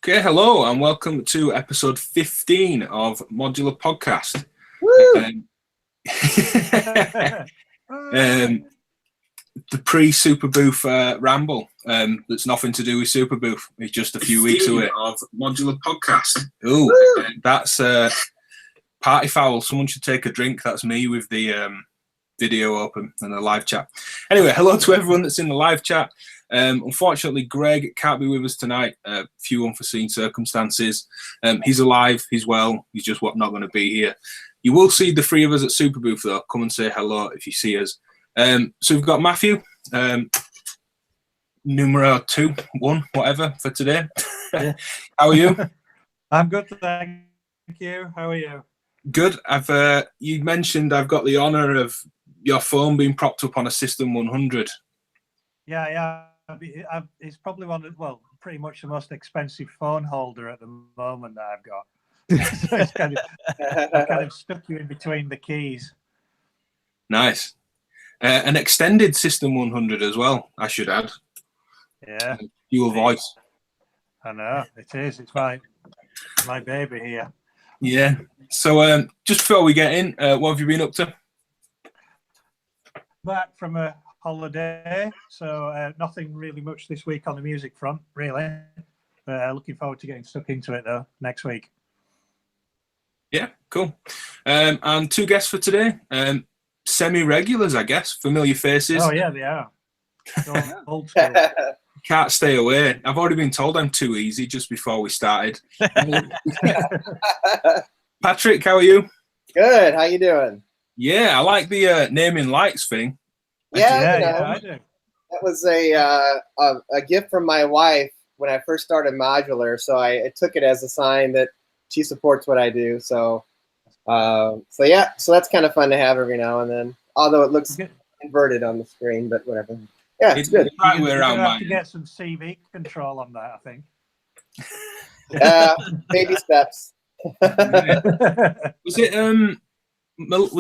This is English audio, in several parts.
Okay, hello and welcome to episode 15 of Modular Podcast. The pre-Super Booth ramble that's nothing to do with Super Booth. It's just a few weeks away of Modular Podcast. Oh, that's party foul. Someone should take a drink. That's me with the video open and the live chat. Anyway, hello to everyone that's in the live chat. Unfortunately, Greg can't be with us tonight. A few unforeseen circumstances. He's alive. He's well. He's just not going to be here. You will see the three of us at Super Booth, though. Come and say hello if you see us. So we've got Matthew, numero 2, 1, whatever for today. Yeah. How are you? I'm good, thank you. How are you? Good. You mentioned I've got the honour of your phone being propped up on a System 100. Yeah. It's probably pretty much the most expensive phone holder at the moment that I've got. So it's I've kind of stuck you in between the keys. Nice. An extended System 100 as well, I should add. Yeah. Dual voice. I know, it is. It's my baby here. Yeah. So just before we get in, what have you been up to? Back from a holiday, so nothing really much this week on the music front, really. Looking forward to getting stuck into it, though, next week. Yeah, cool. And two guests for today. Semi-regulars, I guess. Familiar faces. Oh, yeah, they are. Old school. Can't stay away. I've already been told I'm too easy just before we started. Patrick, how are you? Good. How you doing? Yeah, I like the naming lights thing. Yeah, I do. That was a gift from my wife when I first started Modular, so I took it as a sign that she supports what I do. So that's kind of fun to have every now and then. Although it looks inverted on the screen, but whatever. Yeah, it's good. Right way around. You have to get some CV control on that, I think. Baby steps. Was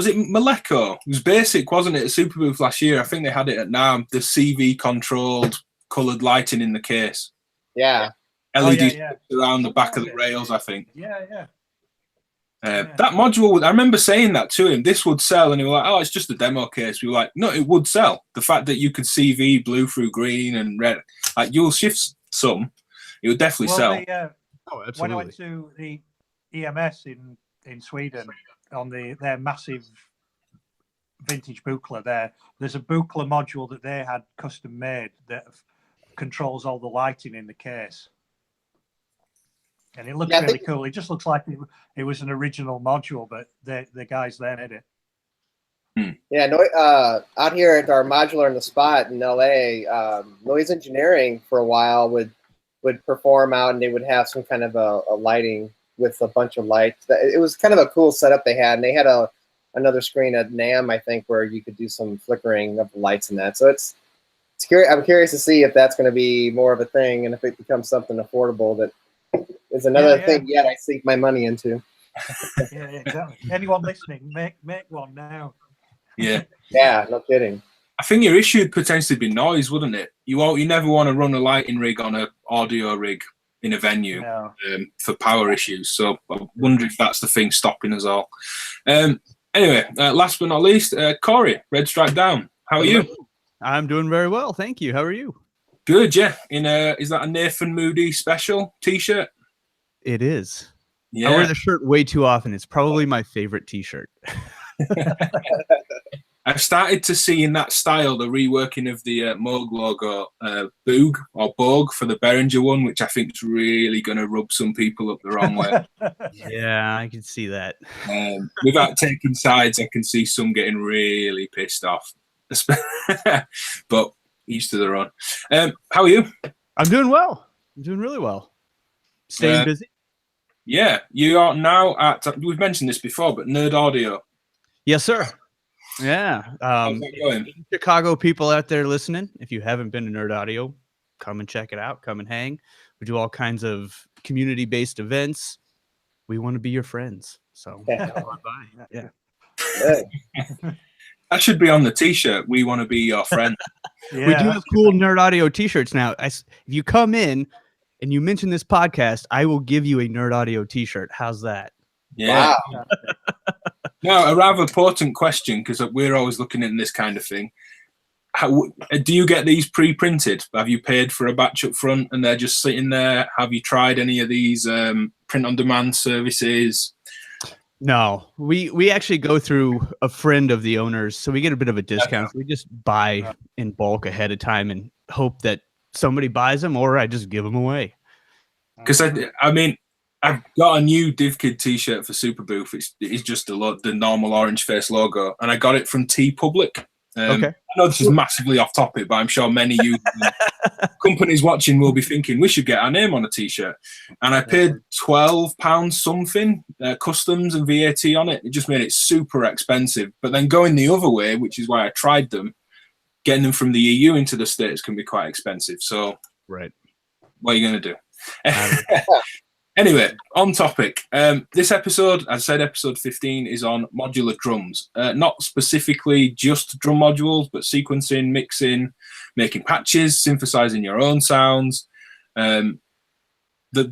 it Maleko? It was basic, wasn't it, at Super Booth last year? I think they had it at NAMM, the CV controlled coloured lighting in the case. Yeah. LED around the back of the rails, I think. Yeah. That module, I remember saying that to him, this would sell, and he was like, oh, it's just a demo case. We were like, no, it would sell. The fact that you could CV blue through green and red, like you'll shift some, it would definitely sell. Absolutely. When I went to the EMS in Sweden, on their massive vintage Buchla there's a Buchla module that they had custom made that controls all the lighting in the case. And it looks really cool. It just looks like it was an original module, but the guys there made it. Yeah, out here at our Modular in the Spot in LA, Noise Engineering for a while would perform out, and they would have some kind of a lighting with a bunch of lights. It was kind of a cool setup they had, and they had another screen at NAMM, I think, where you could do some flickering of the lights in that. So it's curious. I'm curious to see if that's going to be more of a thing, and if it becomes something affordable that is another thing yet I sink my money into. Yeah, exactly. Anyone listening, make one now. Yeah. Yeah, no kidding. I think your issue would potentially be noise, wouldn't it? You never want to run a lighting rig on an audio rig in a venue for power issues. So I wonder if that's the thing stopping us all. Anyway, last but not least, Cory, RedStripeDown. How are you? I'm doing very well, thank you. How are you? Good, yeah. Is that a Nathan Moody special T-shirt? It is. Yeah. I wear the shirt way too often. It's probably my favorite T-shirt. I've started to see in that style the reworking of the Moog logo, Boog or Bogue for the Behringer one, which I think is really going to rub some people up the wrong way. Yeah, I can see that. Without taking sides, I can see some getting really pissed off. But each to their own. How are you? I'm doing well. I'm doing really well. Staying busy. Yeah, you are now at, we've mentioned this before, but Nerd Audio. Yes, sir. Yeah. How's that going? Chicago people out there listening, if you haven't been to Nerd Audio, come and check it out. Come and hang. We do all kinds of community-based events. We want to be your friends. So come on by. Yeah. That should be on the T-shirt. We want to be your friend. We do have cool Nerd Audio T-shirts now. If you come in and you mention this podcast, I will give you a Nerd Audio t-shirt. How's that? Yeah. Wow. Now, a rather important question, because we're always looking at this kind of thing. How do you get these pre-printed? Have you paid for a batch up front and they're just sitting there? Have you tried any of these print-on-demand services? No, we actually go through a friend of the owners, so we get a bit of a discount. We just buy in bulk ahead of time and hope that somebody buys them, or I just give them away. Because I mean, I've got a new DivKid t-shirt for Super Booth. It's just the normal orange face logo, and I got it from TeePublic. Okay. I know this is massively off topic, but I'm sure many companies watching will be thinking we should get our name on a t-shirt. And I paid £12 something, customs and VAT on it. It just made it super expensive. But then going the other way, which is why I tried them, getting them from the EU into the States can be quite expensive. So right, what are you going to do? Anyway, on topic. This episode, as I said, episode 15 is on modular drums. Not specifically just drum modules, but sequencing, mixing, making patches, synthesizing your own sounds. The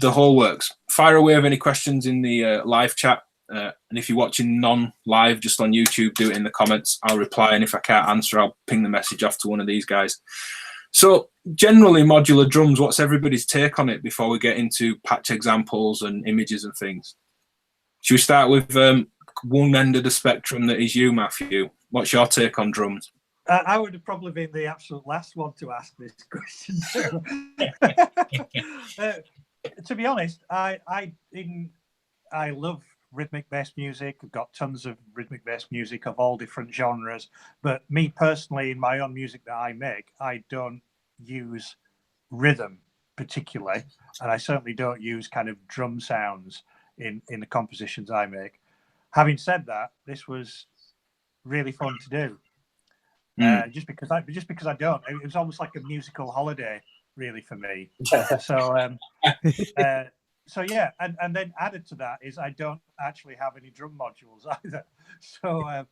whole works. Fire away with any questions in the live chat. And if you're watching non-live, just on YouTube, do it in the comments. I'll reply, and if I can't answer, I'll ping the message off to one of these guys. So generally, modular drums, what's everybody's take on it before we get into patch examples and images and things? Should we start with one end of the spectrum that is you, Matthew? What's your take on drums? I would have probably been the absolute last one to ask this question. To be honest, I love rhythmic-based music. I've got tons of rhythmic-based music of all different genres. But me personally, in my own music that I make, I don't use rhythm particularly, and I certainly don't use kind of drum sounds in the compositions I make. Having said that, this was really fun to do. Just because I don't. It was almost like a musical holiday, really, for me. So yeah, and then added to that is I don't actually have any drum modules either. So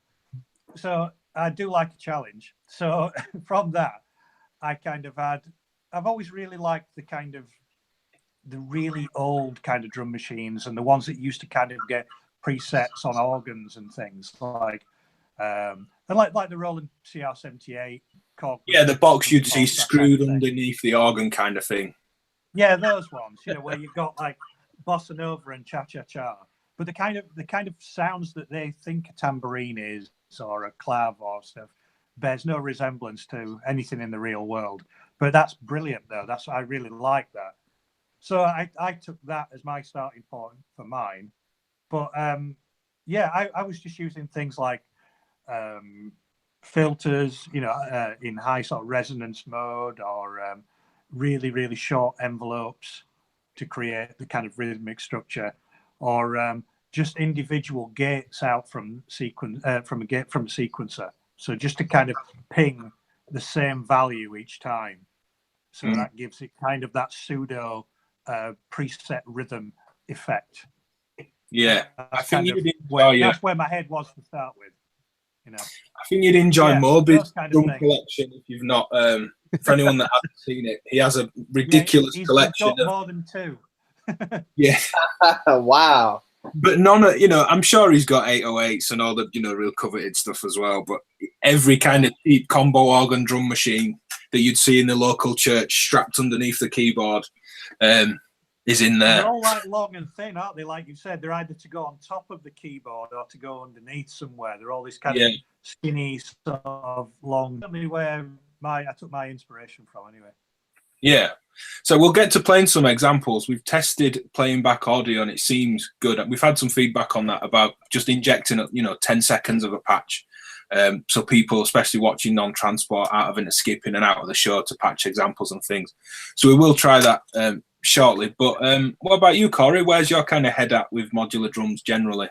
I do like a challenge. So from that, I've always really liked the really old kind of drum machines, and the ones that used to kind of get presets on organs and things like the Roland CR78. Yeah, the box you'd see screwed underneath the organ kind of thing. Yeah, those ones, where you've got like bossa nova and cha-cha-cha, but the kind of sounds that they think a tambourine is or a clav or stuff bears no resemblance to anything in the real world. But that's brilliant, though. I really like that. So I took that as my starting point for mine. But I was just using things like filters, in high sort of resonance mode, or really, really short envelopes to create the kind of rhythmic structure, or just individual gates out from a sequencer. So just to kind of ping the same value each time. So that gives it kind of that pseudo preset rhythm effect. Yeah, I think that's where my head was to start with. I think you'd enjoy Moby's drum collection if you've not. For anyone that hasn't seen it, he has a ridiculous collection. He's got more than two. Yeah. Wow. But none of, I'm sure he's got 808s and all the, real coveted stuff as well. But every kind of cheap combo organ drum machine that you'd see in the local church strapped underneath the keyboard is in there. They're all like long and thin, aren't they? Like you said, they're either to go on top of the keyboard or to go underneath somewhere. They're all this kind of skinny, sort of long. Tell me where I took my inspiration from, anyway. Yeah. So we'll get to playing some examples. We've tested playing back audio and it seems good. We've had some feedback on that about just injecting, 10 seconds of a patch. So people, especially watching non-transport, aren't having to skip in and out of the show to patch examples and things. So we will try that shortly. But what about you, Cory? Where's your kind of head at with modular drums generally?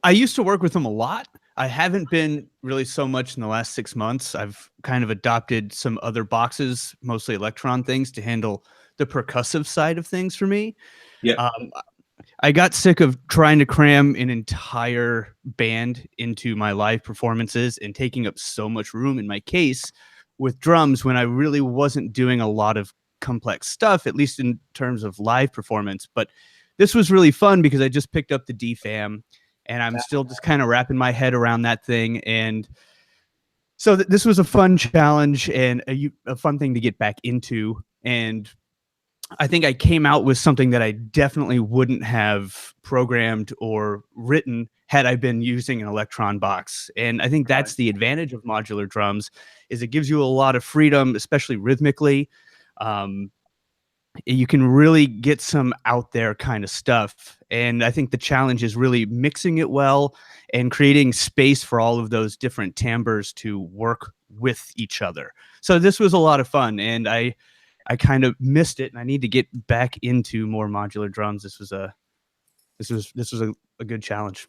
I used to work with them a lot. I haven't been really so much in the last 6 months. I've kind of adopted some other boxes, mostly Electron things, to handle the percussive side of things for me. Yeah. I got sick of trying to cram an entire band into my live performances and taking up so much room in my case with drums when I really wasn't doing a lot of complex stuff, at least in terms of live performance. But this was really fun because I just picked up the DFAM and I'm still just kind of wrapping my head around that thing. And so this was a fun challenge and a fun thing to get back into. And I think I came out with something that I definitely wouldn't have programmed or written had I been using an Electron box. And I think that's the advantage of modular drums, is it gives you a lot of freedom, especially rhythmically. You can really get some out there kind of stuff. And I think the challenge is really mixing it well and creating space for all of those different timbres to work with each other. So this was a lot of fun, and I kind of missed it, and I need to get back into more modular drums. This was a good challenge.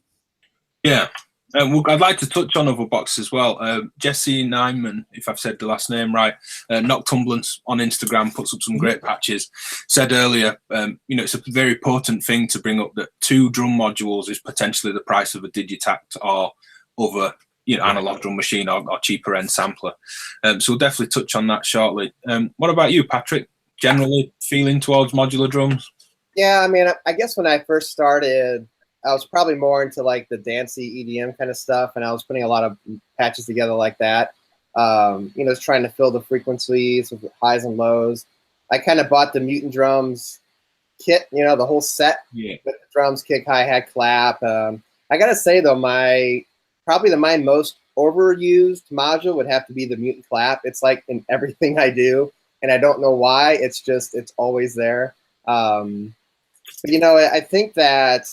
Yeah. I'd like to touch on other boxes as well. Jesse Nyman, if I've said the last name right, Noctumblance on Instagram puts up some great patches. Said earlier, it's a very important thing to bring up that 2 drum modules is potentially the price of a Digitact or other, analog drum machine or cheaper end sampler. So we'll definitely touch on that shortly. What about you, Patrick? Generally feeling towards modular drums? Yeah, I mean, I guess when I first started, I was probably more into like the dancey EDM kind of stuff, and I was putting a lot of patches together like that. Trying to fill the frequencies with highs and lows. I kind of bought the Mutant Drums kit, the whole set with the drums, kick, hi-hat, clap. I gotta say though, my most overused module would have to be the Mutant clap. It's like in everything I do, and I don't know why. It's always there. I think that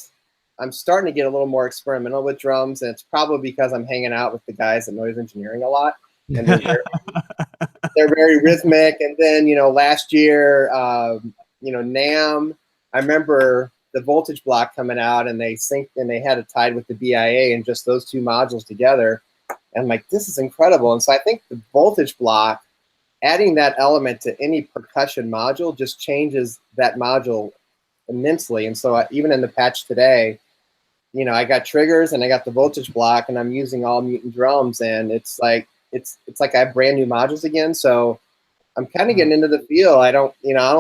I'm starting to get a little more experimental with drums, and it's probably because I'm hanging out with the guys at Noise Engineering a lot, and they're very rhythmic. And then, last year, NAMM, I remember the voltage block coming out, and they synced, and they had it tied with the BIA, and just those 2 modules together. And I'm like, this is incredible. And so I think the voltage block, adding that element to any percussion module just changes that module immensely. And so even in the patch today, I got triggers and I got the voltage block, and I'm using all Mutant drums, and it's like I have brand new modules again. So I'm kind of getting into the feel. I don't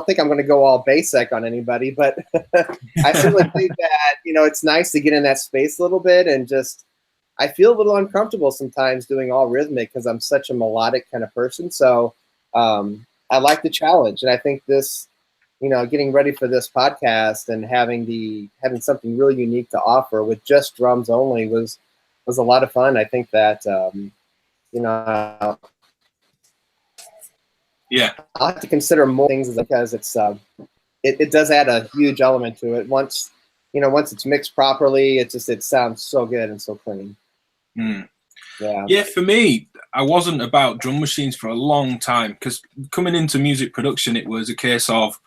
think I'm going to go all basic on anybody, but I certainly think that, it's nice to get in that space a little bit, and just, I feel a little uncomfortable sometimes doing all rhythmic because I'm such a melodic kind of person. So I like the challenge, and I think this, getting ready for this podcast and having something really unique to offer with just drums only was a lot of fun. I think that, I'll have to consider more things because it does add a huge element to it. Once it's mixed properly, it sounds so good and so clean. Yeah, for me, I wasn't about drum machines for a long time, because coming into music production, it was a case of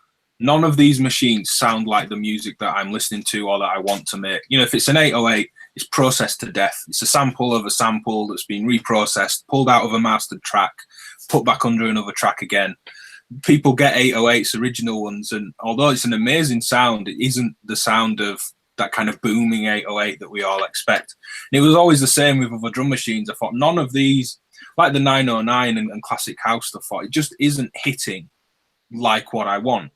none of these machines sound like the music that I'm listening to or that I want to make. If it's an 808, it's processed to death. It's a sample of a sample that's been reprocessed, pulled out of a mastered track, put back under another track again. People get 808s, original ones, and although it's an amazing sound, it isn't the sound of that kind of booming 808 that we all expect. And it was always the same with other drum machines. I thought none of these, like the 909 and classic house stuff, it just isn't hitting like what I want.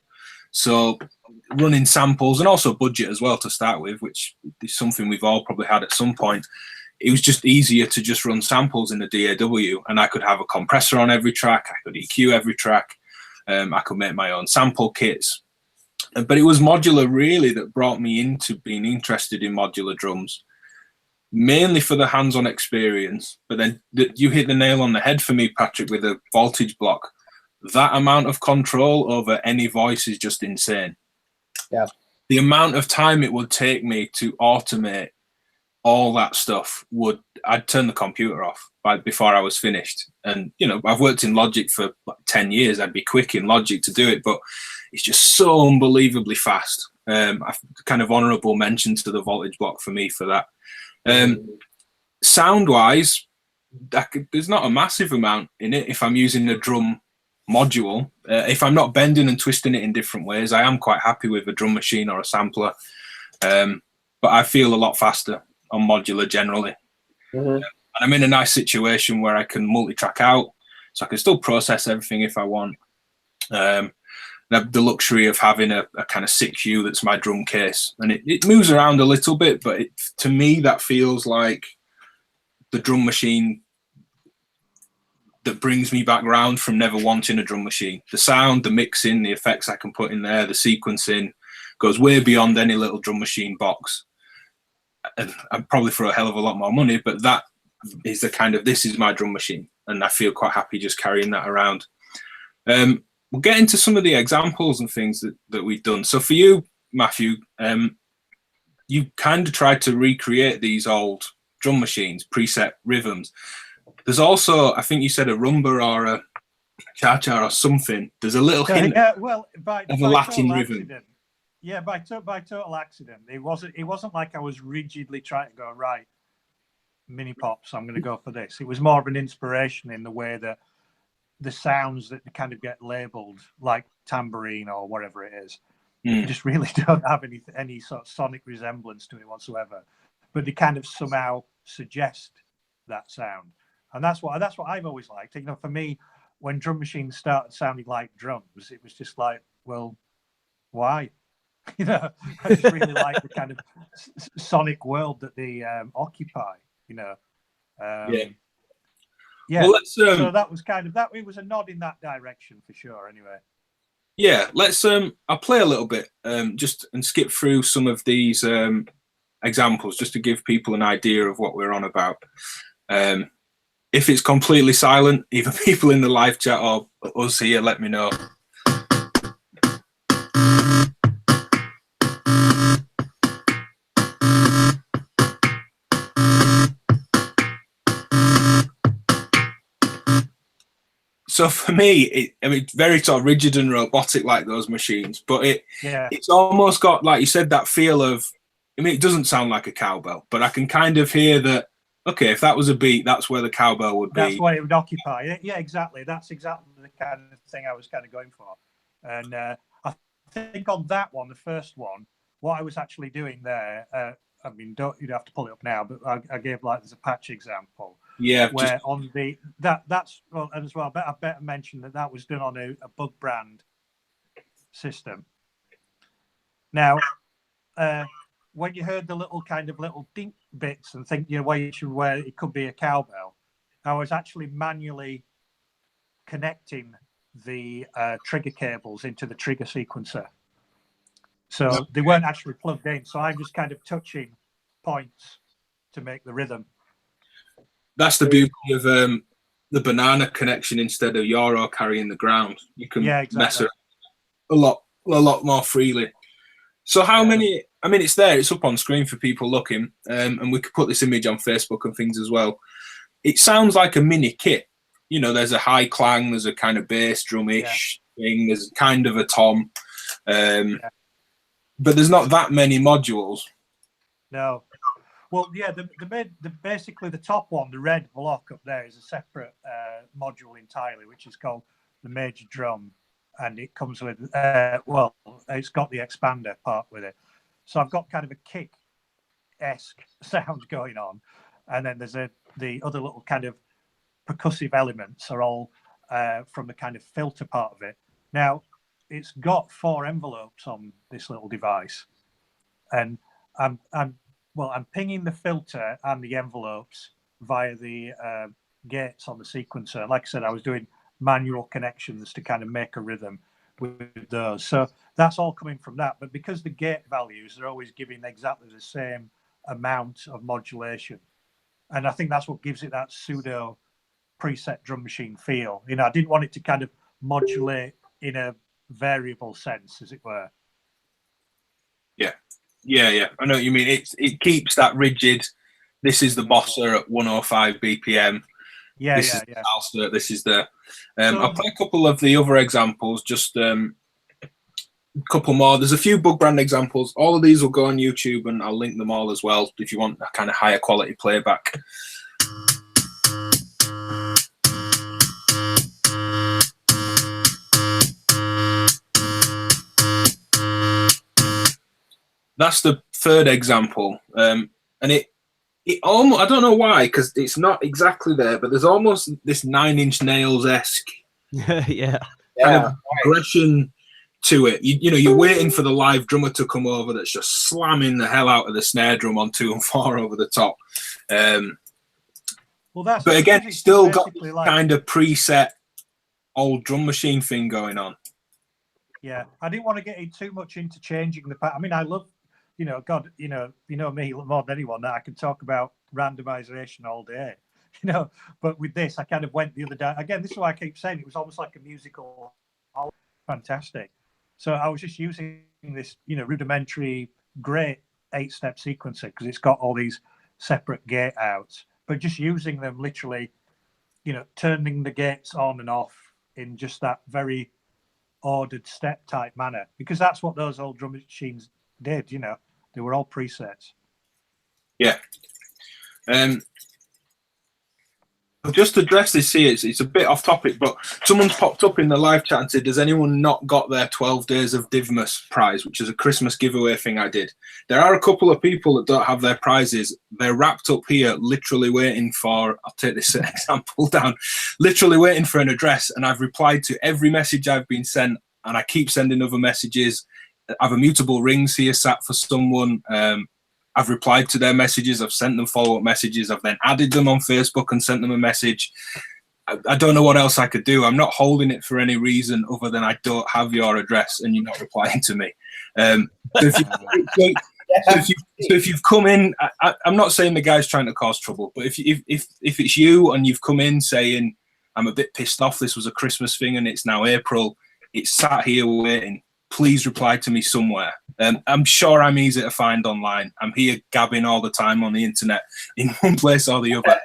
So running samples, and also budget as well to start with, which is something we've all probably had at some point. It was just easier to just run samples in the DAW, and I could have a compressor on every track. I could EQ every track. I could make my own sample kits. But it was modular really that brought me into being interested in modular drums, mainly for the hands-on experience. But then you hit the nail on the head for me, Patrick, with a voltage block. That amount of control over any voice is just insane. Yeah. The amount of time it would take me to automate all that stuff I'd turn the computer off before I was finished. And, I've worked in Logic for like 10 years. I'd be quick in Logic to do it, but it's just so unbelievably fast. I've kind of honorable mention to the voltage block for me for that. Sound-wise, there's not a massive amount in it if I'm using a drum module. If I'm not bending and twisting it in different ways, I am quite happy with a drum machine or a sampler. But I feel a lot faster on modular generally. And I'm in a nice situation where I can multi-track out, so I can still process everything if I want. I have the luxury of having a kind of 6U that's my drum case, and it moves around a little bit, but to me that feels like the drum machine that brings me back round from never wanting a drum machine. The sound, the mixing, the effects I can put in there, the sequencing goes way beyond any little drum machine box. And I'm probably for a hell of a lot more money, but that is the kind of, this is my drum machine, and I feel quite happy just carrying that around. We'll get into some of the examples and things that we've done. So for you, Matthew, you kind of tried to recreate these old drum machines, preset rhythms. There's also, I think you said a rumba or a cha-cha or something. There's a little hint of a Latin rhythm. Accident. Yeah, by total accident. It wasn't like I was rigidly trying to go, right, mini pops, I'm going to go for this. It was more of an inspiration in the way that the sounds that kind of get labeled like tambourine or whatever it is, just really don't have any sort of sonic resemblance to it whatsoever. But they kind of somehow suggest that sound. And that's what I've always liked. You know, for me, when drum machines started sounding like drums, it was just like, well, why? You know, I just really like the kind of sonic world that they occupy. You know, yeah. Well, so that was kind of that. It was a nod in that direction for sure. Anyway. Yeah, let's. I'll play a little bit, just and skip through some of these examples, just to give people an idea of what we're on about. If it's completely silent, either people in the live chat or us here, let me know. So for me, it's very sort of rigid and robotic like those machines, but it's almost got, like you said, that feel of, I mean, it doesn't sound like a cowbell, but I can kind of hear that, okay, if that was a beat, that's where the cowbell would be. That's what it would occupy. Yeah, exactly. That's exactly the kind of thing I was kind of going for. And I think on that one, the first one, what I was actually doing there, I mean, you'd have to pull it up now, but I gave like, there's a patch example. Yeah. Where on the, that's, well, and as well, I better mention that was done on a bug brand system. Now, when you heard the little dink bits and think, you know, where it could be a cowbell, I was actually manually connecting the trigger cables into the trigger sequencer. So they weren't actually plugged in. So I'm just kind of touching points to make the rhythm. That's the beauty of the banana connection instead of Euro carrying the ground. You can mess around a lot more freely. So how many, I mean, it's there, it's up on screen for people looking, and we could put this image on Facebook and things as well. It sounds like a mini kit. You know, there's a high clang, there's a kind of bass drum-ish thing, there's kind of a tom, but there's not that many modules. No. Well, yeah, basically the top one, the red block up there, is a separate module entirely, which is called the major drum. And it comes with, it's got the expander part with it. So I've got kind of a kick-esque sound going on. And then there's the other little kind of percussive elements are all from the kind of filter part of it. Now, it's got 4 envelopes on this little device. And I'm pinging the filter and the envelopes via the gates on the sequencer. Like I said, I was doing manual connections to kind of make a rhythm with those. So that's all coming from that. But because the gate values are always giving exactly the same amount of modulation. And I think that's what gives it that pseudo preset drum machine feel. You know, I didn't want it to kind of modulate in a variable sense, as it were. Yeah. I know what you mean. It keeps that rigid. This is the Bossa at 105 BPM. This is the Alster. This is the. I'll play a couple of the other examples. Just a couple more. There's a few bug brand examples. All of these will go on YouTube, and I'll link them all as well if you want a kind of higher quality playback. That's the third example, and it almost, I don't know why, because it's not exactly there, but there's almost this 9 Inch Nails-esque kind of aggression to it. You know, you're waiting for the live drummer to come over that's just slamming the hell out of the snare drum on 2 and 4 over the top. Well, but again, it's still got kind of preset old drum machine thing going on. Yeah, I didn't want to get too much into changing the. I mean, I love, God, you know me more than anyone, that I can talk about randomization all day, But with this, I kind of went the other day. Again, this is why I keep saying it was almost like a musical. Fantastic. So I was just using this, rudimentary, great 8-step sequencer because it's got all these separate gate outs, but just using them literally, turning the gates on and off in just that very ordered step type manner, because that's what those old drum machines did. They were all presets. Yeah. Just to address this here, it's a bit off topic, but someone's popped up in the live chat and said, does anyone not got their 12 Days of Divmas prize, which is a Christmas giveaway thing I did? There are a couple of people that don't have their prizes. They're wrapped up here, literally waiting for, I'll take this example down, literally waiting for an address. And I've replied to every message I've been sent, and I keep sending other messages. I have immutable rings here sat for someone. I've replied to their messages. I've sent them follow-up messages. I've then added them on Facebook and sent them a message. I don't know what else I could do. I'm not holding it for any reason other than I don't have your address and you're not replying to me. So if you've come in, I'm not saying the guy's trying to cause trouble, but if it's you and you've come in saying, I'm a bit pissed off, this was a Christmas thing and it's now April, it's sat here waiting, please reply to me somewhere. I'm sure I'm easy to find online. I'm here gabbing all the time on the internet in one place or the other.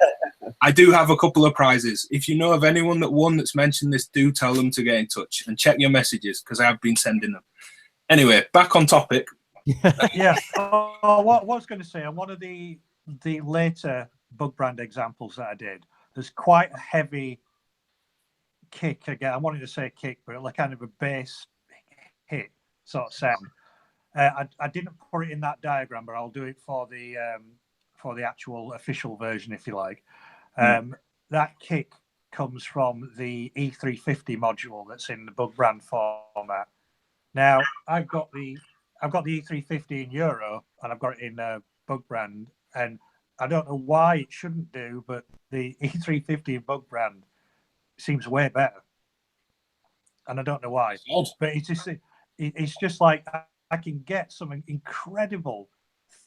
I do have a couple of prizes. If you know of anyone that won that's mentioned this, do tell them to get in touch and check your messages because I have been sending them. Anyway, back on topic. Yeah. What I was going to say, on one of the later Bug Brand examples that I did, there's quite a heavy kick. Again, I wanted to say kick, but like kind of a bass hit sort of sound. I didn't put it in that diagram, but I'll do it for the actual official version, if you like. That kick comes from the E350 module that's in the Bug Brand format. Now I've got the E350 in Euro and I've got it in Bug Brand, and I don't know why it shouldn't do, but the E350 in Bug Brand seems way better, and I don't know why. But it's just like I can get some incredible,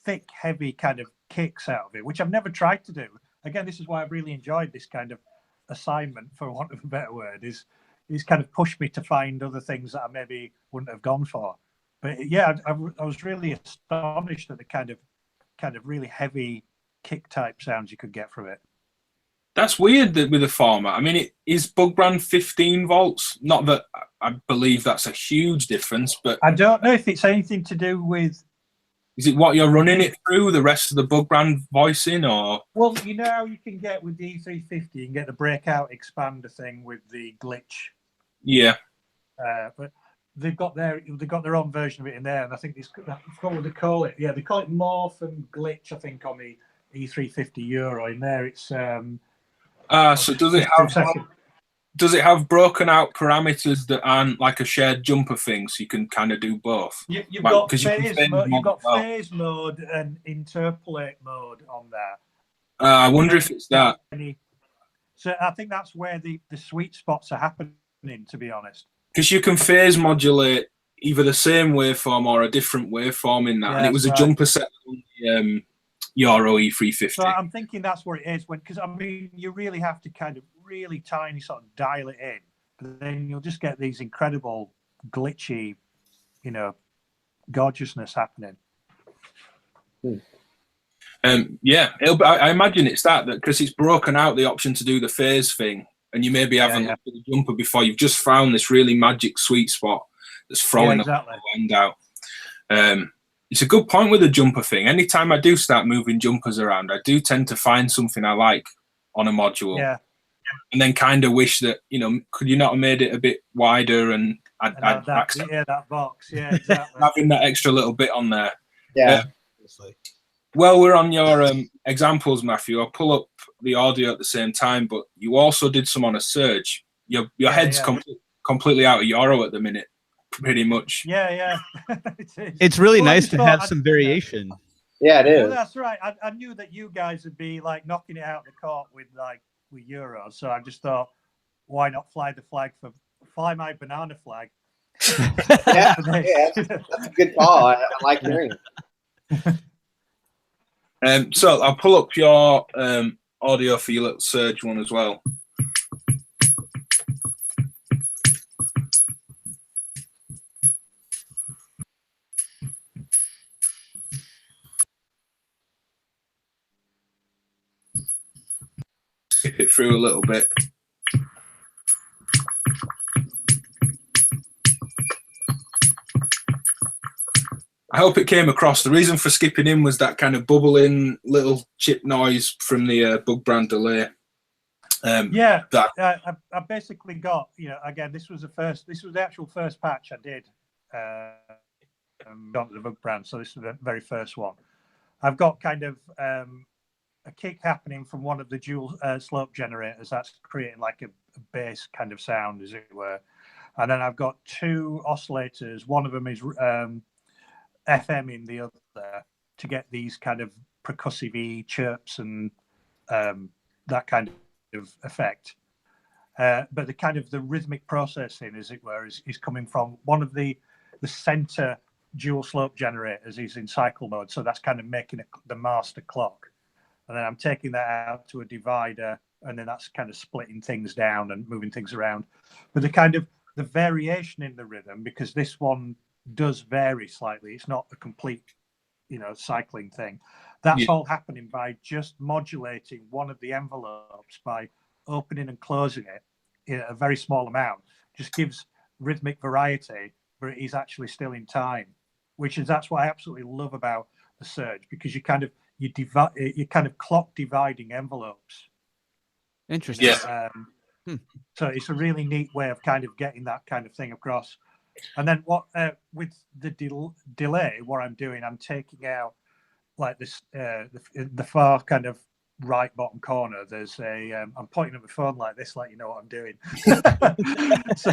thick, heavy kind of kicks out of it, which I've never tried to do. Again, this is why I've really enjoyed this kind of assignment, for want of a better word, is kind of pushed me to find other things that I maybe wouldn't have gone for. But yeah, I was really astonished at the kind of really heavy kick type sounds you could get from it. That's weird that with the format. I mean, it is Bug Brand 15 volts. Not that I believe that's a huge difference, but I don't know if it's anything to do with. Is it what you're running it through, the rest of the Bug Brand voicing, or? Well, you know how you can get with the E350, you can get the breakout expander thing with the glitch. Yeah. But they've got their own version of it in there, and I think that's what they call it. Yeah, they call it Morph and Glitch. I think on the E350 Euro in there, it's. So does it have broken out parameters that aren't like a shared jumper thing, so you can kind of do both? You've got phase mode and interpolate mode on there. I wonder if it's that. So I think that's where the sweet spots are happening, to be honest. Because you can phase modulate either the same waveform or a different waveform in that, and it was a jumper set on the Euro E350. So I'm thinking that's where it is, because I mean you really have to kind of really tiny sort of dial it in, but then you'll just get these incredible glitchy, gorgeousness happening. Yeah, I imagine it's that because it's broken out the option to do the phase thing, and you maybe haven't looked at the jumper before. You've just found this really magic sweet spot that's throwing the end out. It's a good point with the jumper thing. Anytime I do start moving jumpers around, I do tend to find something I like on a module. Yeah. And then kind of wish that, could you not have made it a bit wider and I'd accept that box. Yeah, exactly. having that extra little bit on there. Yeah. Well, we're on your examples, Matthew. I'll pull up the audio at the same time, but you also did some on a Surge. Your head's completely out of Euro at the minute. pretty much. Yeah. It's really nice to have some variation. Yeah, it is. Well, that's right. I knew that you guys would be like knocking it out of the court with Euros, so I just thought, why not fly my banana flag? Yeah, that's a good call. I like hearing it. So I'll pull up your audio for your little surge one as well. Skip it through a little bit. I hope it came across. The reason for skipping in was that kind of bubbling little chip noise from the Bug Brand delay. I basically got, again, this was the actual first patch I did on the Bug Brand. So this is the very first one. I've got kind of a kick happening from one of the dual slope generators that's creating like a bass kind of sound, as it were. And then I've got two oscillators. One of them is FM in the other to get these kind of percussive chirps and that kind of effect. But the rhythmic processing, as it were, is coming from one of the center dual slope generators is in cycle mode. So that's kind of making the master clock. And then I'm taking that out to a divider, and then that's kind of splitting things down and moving things around. But the variation in the rhythm, because this one does vary slightly. It's not a complete, cycling thing. That's all happening by just modulating one of the envelopes by opening and closing it in a very small amount. Just gives rhythmic variety, but it is actually still in time, that's what I absolutely love about the surge, because you kind of clock dividing envelopes. Interesting. So it's a really neat way of kind of getting that kind of thing across. And then what with the delay, what I'm doing, I'm taking out like this the far kind of right bottom corner. There's I'm pointing at my phone like this, like you know what I'm doing. So,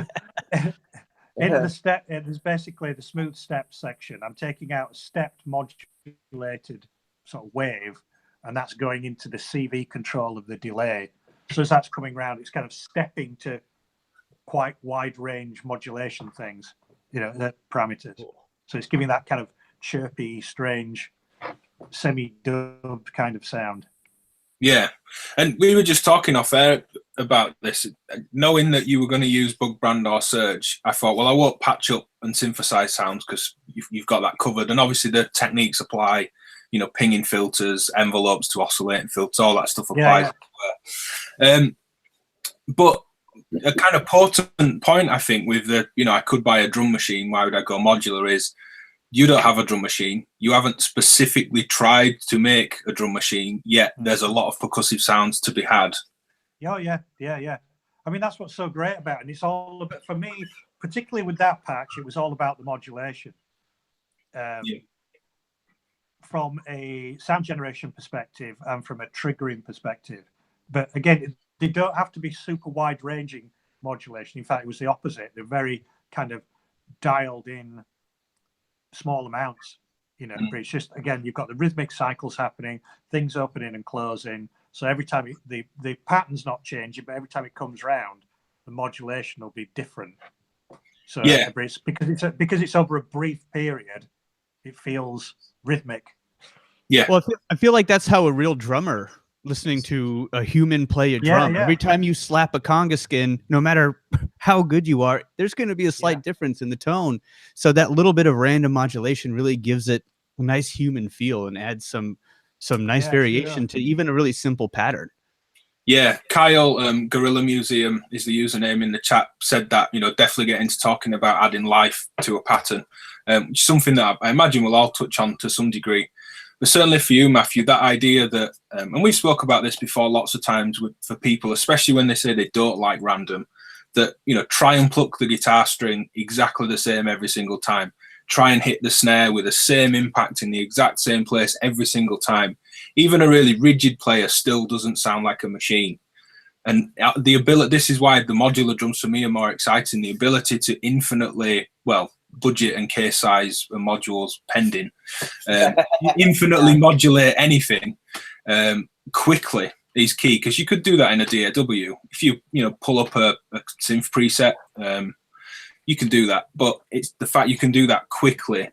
into the step, there's basically the smooth step section. I'm taking out a stepped modulated sort of wave, and that's going into the CV control of the delay. So as that's coming around, it's kind of stepping to quite wide range modulation things, the parameters. So it's giving that kind of chirpy, strange, semi-dubbed kind of sound. Yeah, and we were just talking off air about this. Knowing that you were going to use Bug Brand or Surge, I thought, well, I won't patch up and synthesize sounds because you've got that covered. And obviously the techniques apply, pinging filters, envelopes to oscillating filters, all that stuff applies. Yeah. But a kind of potent point, I think, with the, I could buy a drum machine, why would I go modular, is you don't have a drum machine. You haven't specifically tried to make a drum machine, yet there's a lot of percussive sounds to be had. Oh, yeah. I mean, that's what's so great about it. And it's all about, for me, particularly with that patch, it was all about the modulation. From a sound generation perspective and from a triggering perspective. But again, they don't have to be super wide-ranging modulation. In fact, it was the opposite. They're very kind of dialed in small amounts, but it's just, again, you've got the rhythmic cycles happening, things opening and closing. So every time the pattern's not changing, but every time it comes round, the modulation will be different. So it's because it's over a brief period, it feels rhythmic. Yeah. Well, I feel like that's how a real drummer listening to a human play a drum. Every time you slap a conga skin, no matter how good you are, there's going to be a slight difference in the tone. So that little bit of random modulation really gives it a nice human feel and adds some nice variation to even a really simple pattern. Yeah, Kyle, Gorilla Museum is the username in the chat, said that, definitely get into talking about adding life to a pattern, something that I imagine we'll all touch on to some degree. But certainly for you, Matthew, that idea that, and we've spoke about this before lots of times for people, especially when they say they don't like random, that, try and pluck the guitar string exactly the same every single time. Try and hit the snare with the same impact in the exact same place every single time. Even a really rigid player still doesn't sound like a machine. And the ability, this is why the modular drums for me are more exciting, the ability to infinitely, well, budget and case size and modules pending, infinitely modulate anything quickly is key, because you could do that in a DAW. If you pull up a synth preset, you can do that, but it's the fact you can do that quickly,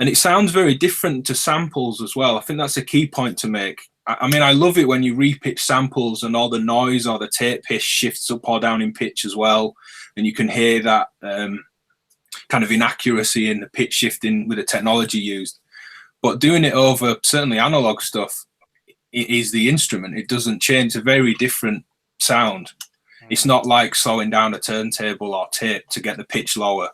and it sounds very different to samples as well. I think that's a key point to make. I mean, I love it when you repitch samples and all the noise or the tape pitch shifts up or down in pitch as well, and you can hear that kind of inaccuracy in the pitch shifting with the technology used. But doing it over certainly analog stuff, it is the instrument. It doesn't change. It's a very different sound. It's not like slowing down a turntable or tape to get the pitch lower.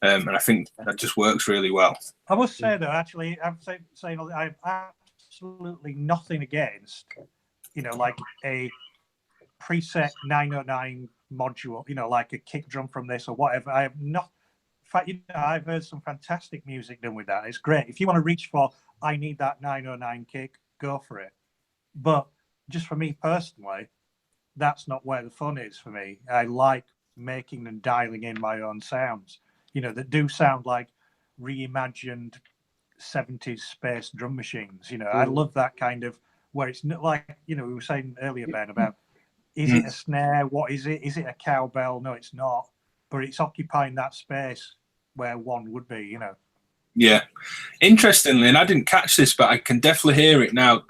And I think that just works really well. I must say, though, actually, I'm saying I've absolutely nothing against, like a preset 909 module, like a kick drum from this or whatever. I have not. In fact, I've heard some fantastic music done with that. It's great. If you want to reach for, I need that 909 kick, go for it. But just for me personally, that's not where the fun is for me. I like making and dialing in my own sounds, that do sound like reimagined 70s space drum machines. I love that kind of, where it's not like, we were saying earlier, Ben, about, is it a snare? What is it? Is it a cowbell? No, it's not. But it's occupying that space where one would be, Yeah. Interestingly, and I didn't catch this, but I can definitely hear it now.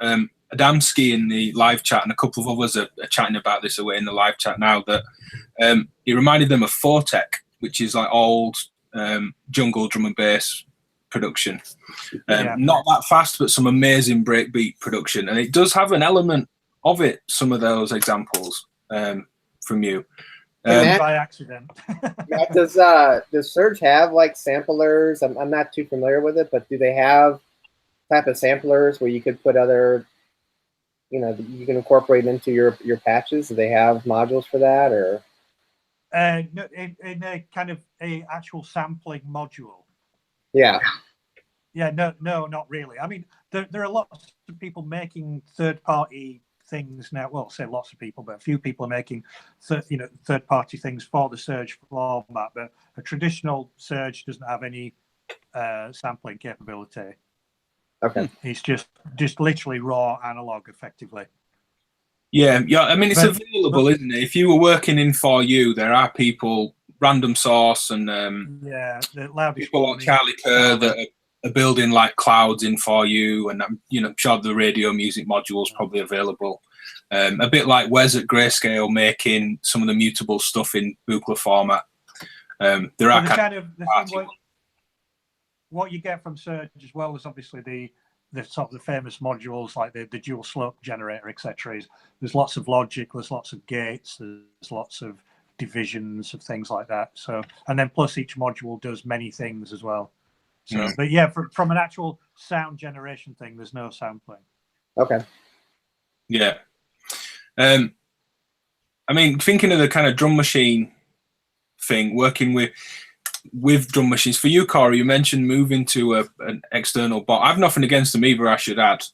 Adamski in the live chat and a couple of others are chatting about this away in the live chat now, that it reminded them of Fortec, which is like old jungle drum and bass production. Not that fast, but some amazing breakbeat production. And it does have an element of it, some of those examples from you. By accident. Does Surge have like samplers? I'm not too familiar with it, but do they have type of samplers where you could put other, you can incorporate into your patches? Do they have modules for that, or? No, in a kind of a actual sampling module. Yeah. Yeah. No, not really. I mean, there are lots of people making third-party things now. Well, say lots of people, but a few people are making third-party things for the Surge format. But a traditional Surge doesn't have any sampling capability. Okay. It's just literally raw analog, effectively. Yeah. I mean, it's available, isn't it? If you were working in For You, there are people, Random Source, and the loudest people like Charlie Kerr that are building like clouds in For You, and I'm sure the radio music module is probably available. A bit like Wes at Grayscale making some of the mutable stuff in Buchla format. There are kind of what you get from Surge as well as obviously the sort of the famous modules like the dual slope generator, etc. There's lots of logic, there's lots of gates, there's lots of divisions of things like that. So, and then plus each module does many things as well. So, but yeah, from an actual sound generation thing, there's no sampling. Okay. Yeah. I mean, thinking of the kind of drum machine thing, working with drum machines. For you, Cory, you mentioned moving to an external bot. I've nothing against them either, I should add.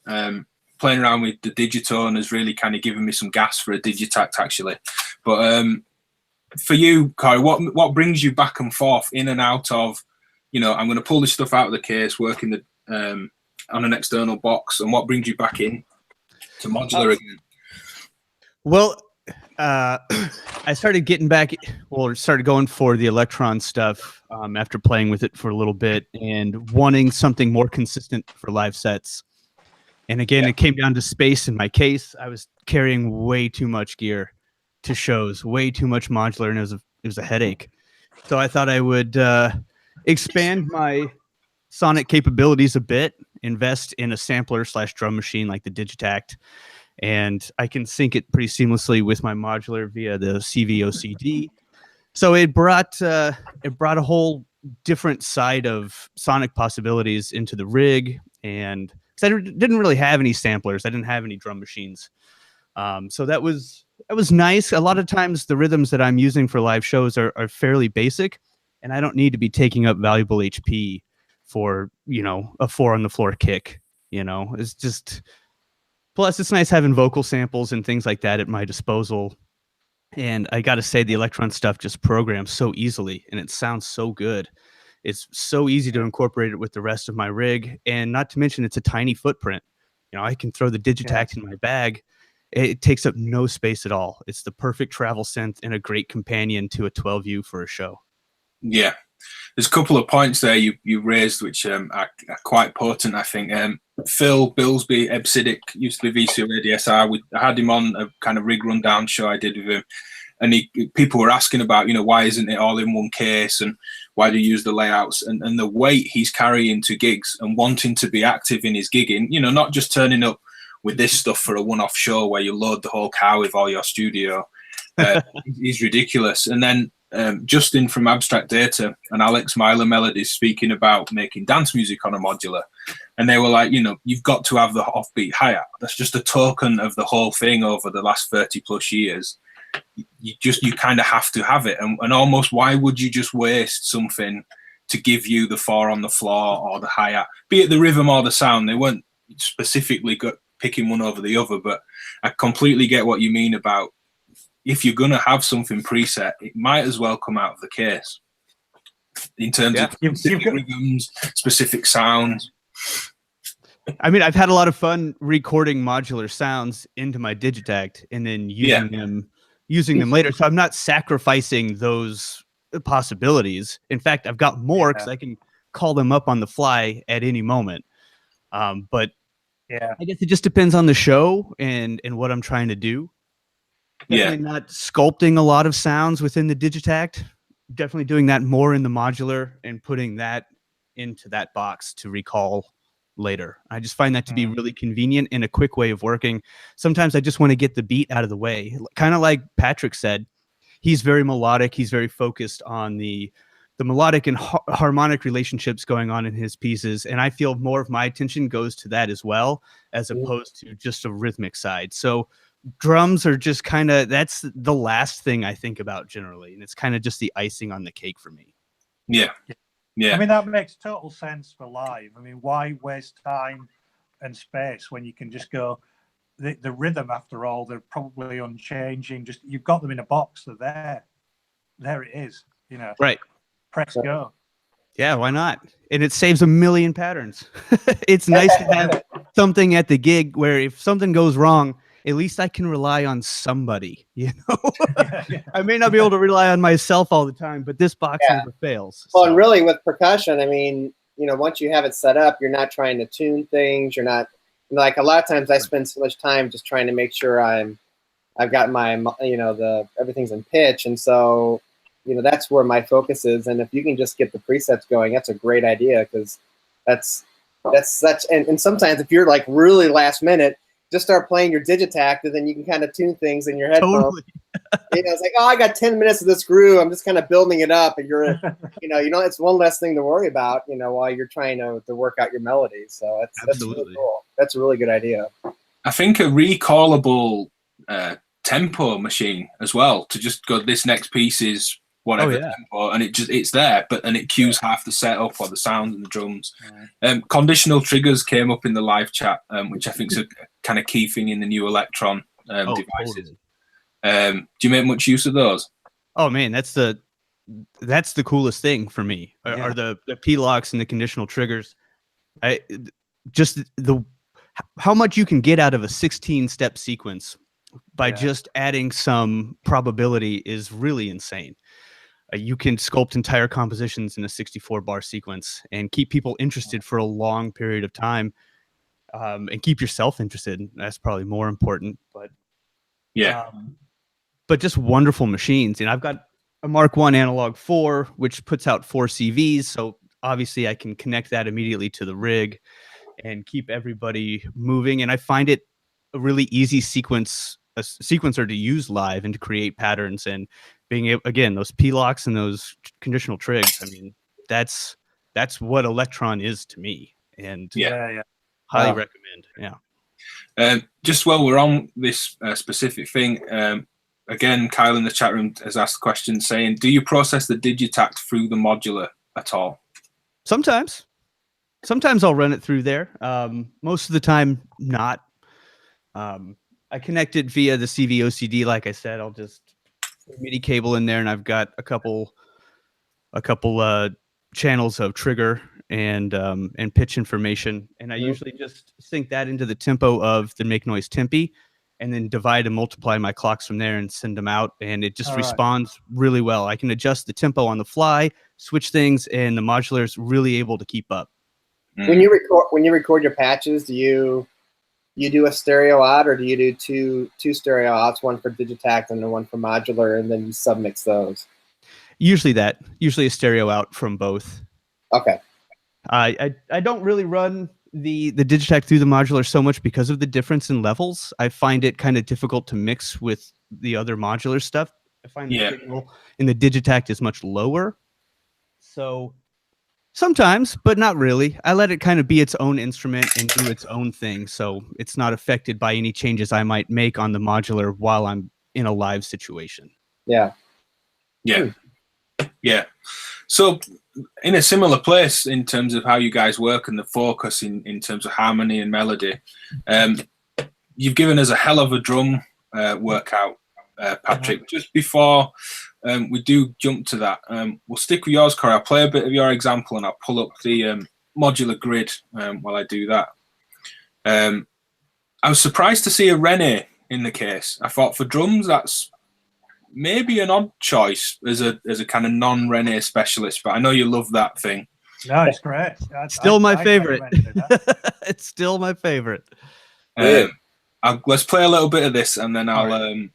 Playing around with the Digitone has really kind of given me some gas for a Digitact, actually. But for you, Cory, what brings you back and forth in and out of, I'm going to pull this stuff out of the case, working on an external box, and what brings you back in to modular again? Well, I started started going for the Electron stuff after playing with it for a little bit and wanting something more consistent for live sets. And again, It came down to space in my case. I was carrying way too much gear to shows, way too much modular, and it was a headache. So I thought I would expand my sonic capabilities a bit, invest in a sampler / drum machine like the Digitact, and I can sync it pretty seamlessly with my modular via the CVOCD. So it brought a whole different side of sonic possibilities into the rig, and because I didn't really have any samplers, I didn't have any drum machines, so that was nice. A lot of times the rhythms that I'm using for live shows are fairly basic, and I don't need to be taking up valuable HP for a 4 on the floor kick. It's just. Plus, it's nice having vocal samples and things like that at my disposal And I got to say, the Electron stuff just programs so easily, and it sounds so good. It's so easy to incorporate it with the rest of my rig, and not to mention it's a tiny footprint. I can throw the Digitact in my bag. It takes up no space at all. It's the perfect travel synth and a great companion to a 12U for a show. Yeah. There's a couple of points there you raised which are quite potent, I think. Phil Bilsby, Ebsidic, used to be VC of ADSR. I had him on a kind of rig rundown show I did with him. And people were asking about, why isn't it all in one case and why do you use the layouts? And the weight he's carrying to gigs and wanting to be active in his gigging, not just turning up with this stuff for a one-off show where you load the whole car with all your studio. Is ridiculous. And then Justin from Abstract Data and Alex Myler Melodies speaking about making dance music on a modular. And they were like, you've got to have the offbeat hi-hat. That's just a token of the whole thing over the last 30 plus years. You kind of have to have it. And almost why would you just waste something to give you the 4 on the floor or the hi-hat, be it the rhythm or the sound? They weren't specifically picking one over the other, but I completely get what you mean about if you're going to have something preset, it might as well come out of the case in terms of specific rhythms, specific sounds. I mean, I've had a lot of fun recording modular sounds into my Digitact and then using them later. So I'm not sacrificing those possibilities. In fact, I've got more because I can call them up on the fly at any moment. But I guess it just depends on the show and what I'm trying to do. Definitely not sculpting a lot of sounds within the Digitact. Definitely doing that more in the modular and putting that into that box to recall later. I just find that to be really convenient and a quick way of working. Sometimes I just want to get the beat out of the way. Kind of like Patrick said, he's very melodic. He's very focused on the melodic and harmonic relationships going on in his pieces. And I feel more of my attention goes to that as well, as opposed to just a rhythmic side. So drums are just kind of, that's the last thing I think about generally. And it's kind of just the icing on the cake for me. Yeah. Yeah. I mean, that makes total sense for live. I mean, why waste time and space when you can just go, the rhythm, after all, they're probably unchanging. Just, you've got them in a box. They're there. There it is, Right. Press go. Yeah, why not? And it saves a million patterns. It's nice to have something at the gig where if something goes wrong, at least I can rely on somebody, I may not be able to rely on myself all the time, but this box never fails. Well, and really with percussion, I mean, once you have it set up, you're not trying to tune things. You're not, like, a lot of times I spend so much time just trying to make sure I've got my, everything's in pitch. And so, that's where my focus is. And if you can just get the presets going, that's a great idea, because that's such, and sometimes if you're like really last minute, just start playing your Digitact, and then you can kind of tune things in your headphones. Totally. It's like, I got 10 minutes of this groove. I'm just kind of building it up, and you're, it's one less thing to worry about, while you're trying to work out your melodies. So that's really cool. That's a really good idea. I think a recallable tempo machine as well, to just go, this next piece is whatever tempo, and it's there, and it cues half the setup or the sound and the drums. Conditional triggers came up in the live chat, which I think is a kind of key thing in the new Electron devices. Totally. Do you make much use of those? Oh man, that's the coolest thing for me. Are the P-locks and the conditional triggers. How much you can get out of a 16-step sequence by just adding some probability is really insane. You can sculpt entire compositions in a 64-bar sequence and keep people interested for a long period of time, and keep yourself interested. That's probably more important. But but just wonderful machines. And I've got a Mark I Analog 4, which puts out 4 CVs. So obviously I can connect that immediately to the rig and keep everybody moving. And I find it a really easy sequencer to use live and to create patterns, and being able, again, those P-locks and those conditional trigs. I mean, that's what Electron is to me, and highly recommend. Just while we're on this specific thing, again, Kyle in the chat room has asked a question saying, do you process the Digitact through the modular at all? Sometimes I'll run it through there. Most of the time, not. I connect it via the CV OCD. Like I said, I'll just MIDI cable in there, and I've got a couple channels of trigger and pitch information, and I usually just sync that into the tempo of the make noise tempi, and then divide and multiply my clocks from there and send them out, and it just responds really well. I can adjust the tempo on the fly, switch things, and the modular is really able to keep up. When you record your patches, do you do a stereo out, or do you do two stereo outs, one for Digitact and then one for modular, and then you submix those? Usually a stereo out from both. Okay. I don't really run the Digitact through the modular so much because of the difference in levels. I find it kind of difficult to mix with the other modular stuff. I find the signal in the Digitact is much lower. So sometimes, but not really. I let it kind of be its own instrument and do its own thing, so it's not affected by any changes I might make on the modular while I'm in a live situation. Yeah. So in a similar place in terms of how you guys work and the focus in terms of harmony and melody, you've given us a hell of a drum workout, Patrick. Just before we do jump to that, we'll stick with yours, Cory. I'll play a bit of your example and I'll pull up the modular grid while I do that. I was surprised to see a Rene in the case. I thought for drums that's maybe an odd choice as a kind of non-Rene specialist, but I know you love that thing. No, it's great. Still my favorite. It's still my favorite. Let's play a little bit of this, and then I'm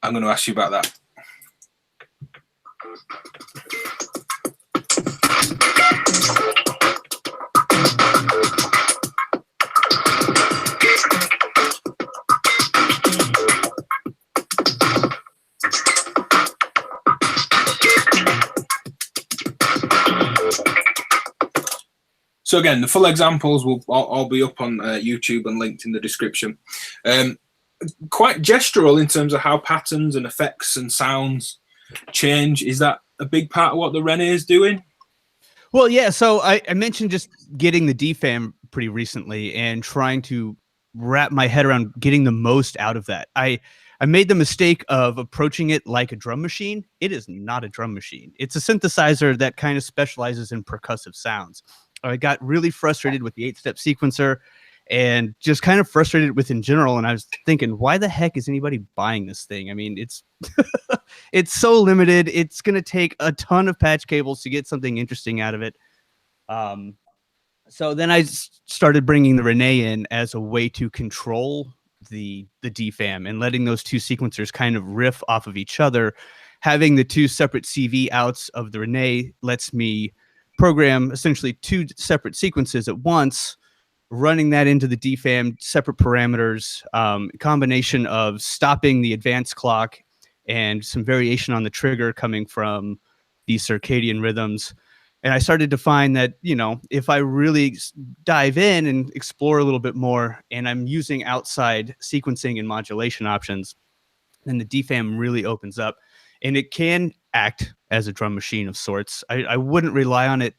going to ask you about that. So again, the full examples will all be up on YouTube and linked in the description. Quite gestural in terms of how patterns and effects and sounds change. Is that a big part of what the Rene is doing? Well, yeah. So I mentioned just getting the DFAM pretty recently and trying to wrap my head around getting the most out of that. I made the mistake of approaching it like a drum machine. It is not a drum machine. It's a synthesizer that kind of specializes in percussive sounds. I got really frustrated with the 8-step sequencer and just kind of frustrated with in general. And I was thinking, why the heck is anybody buying this thing? I mean, it's it's so limited. It's going to take a ton of patch cables to get something interesting out of it. So then I started bringing the Rene in as a way to control the DFAM and letting those two sequencers kind of riff off of each other. Having the two separate CV outs of the Rene lets me program essentially two separate sequences at once, running that into the DFAM, separate parameters, combination of stopping the advanced clock and some variation on the trigger coming from the circadian rhythms. And I started to find that, you know, if I really dive in and explore a little bit more and I'm using outside sequencing and modulation options, then the DFAM really opens up and it can act as a drum machine of sorts. I wouldn't rely on it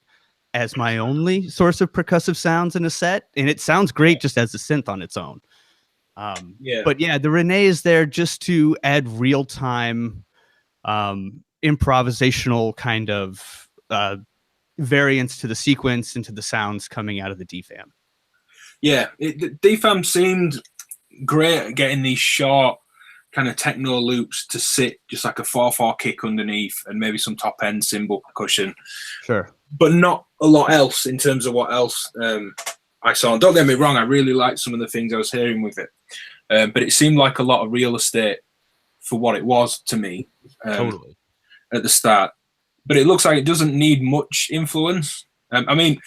as my only source of percussive sounds in a set, and it sounds great just as a synth on its own. But yeah, the Rene is there just to add real-time improvisational kind of variance to the sequence and to the sounds coming out of the DFAM. Yeah, the DFAM seemed great at getting these short kind of techno loops to sit just like a 4/4 kick underneath and maybe some top end cymbal percussion. Sure. But not a lot else in terms of what else I saw. And don't get me wrong, I really liked some of the things I was hearing with it. But it seemed like a lot of real estate for what it was to me Totally at the start. But it looks like it doesn't need much influence. I mean,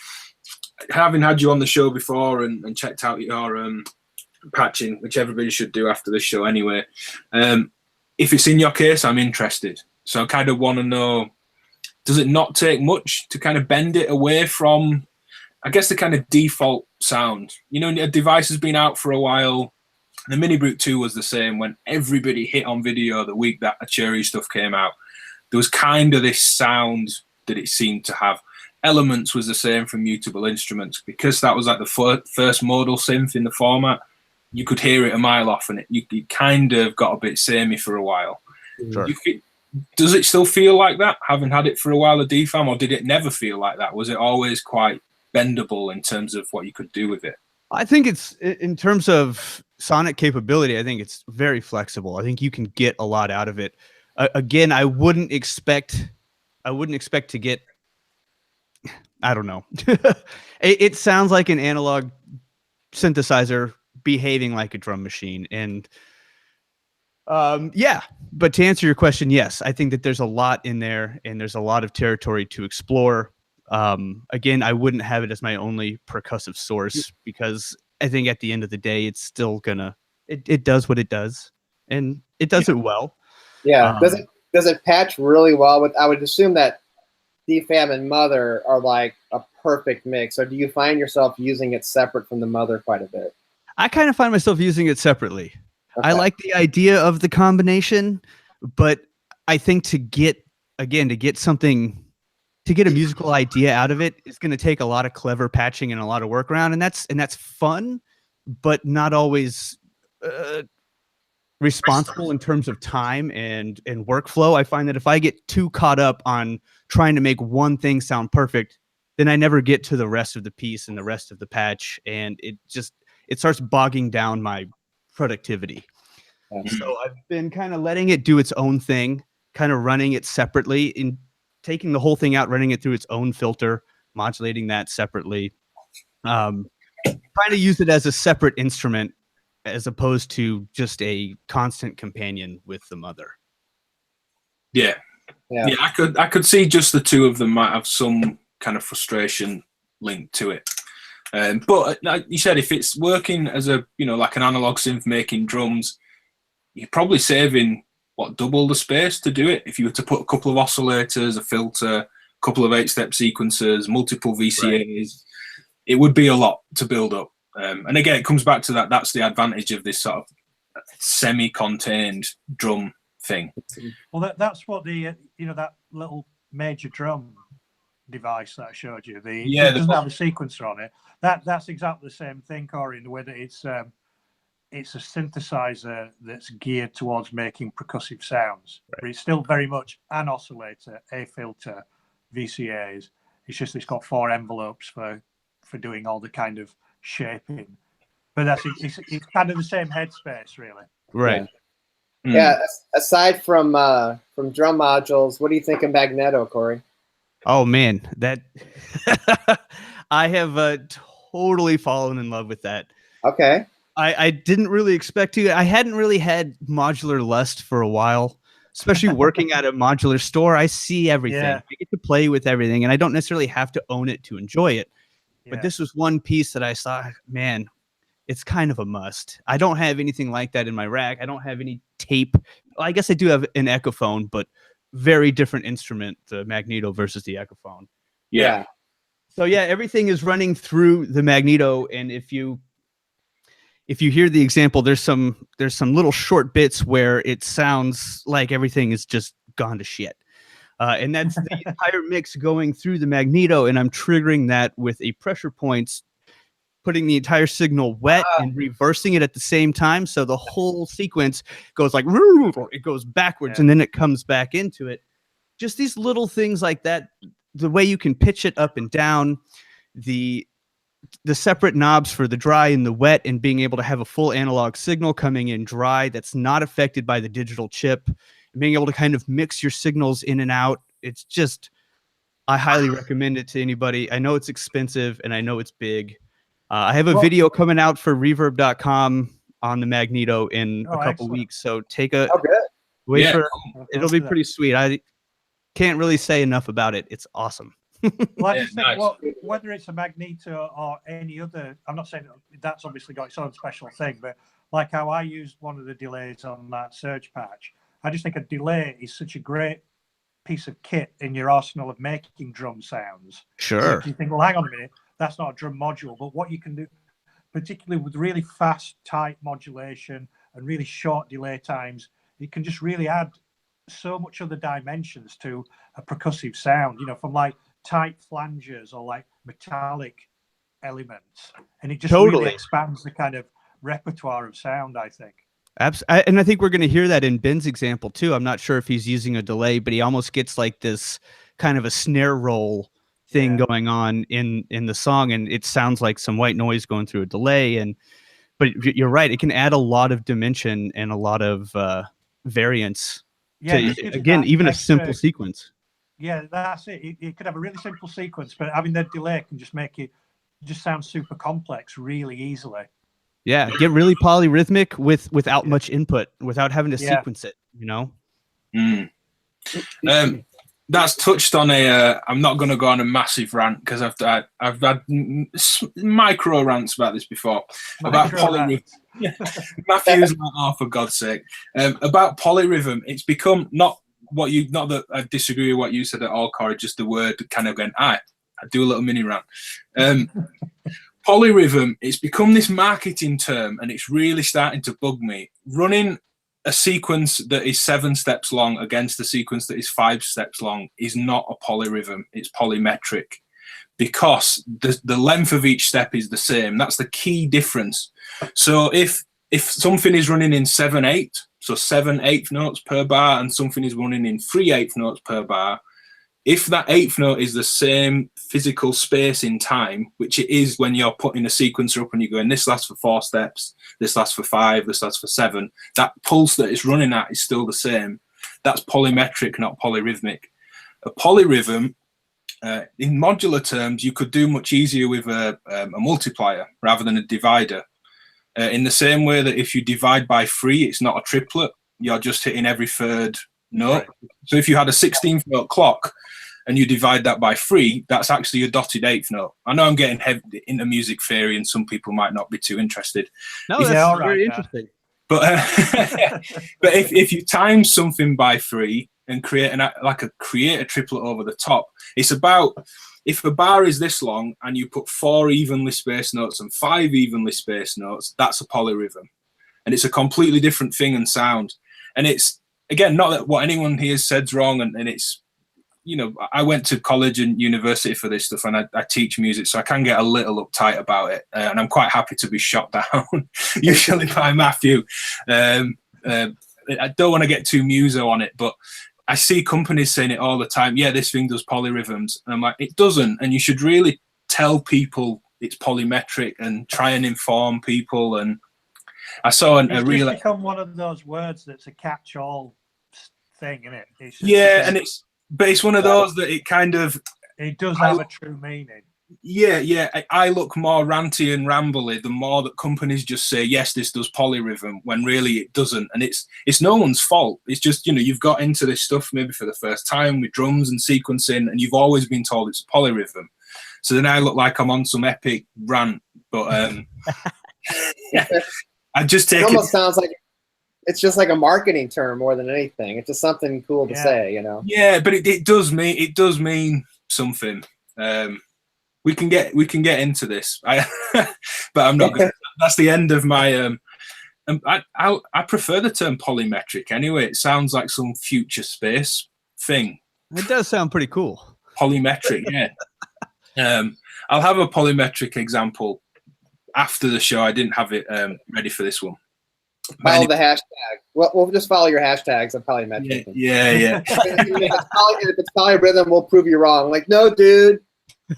having had you on the show before and checked out your patching, which everybody should do after this show anyway, if it's in your case, I'm interested. So I kind of want to know, does it not take much to kind of bend it away from, I guess, the kind of default sound? You know, a device has been out for a while. The Mini Brute 2 was the same. When everybody hit on video the week that Achuri stuff came out, there was kind of this sound that it seemed to have. Elements was the same from Mutable Instruments. Because that was like the first modal synth in the format, you could hear it a mile off, and you kind of got a bit samey for a while. Sure. Does it still feel like that, having had it for a while, a DFAM, or did it never feel like that? Was it always quite bendable in terms of what you could do with it? I think it's, in terms of sonic capability, I think it's very flexible. I think you can get a lot out of it. Again, I wouldn't expect to get, I don't know. It sounds like an analog synthesizer behaving like a drum machine. And yeah, but to answer your question, yes, I think that there's a lot in there and there's a lot of territory to explore. Again, I wouldn't have it as my only percussive source because I think at the end of the day, it's still gonna, it does what it does and it does it well. Yeah. Does it patch really well with, I would assume that DFAM and Mother are like a perfect mix. Or do you find yourself using it separate from the Mother quite a bit? I kind of find myself using it separately. Okay. I like the idea of the combination, but I think to get a musical idea out of it is going to take a lot of clever patching and a lot of work around, and that's fun, but not always responsible in terms of time and workflow. I find that if I get too caught up on trying to make one thing sound perfect, then I never get to the rest of the piece and the rest of the patch, and it starts bogging down my productivity. So I've been kind of letting it do its own thing, kind of running it separately, in taking the whole thing out, running it through its own filter, modulating that separately, trying to use it as a separate instrument as opposed to just a constant companion with the Mother. Yeah. I could see just the two of them might have some kind of frustration linked to it. But like you said, if it's working as a, like an analog synth making drums, you're probably saving double the space to do it. If you were to put a couple of oscillators, a filter, a couple of 8-step sequencers, multiple VCAs, right, it would be a lot to build up. And again, it comes back to that. That's the advantage of this sort of semi-contained drum thing. Well, that's what the that little major drum device that I showed you. It doesn't have a sequencer on it. That's exactly the same thing, Cory, in the way that it's a synthesizer that's geared towards making percussive sounds. Right. But it's still very much an oscillator, a filter, VCAs. It's just it's got 4 envelopes for doing all the kind of shaping. But it's kind of the same headspace, really. Right. Yeah. Aside from drum modules, what do you think of Magneto, Cory? Oh man, that I have totally fallen in love with that. Okay. I didn't really expect to. I hadn't really had modular lust for a while, especially working at a modular store. I see everything. Yeah. I get to play with everything, and I don't necessarily have to own it to enjoy it. Yeah. But this was one piece that I saw, man, it's kind of a must. I don't have anything like that in my rack. I don't have any tape. Well, I guess I do have an Echophone, but very different instrument, the Magneto versus the Echophone. Yeah. So yeah, everything is running through the Magneto, and if you hear the example, there's some little short bits where it sounds like everything is just gone to shit. And that's the entire mix going through the Magneto, and I'm triggering that with a pressure points, putting the entire signal wet and reversing it at the same time. So the whole sequence goes like, it goes backwards and then it comes back into it. Just these little things like that, the way you can pitch it up and down, the separate knobs for the dry and the wet, and being able to have a full analog signal coming in dry that's not affected by the digital chip, and being able to kind of mix your signals in and out. It's just, I highly recommend it to anybody. I know it's expensive and I know it's big. I have a video coming out for reverb.com on the Magneto in a couple weeks. So take a wait for it'll be pretty sweet. I can't really say enough about it. It's awesome. Well, I just think, whether it's a Magneto or any other, I'm not saying that's obviously got its own special thing, but like how I used one of the delays on that surge patch, I just think a delay is such a great piece of kit in your arsenal of making drum sounds. Sure. So you think, well, hang on a minute, that's not a drum module, but what you can do, particularly with really fast, tight modulation and really short delay times, it can just really add so much other dimensions to a percussive sound, from like tight flanges or like metallic elements, and it just really expands the kind of repertoire of sound, I think. And I think we're going to hear that in Ben's example too. I'm not sure if he's using a delay, but he almost gets like this kind of a snare roll thing going on in the song, and it sounds like some white noise going through a delay. But you're right, it can add a lot of dimension and a lot of variance to, again, even a simple sequence. Yeah, that's it. You could have a really simple sequence, but having that delay can just make it just sound super complex really easily. Yeah, get really polyrhythmic without much input, without having to sequence it, you know? That's touched on I'm not going to go on a massive rant because I've had micro rants about this before. About polyrhythm. Matthew's like, oh, for God's sake. About polyrhythm, it's become not that I disagree with what you said at all, Cory, just the word kind of going, I do a little mini rant. Polyrhythm, it's become this marketing term, and it's really starting to bug me. Running a sequence that is 7 steps long against a sequence that is 5 steps long is not a polyrhythm, it's polymetric, because the length of each step is the same. That's the key difference. So if something is running in 7/8, so 7/8 notes per bar, and something is running in 3/8 notes per bar, if that 8th note is the same physical space in time, which it is when you're putting a sequencer up and you're going, this lasts for 4 steps, this lasts for 5, this lasts for 7, that pulse that it's running at is still the same. That's polymetric, not polyrhythmic. A polyrhythm, in modular terms, you could do much easier with a multiplier rather than a divider. In the same way that if you divide by 3, it's not a triplet, you're just hitting every 3rd note. Right. So if you had a 16th note clock and you divide that by 3, that's actually a dotted 8th note. I know I'm getting heavy into music theory and some people might not be too interested. No, that's very interesting. But but if you times something by 3 and create a triplet over the top, it's about, if a bar is this long and you put 4 evenly spaced notes and 5 evenly spaced notes, that's a polyrhythm. And it's a completely different thing and sound. And it's, again, not that what anyone here said's wrong, and it's, you know, I went to college and university for this stuff, and I teach music, so I can get a little uptight about it, and I'm quite happy to be shot down, usually by Matthew. I don't want to get too muso on it, but I see companies saying it all the time. Yeah, this thing does polyrhythms, and I'm like, it doesn't, and you should really tell people it's polymetric and try and inform people. And I saw it's become one of those words that's a catch-all thing, isn't it? But it's one of those that it does have a true meaning. Yeah. I look more ranty and rambly the more that companies just say, yes, this does polyrhythm, when really it doesn't. And it's no one's fault. It's just, you know, you've got into this stuff maybe for the first time with drums and sequencing, and you've always been told it's a polyrhythm. So then I look like I'm on some epic rant, but I just take it. Almost sounds like it's just like a marketing term more than anything. It's just something cool to say, you know. Yeah, but it does mean something. We can get into this, but I'm not. That's the end of my. I prefer the term polymetric anyway. It sounds like some future space thing. It does sound pretty cool. Polymetric, yeah. I'll have a polymetric example after the show. I didn't have it ready for this one. Follow the hashtag. We'll just follow your hashtags on polymetric. Yeah. If it's polyrhythm, we'll prove you wrong. Like, no, dude,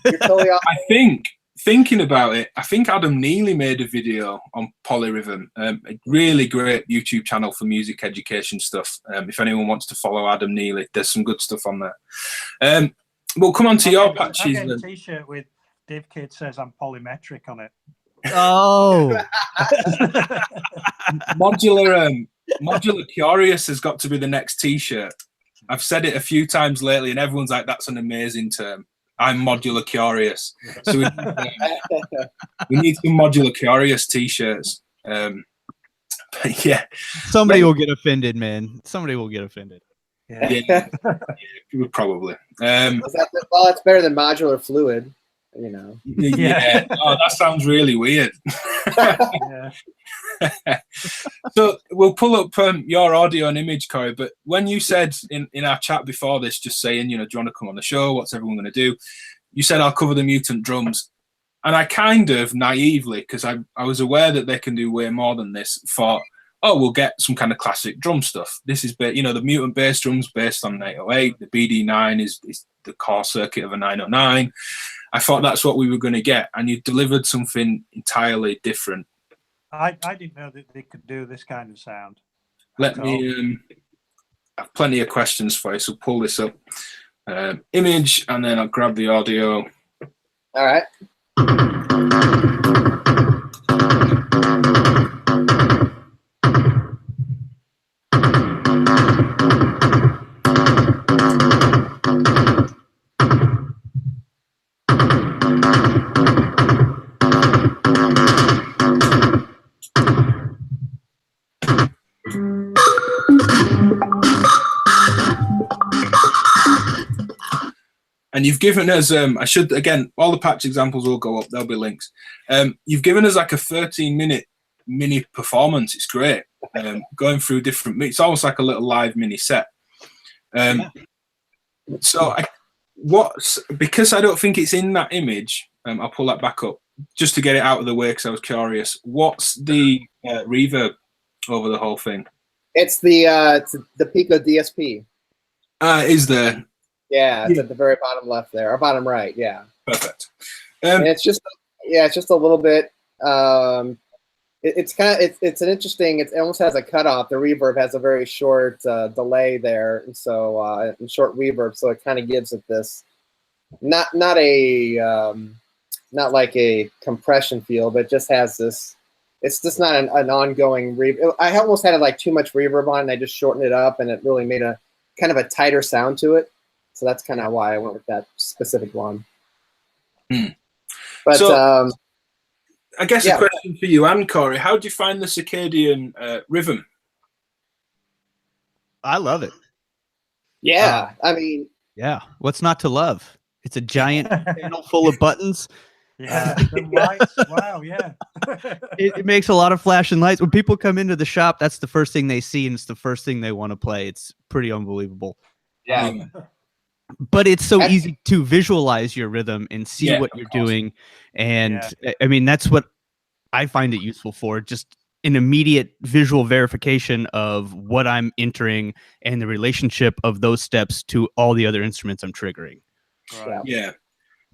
you're totally off. I think, thinking about it, I think Adam Neely made a video on polyrhythm. A really great YouTube channel for music education stuff. If anyone wants to follow Adam Neely, there's some good stuff on there. We'll come on to your patches. I get a t-shirt with DivKid says I'm polymetric on it. Oh. Modular Curious has got to be the next t-shirt. I've said it a few times lately and everyone's like, that's an amazing term. I'm Modular Curious. So we need some Modular Curious t-shirts. But yeah. Somebody will get offended, man. Somebody will get offended. Yeah, probably. Well, it's better than Modular Fluid. You know. Yeah. Oh, that sounds really weird. So we'll pull up your audio and image, Cory. But when you said in our chat before this, just saying, you know, do you want to come on the show? What's everyone going to do? You said I'll cover the mutant drums, and I kind of naively, because I was aware that they can do way more than this, thought, oh, we'll get some kind of classic drum stuff. This is, the Mutant bass drums based on an 808. The BD9 is the core circuit of a 909. I thought that's what we were going to get, and you delivered something entirely different. I didn't know that they could do this kind of sound. Let me I have plenty of questions for you, so pull this up. Image, and then I'll grab the audio. All right. And you've given us, all the patch examples will go up. There'll be links. You've given us like a 13-minute mini performance. It's great. Going through different, it's almost like a little live mini set. Because I don't think it's in that image, I'll pull that back up just to get it out of the way because I was curious. What's the reverb over the whole thing? It's the Pico DSP. Is there? Yeah, it's at the very bottom left there, or bottom right. Yeah. Perfect. And it's just a little bit. It's an interesting. It almost has a cutoff. The reverb has a very short delay there, and so short reverb. So it kind of gives it this not like a compression feel, but it just has this. It's just not an ongoing reverb. I almost had like too much reverb on, and I just shortened it up, and it really made a kind of a tighter sound to it. So that's kind of why I went with that specific one. But so, I guess a question for you and Cory: how do you find the circadian rhythm? I love it. Yeah, I mean, yeah. What's not to love? It's a giant panel full of buttons. Yeah, the lights. Wow, yeah. It makes a lot of flashing lights. When people come into the shop, that's the first thing they see, and it's the first thing they want to play. It's pretty unbelievable. Yeah. But it's so easy to visualize your rhythm and see what you're doing. And I mean, that's what I find it useful for, just an immediate visual verification of what I'm entering and the relationship of those steps to all the other instruments I'm triggering. Right. Yeah.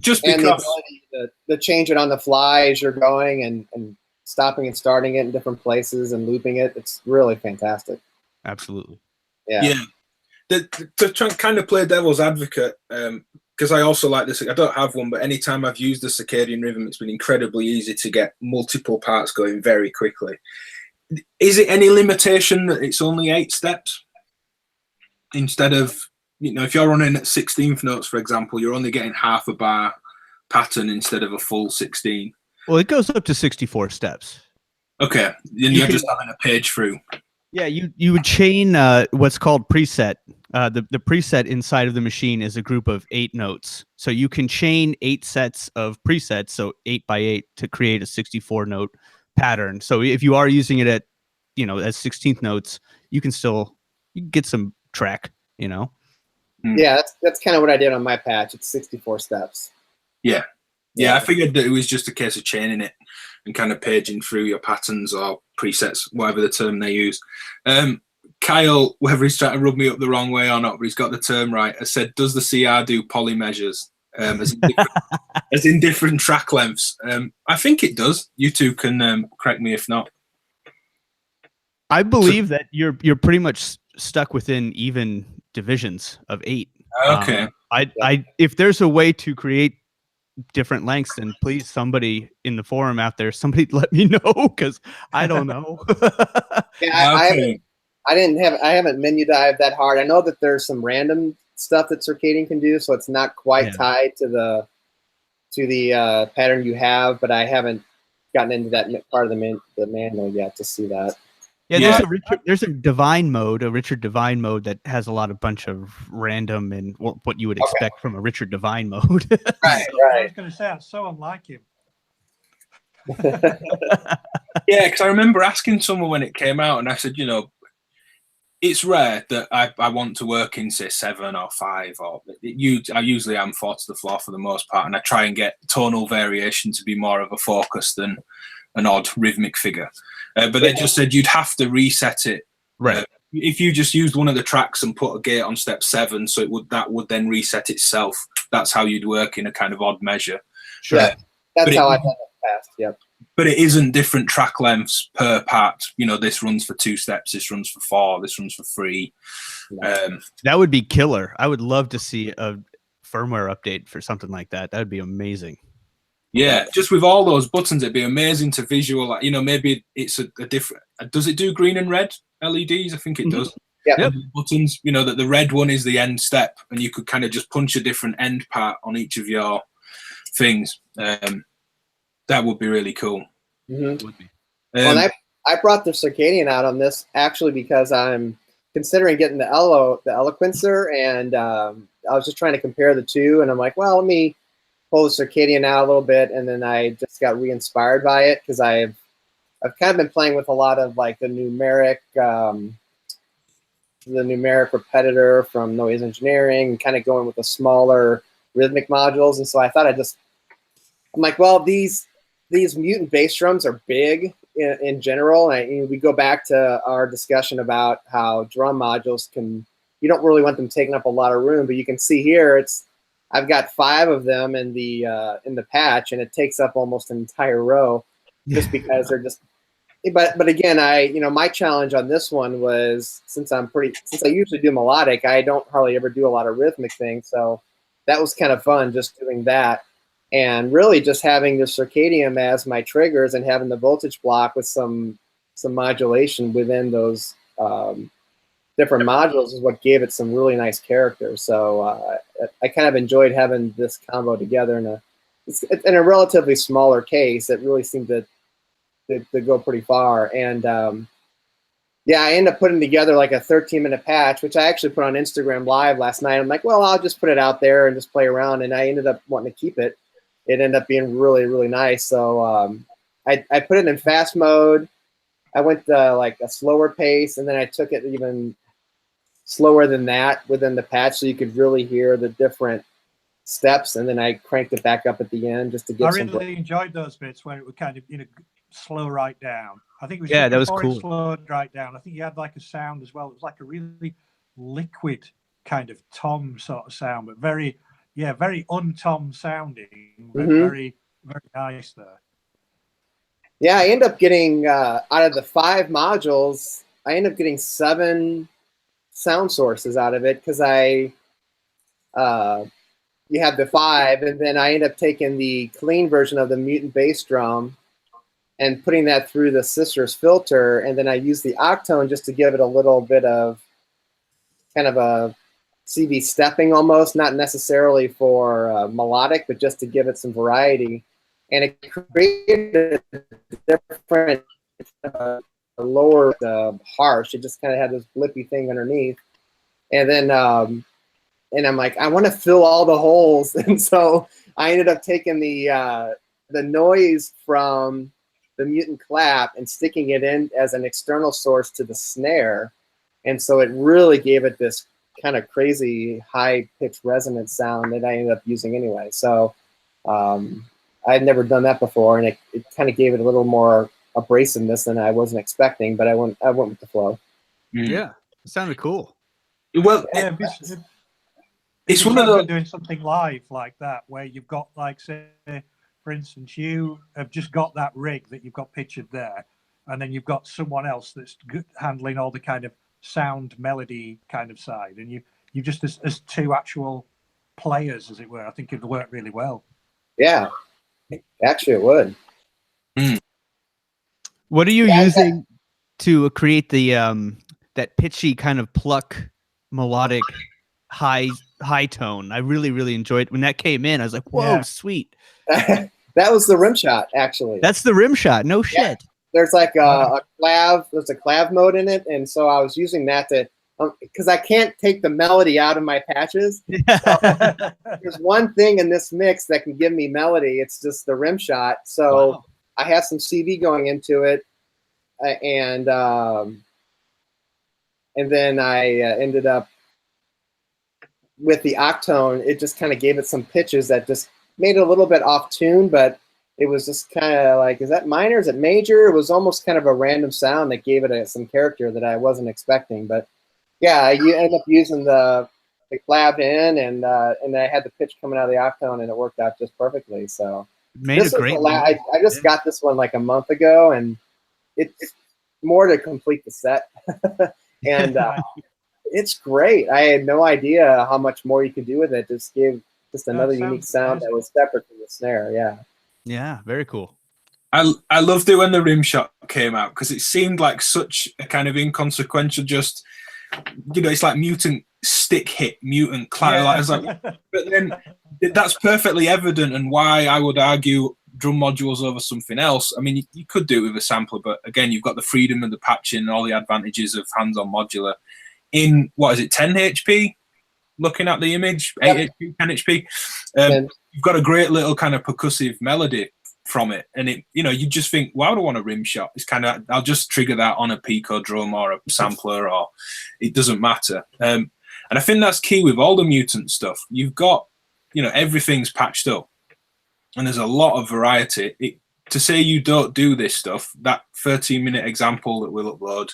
Just and because the ability to change it on the fly as you're going and stopping and starting it in different places and looping it. It's really fantastic. Absolutely. Yeah. To try and kind of play devil's advocate, because I also like this. I don't have one, but anytime I've used the circadian rhythm, it's been incredibly easy to get multiple parts going very quickly. Is it any limitation that it's only 8 steps? Instead of, if you're running at 16th notes, for example, you're only getting half a bar pattern instead of a full 16. Well, it goes up to 64 steps. Okay. Then you're just having a page through. Yeah, you would chain what's called preset. The preset inside of the machine is a group of 8 notes. So you can chain 8 sets of presets, so 8 by 8, to create a 64 note pattern. So if you are using it at, as 16th notes, you can get some track, Yeah, that's kind of what I did on my patch. It's 64 steps. Yeah, I figured that it was just a case of chaining it and kind of paging through your patterns or presets, whatever the term they use. Kyle, whether he's trying to rub me up the wrong way or not, but he's got the term right, has said, does the CR do poly measures as in different track lengths? I think it does. You two can correct me if not. I believe that you're pretty much stuck within even divisions of 8. Okay. If there's a way to create different lengths, then please, somebody in the forum out there, somebody let me know, because I don't know. I haven't menu dived that hard. I know that there's some random stuff that circadian can do, so it's not quite tied to the pattern you have, but I haven't gotten into that part of the manual yet to see that. Yeah, there's a Divine mode, a Richard Divine mode that has a bunch of random and what you would expect from a Richard Divine mode. Right. I was going to say, that's so unlike him. Yeah, because I remember asking someone when it came out, and I said, it's rare that I want to work in, say, 7 or 5, or I usually am 4 to the floor for the most part, and I try and get tonal variation to be more of a focus than an odd rhythmic figure. But they just said you'd have to reset it. Right. If you just used one of the tracks and put a gate on step 7, so that would then reset itself. That's how you'd work in a kind of odd measure. Sure. Yeah, that's how I've done it in the past. Yep. But it isn't different track lengths per part. You know, this runs for 2 steps, this runs for 4, this runs for 3. That would be killer. I would love to see a firmware update for something like that. That would be amazing. Yeah, just with all those buttons, it'd be amazing to visualize. You know, maybe it's a different. Does it do green and red LEDs? I think it does. Yeah. Buttons. You know that the red one is the end step, and you could kind of just punch a different end part on each of your things. That would be really cool. Mm-hmm. Well, I brought the Circadian out on this actually because I'm considering getting the Eloquencer, and I was just trying to compare the two, and I'm like, well, let me pull the Circadian out a little bit, and then I just got re-inspired by it because I've kind of been playing with a lot of like the numeric repetitor from Noise Engineering, and kind of going with the smaller rhythmic modules, and so I thought I'm like, well, these mutant bass drums are big in general, and we go back to our discussion about how drum modules you don't really want them taking up a lot of room, but you can see here I've got 5 of them in the patch, and it takes up almost an entire row, just because they're just. But again, my challenge on this one was since I usually do melodic, I don't hardly ever do a lot of rhythmic things, so that was kind of fun just doing that, and really just having the Circadian as my triggers and having the voltage block with some modulation within those different modules is what gave it some really nice character. So I kind of enjoyed having this combo together in a relatively smaller case. It really seemed to go pretty far. And I ended up putting together like a 13-minute patch, which I actually put on Instagram Live last night. I'm like, well, I'll just put it out there and just play around. And I ended up wanting to keep it. It ended up being really, really nice. So I put it in fast mode. I went like a slower pace, and then I took it even slower than that within the patch, so you could really hear the different steps. And then I cranked it back up at the end just to get. I really enjoyed those bits where it would kind of slow right down. I think it was that was cool. Slowed right down. I think you had like a sound as well. It was like a really liquid kind of tom sort of sound, but very un-tom sounding, but very, very nice there. Yeah, I end up getting out of the 5 modules, I end up getting 7 sound sources out of it because you have the 5, and then I end up taking the clean version of the mutant bass drum and putting that through the Sisters filter, and then I use the octone just to give it a little bit of kind of a CV stepping almost, not necessarily for melodic, but just to give it some variety. And it created a different lower harsh. It just kind of had this blippy thing underneath. And then and I'm like, I want to fill all the holes. And so I ended up taking the noise from the mutant clap and sticking it in as an external source to the snare. And so it really gave it this kind of crazy high-pitched resonant sound that I ended up using anyway. So I had never done that before, and it kind of gave it a little more abrasiveness than I wasn't expecting, but I went with the flow. Yeah, it sounded cool. Well, it's one of those doing something live like that where you've got, like, say, for instance, you have just got that rig that you've got pictured there, and then you've got someone else that's handling all the kind of sound melody kind of side, and you just as 2 actual players, as it were. I think it'd work really well. Yeah, actually it would. What are you using to create the that pitchy kind of pluck melodic high tone? I really enjoyed when that came in. I was like, whoa, sweet. That was the rim shot, actually. That's the rim shot. No shit. Yeah. There's like a clav. There's a clav mode in it, and so I was using that to because I can't take the melody out of my patches. So there's one thing in this mix that can give me melody. It's just the rim shot. So I have some CV going into it, and then I ended up with the octone. It just kind of gave it some pitches that just made it a little bit off tune, but it was just kind of like, is that minor? Is it major? It was almost kind of a random sound that gave it some character that I wasn't expecting. But yeah, you end up using the clav in, and I had the pitch coming out of the octone, and it worked out just perfectly. So Made a great. I just got this one like a month ago, and it's more to complete the set, and it's great. I had no idea how much more you could do with it. Just gave just another unique sound that was separate from the snare. Yeah. Yeah, very cool. I loved it when the rim shot came out because it seemed like such a kind of inconsequential, just, you know, it's like mutant stick hit, mutant clap. Yeah. Like, I was like, but then that's perfectly evident, and why I would argue drum modules over something else. I mean, you could do it with a sampler, but again, you've got the freedom of the patching and all the advantages of hands-on modular. In, what is it, 10 HP? Looking at the image, 8 HP, 10 HP. You've got a great little kind of percussive melody from it, and it, you know, you just think, why would I want a rim shot? It's kind of, I'll just trigger that on a Pico drum or a sampler, or it doesn't matter. And I think that's key with all the mutant stuff. You've got, you know, everything's patched up, and there's a lot of variety. To say you don't do this stuff, that 13-minute example that we'll upload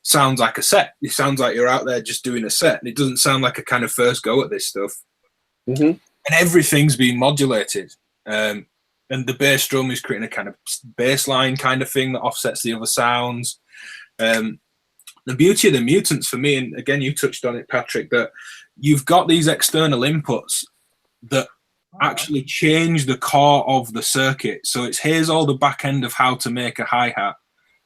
sounds like a set. It sounds like you're out there just doing a set, and it doesn't sound like a kind of first go at this stuff. Mm-hmm. And everything's being modulated. And the bass drum is creating a kind of bass line kind of thing that offsets the other sounds. The beauty of the mutants for me, and again, you touched on it, Patrick, that you've got these external inputs that actually change the core of the circuit. So here's all the back end of how to make a hi-hat.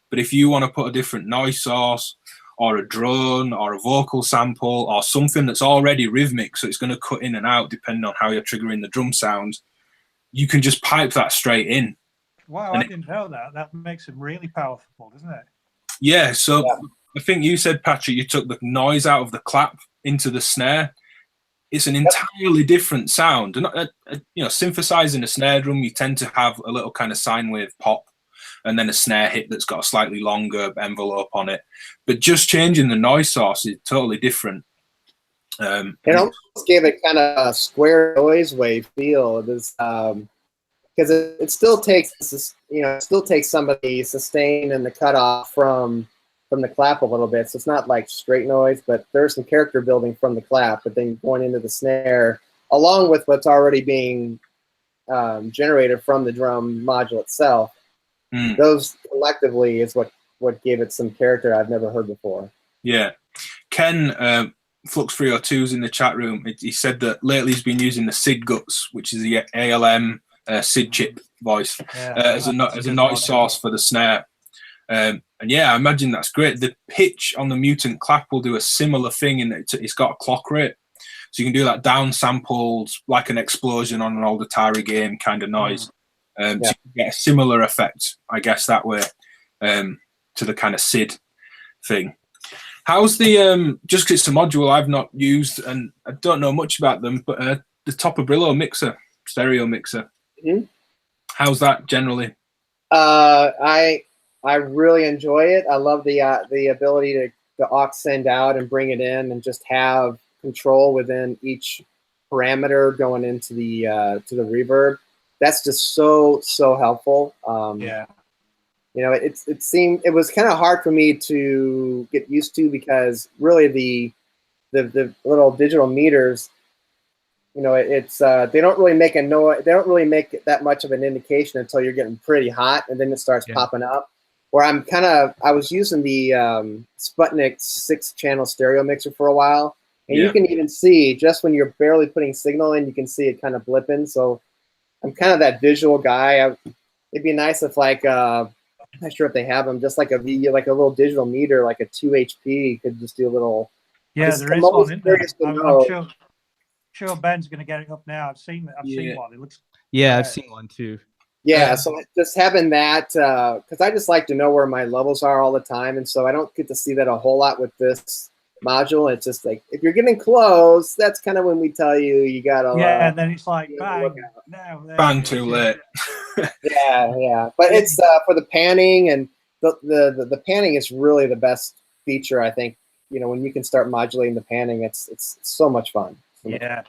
But if you want to put a different noise source or a drone or a vocal sample or something that's already rhythmic, so it's going to cut in and out depending on how you're triggering the drum sound, you can just pipe that straight in. Wow, I didn't know that. That makes it really powerful, doesn't it? Yeah, so I think you said, Patrick, you took the noise out of the clap into the snare. It's an entirely different sound. And you know, synthesizing a snare drum, you tend to have a little kind of sine wave pop, and then a snare hit that's got a slightly longer envelope on it. But just changing the noise source is totally different. It almost gave it kind of a square noise wave feel. Because it still takes, you know, it still takes some of the sustain and the cutoff from the clap a little bit. So it's not like straight noise, but there's some character building from the clap, but then going into the snare, along with what's already being generated from the drum module itself. Those collectively is what gave it some character I've never heard before. Yeah. Ken, Flux 302's in the chat room. He said that lately he's been using the SID guts, which is the ALM SID chip voice, as a noise source for the snare. And yeah, I imagine that's great. The pitch on the mutant clap will do a similar thing in that it's got a clock rate. So you can do that down sampled, like an explosion on an old Atari game kind of noise. So you can get a similar effect, I guess, that way, to the kind of SID thing. How's the, just because it's a module I've not used and I don't know much about them, but the Topper Brillo mixer, stereo mixer. How's that generally? I really enjoy it. I love the ability to aux send out and bring it in and just have control within each parameter going into the to the reverb. That's just so helpful. You know, it was kind of hard for me to get used to because really the little digital meters, you know, it's they don't really make a noise. They don't really make that much of an indication until you're getting pretty hot, and then it starts popping up. Where I was using the Sputnik 6-channel stereo mixer for a while, and you can even see just when you're barely putting signal in, you can see it kind of blipping. So I'm kind of that visual guy. It'd be nice if like I'm not sure if they have them, just like a little digital meter, like a 2 HP, could just do a little. Yeah, there is one, isn't there? I'm sure Ben's going to get it up now. I've seen one. It looks. Yeah, I've seen one too. Yeah, so just having that, because I just like to know where my levels are all the time, and so I don't get to see that a whole lot with this module. It's just like if you're getting close, that's kind of when we tell you gotta. Yeah, and then it's like bang, bang, too late. yeah, but it's for the panning, and the panning is really the best feature, I think. You know, when you can start modulating the panning, it's so much fun. Yeah.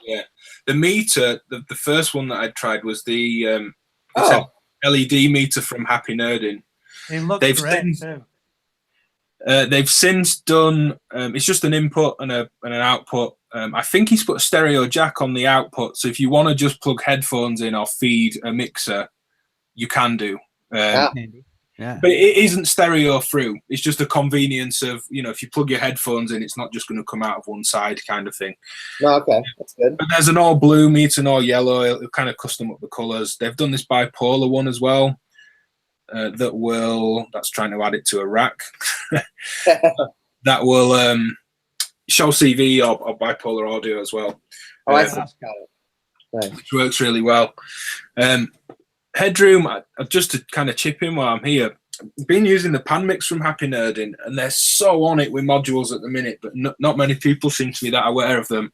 The meter, the first one that I tried was the LED meter from Happy Nerding. It looks great too. They've since done. It's just an input and an output. I think he's put a stereo jack on the output, so if you want to just plug headphones in or feed a mixer, you can do. Yeah. But it isn't stereo through. It's just a convenience of, if you plug your headphones in, it's not just going to come out of one side kind of thing. Oh, okay, that's good. But there's an all blue meter and all yellow. It'll kind of custom up the colours. They've done this bipolar one as well. That's trying to add it to a rack. That will show CV or bipolar audio as well. Oh, that's got it. Nice. Which works really well. Headroom, just to kind of chip in while I'm here, I've been using the pan mix from Happy Nerding, and they're so on it with modules at the minute, but not many people seem to be that aware of them.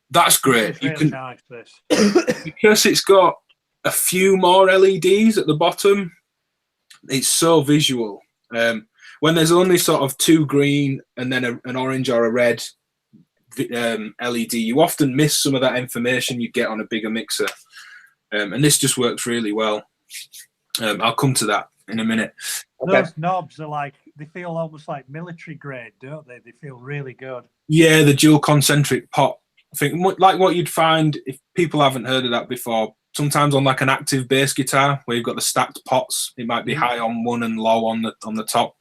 That's great. It's really nice, this. Because it's got a few more LEDs at the bottom, it's so visual. When there's only sort of 2 green and then an orange or a red LED, you often miss some of that information you get on a bigger mixer. And this just works really well. I'll come to that in a minute. Those knobs are they feel almost like military grade, don't they? They feel really good. Yeah, the dual concentric pot. I think like what you'd find if people haven't heard of that before. Sometimes on like an active bass guitar where you've got the stacked pots, it might be high on one and low on the top.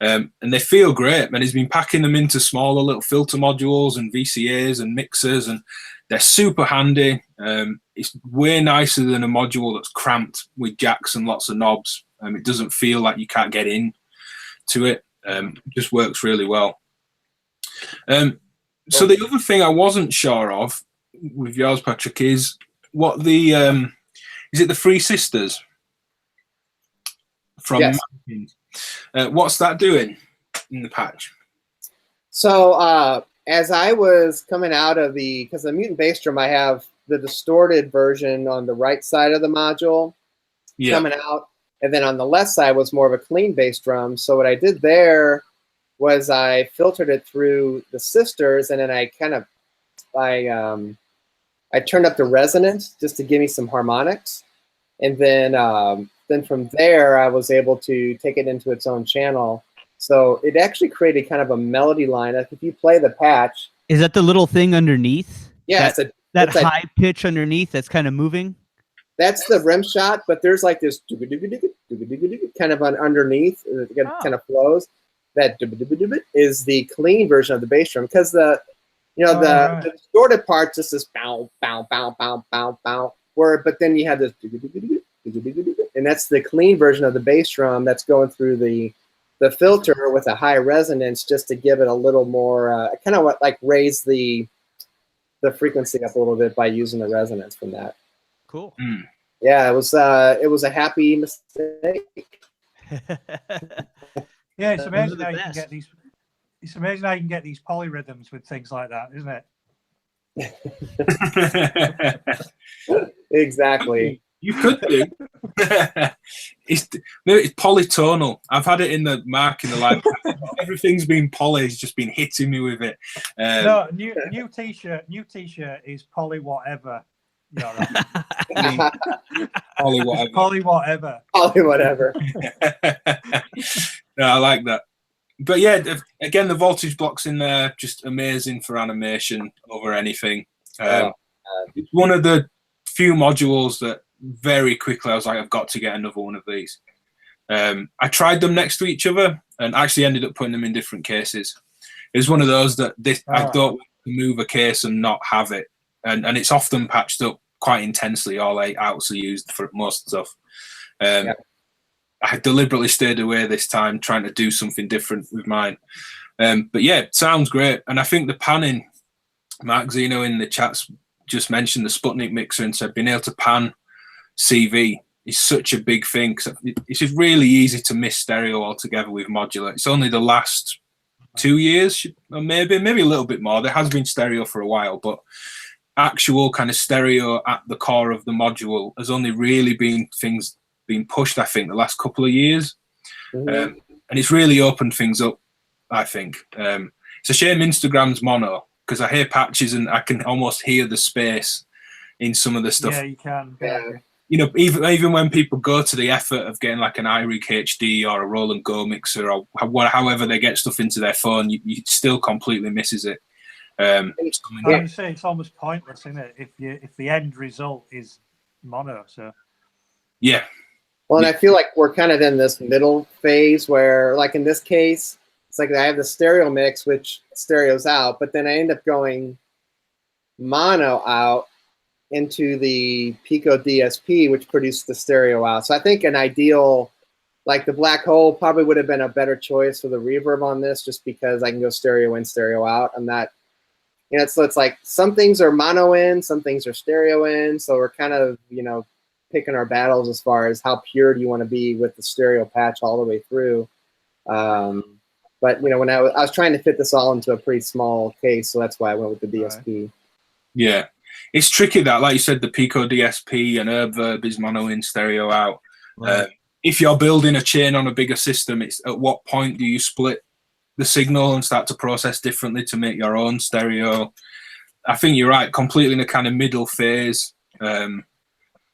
And they feel great. And he's been packing them into smaller little filter modules and VCAs and mixers, and they're super handy. It's way nicer than a module that's cramped with jacks and lots of knobs. It doesn't feel like you can't get in to it. It just works really well. So the other thing I wasn't sure of with yours, Patrick, is what is it the Three Sisters from? Yes. What's that doing in the patch? So as I was coming out of because the Mutant Bass Drum, I have the distorted version on the right side of the module coming out, and then on the left side was more of a clean bass drum. So what I did there was I filtered it through the sisters, and then I turned up the resonance just to give me some harmonics, and then from there I was able to take it into its own channel. So it actually created kind of a melody line. If you play the patch, is that the little thing underneath? Yeah, that high pitch underneath that's kind of moving. That's the rim shot, but there's like this kind of underneath. It kind of flows. That is the clean version of the bass drum, because the distorted part just is bow bow bow bow bow bow. But then you have this, and that's the clean version of the bass drum that's going through the filter with a high resonance, just to give it a little more kind of raise the frequency up a little bit by using the resonance from that. Cool. Yeah, it was a happy mistake. Yeah, it's amazing how you can get these. It's amazing how you can get these polyrhythms with things like that, isn't it? Exactly. You could do. It's polytonal. I've had it in the mark in the live. Everything's been poly. He's just been hitting me with it. No, new t-shirt is poly whatever. Poly whatever. Poly whatever. Poly whatever. No, I like that. But yeah, again, the voltage blocks in there, just amazing for animation over anything. It's one of the few modules that very quickly I was like, I've got to get another one of these. I tried them next to each other and actually ended up putting them in different cases. It was one of those that I thought to move a case and not have it. And it's often patched up quite intensely. All 8 outs are used for most stuff. I deliberately stayed away this time, trying to do something different with mine. But yeah, it sounds great. And I think the panning, Mark Zeno in the chats just mentioned the Sputnik mixer and said being able to pan CV is such a big thing. Cause it's just really easy to miss stereo altogether with modular. It's only the last 2 years, or maybe a little bit more. There has been stereo for a while, but actual kind of stereo at the core of the module has only really been pushed, I think, the last couple of years. And it's really opened things up, I think. It's a shame Instagram's mono, because I hear patches and I can almost hear the space in some of the stuff. Yeah, you can. you know, even when people go to the effort of getting like an iRig HD or a roll and go mixer or however they get stuff into their phone, you still completely misses it. I would say it's almost pointless, isn't it? If the end result is mono, so yeah. Well, and I feel like we're kind of in this middle phase where, like in this case, it's like I have the stereo mix, which stereos out, but then I end up going mono out into the Pico DSP, which produced the stereo out. So I think an ideal, like the Black Hole probably would have been a better choice for the reverb on this, just because I can go stereo in, stereo out. I'm not, you know, so it's like some things are mono in, some things are stereo in. So we're kind of, you know, picking our battles as far as how pure do you want to be with the stereo patch all the way through. But, you know, when I was trying to fit this all into a pretty small case, so that's why I went with the DSP. Right. Yeah. It's tricky that, like you said, the Pico DSP and Reverb is mono in, stereo out. Right. If you're building a chain on a bigger system, it's at what point do you split the signal and start to process differently to make your own stereo? I think you're right, completely in a kind of middle phase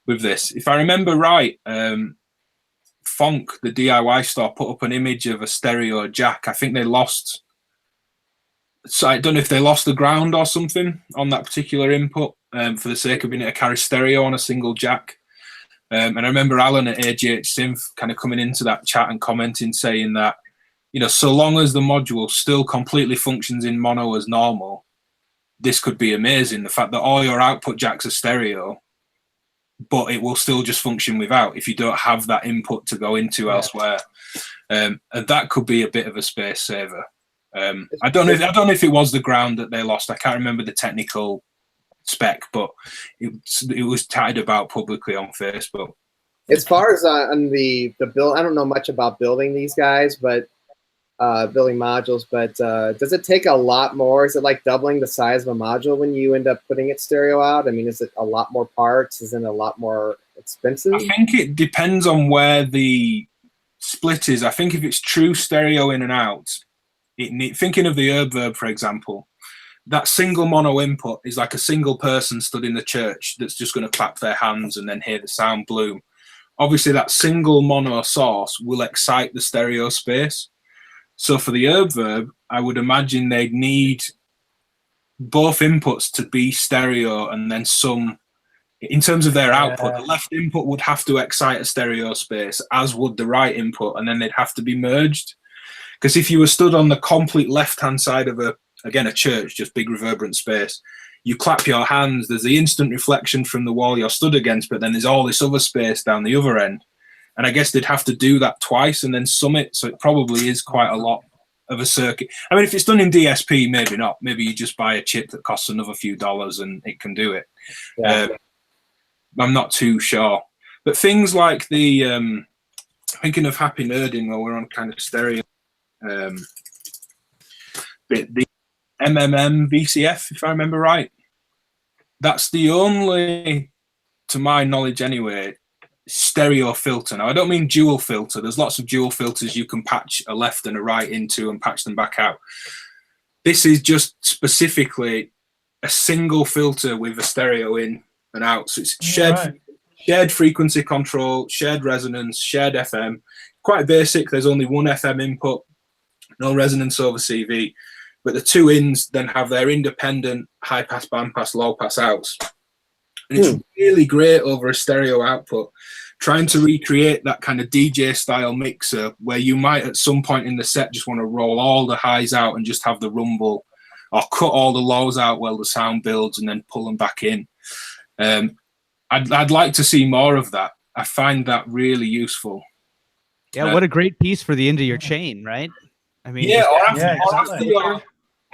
with this. If I remember right, Fonk, the DIY store, put up an image of a stereo jack. I think they lost, so I don't know if they lost the ground or something on that particular input for the sake of being able to carry stereo on a single jack. And I remember Alan at AGH Synth kind of coming into that chat and commenting, saying that, you know, so long as the module still completely functions in mono as normal, this could be amazing. The fact that all your output jacks are stereo, but it will still just function without if you don't have that input to go into elsewhere. And that could be a bit of a space saver. I don't know if it was the ground that they lost. I can't remember the technical spec, but it was tied about publicly on Facebook. As far as on the build, I don't know much about building these guys, but building modules, but does it take a lot more? Is it like doubling the size of a module when you end up putting it stereo out? I mean, is it a lot more parts? Is it a lot more expensive? I think it depends on where the split is. I think if it's true stereo in and out, thinking of the Reverb, for example, that single mono input is like a single person stood in the church that's just going to clap their hands and then hear the sound bloom. Obviously, that single mono source will excite the stereo space. So for the Reverb, I would imagine they'd need both inputs to be stereo, and then some, in terms of their output, the left input would have to excite a stereo space, as would the right input, and then they'd have to be merged. Because if you were stood on the complete left-hand side of a church, just big reverberant space, you clap your hands, there's the instant reflection from the wall you're stood against, but then there's all this other space down the other end. And I guess they'd have to do that twice and then sum it. So it probably is quite a lot of a circuit. I mean, if it's done in DSP, maybe not. Maybe you just buy a chip that costs another few dollars and it can do it. Yeah. I'm not too sure. But things like the, thinking of happy nerding while we're on kind of stereo, the MMM VCF, if I remember right, that's the only, to my knowledge anyway, stereo filter. Now, I don't mean dual filter. There's lots of dual filters you can patch a left and a right into and patch them back out. This is just specifically a single filter with a stereo in and out. So it's shared frequency control, shared resonance, shared FM. Quite basic. There's only one FM input, no resonance over CV. But the two ins then have their independent high pass, band pass, low pass outs. And it's really great over a stereo output. Trying to recreate that kind of DJ style mixer where you might at some point in the set just want to roll all the highs out and just have the rumble, or cut all the lows out while the sound builds and then pull them back in. I'd like to see more of that. I find that really useful. Yeah, what a great piece for the end of your chain, right? I mean,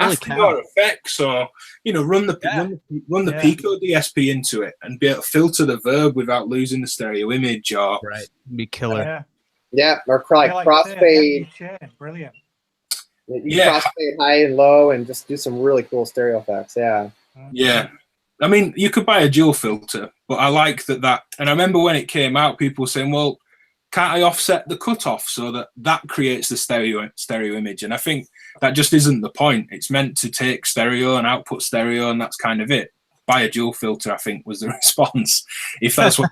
after your effects, or run the Pico DSP into it and be able to filter the verb without losing the stereo image, or be killer. Or crossfade. Brilliant. Crossfade high and low, and just do some really cool stereo effects. Yeah. I mean, you could buy a dual filter, but I like that. And I remember when it came out, people were saying, "Well, can't I offset the cutoff so that creates the stereo image?" And I think that just isn't the point. It's meant to take stereo and output stereo, and that's kind of it. buy a dual filter, I think was the response. If that's what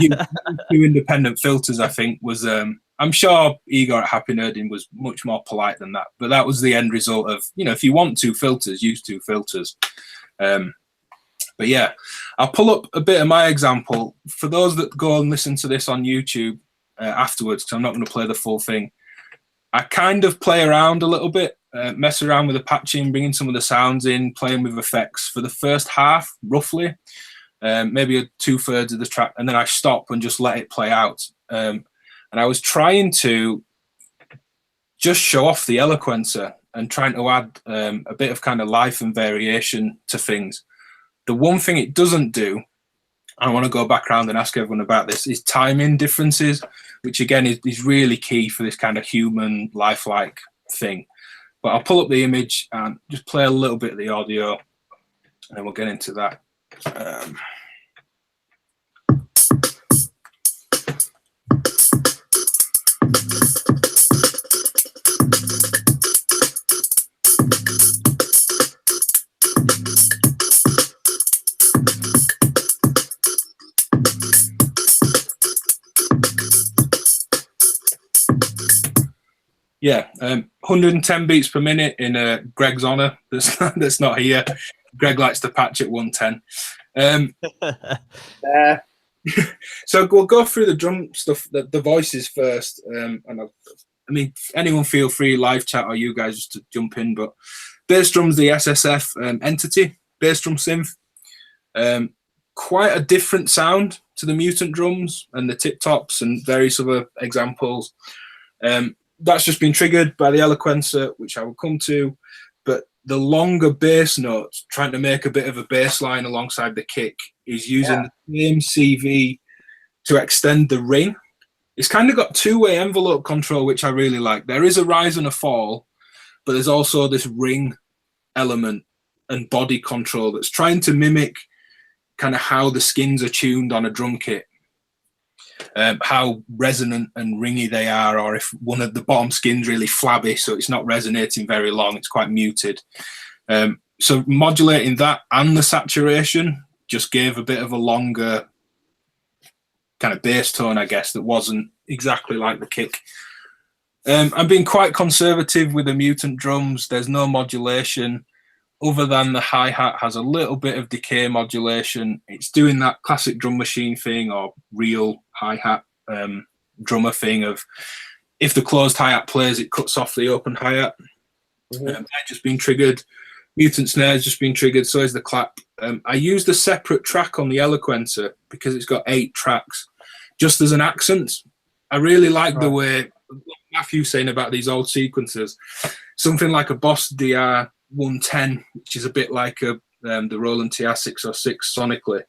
you want. Two independent filters, I think was, I'm sure Igor at Happy Nerding was much more polite than that, but that was the end result of, if you want two filters, use two filters. But yeah, I'll pull up a bit of my example. For those that go and listen to this on YouTube afterwards, because I'm not going to play the full thing, I kind of play around a little bit, mess around with the patching, bringing some of the sounds in, playing with effects for the first half, roughly, maybe 2/3 of the track, and then I stop and just let it play out. And I was trying to just show off the eloquencer and trying to add a bit of kind of life and variation to things. The one thing it doesn't do, I want to go back around and ask everyone about this, is timing differences, which again is really key for this kind of human lifelike thing. But I'll pull up the image and just play a little bit of the audio, and then we'll get into that. Yeah, 110 beats per minute in Greg's honor. That's not here. Greg likes to patch at 110. So we'll go through the drum stuff, the voices first. And I mean, anyone feel free, live chat or you guys just to jump in. But bass drum's the SSF entity, bass drum synth. Quite a different sound to the Mutant drums and the tip tops and various other examples. That's just been triggered by the eloquencer, which I will come to, but the longer bass notes, trying to make a bit of a bass line alongside the kick, is using the same CV to extend the ring. It's kind of got two-way envelope control, which I really like. There is a rise and a fall, but there's also this ring element and body control that's trying to mimic kind of how the skins are tuned on a drum kit. How resonant and ringy they are, or if one of the bottom skin's really flabby, so it's not resonating very long, it's quite muted. So modulating that and the saturation just gave a bit of a longer kind of bass tone, I guess, that wasn't exactly like the kick. I'm being quite conservative with the Mutant drums. There's no modulation other than the hi-hat has a little bit of decay modulation. It's doing that classic drum machine thing or real hi-hat drummer thing of if the closed hi-hat plays, it cuts off the open hi-hat. They're just been triggered. Mutant snare's just been triggered, so is the clap. I used a separate track on the eloquencer because it's got 8 tracks, just as an accent. I really like the way Matthew's saying about these old sequencers. Something like a Boss DR 110, which is a bit like the Roland TR-606 sonically.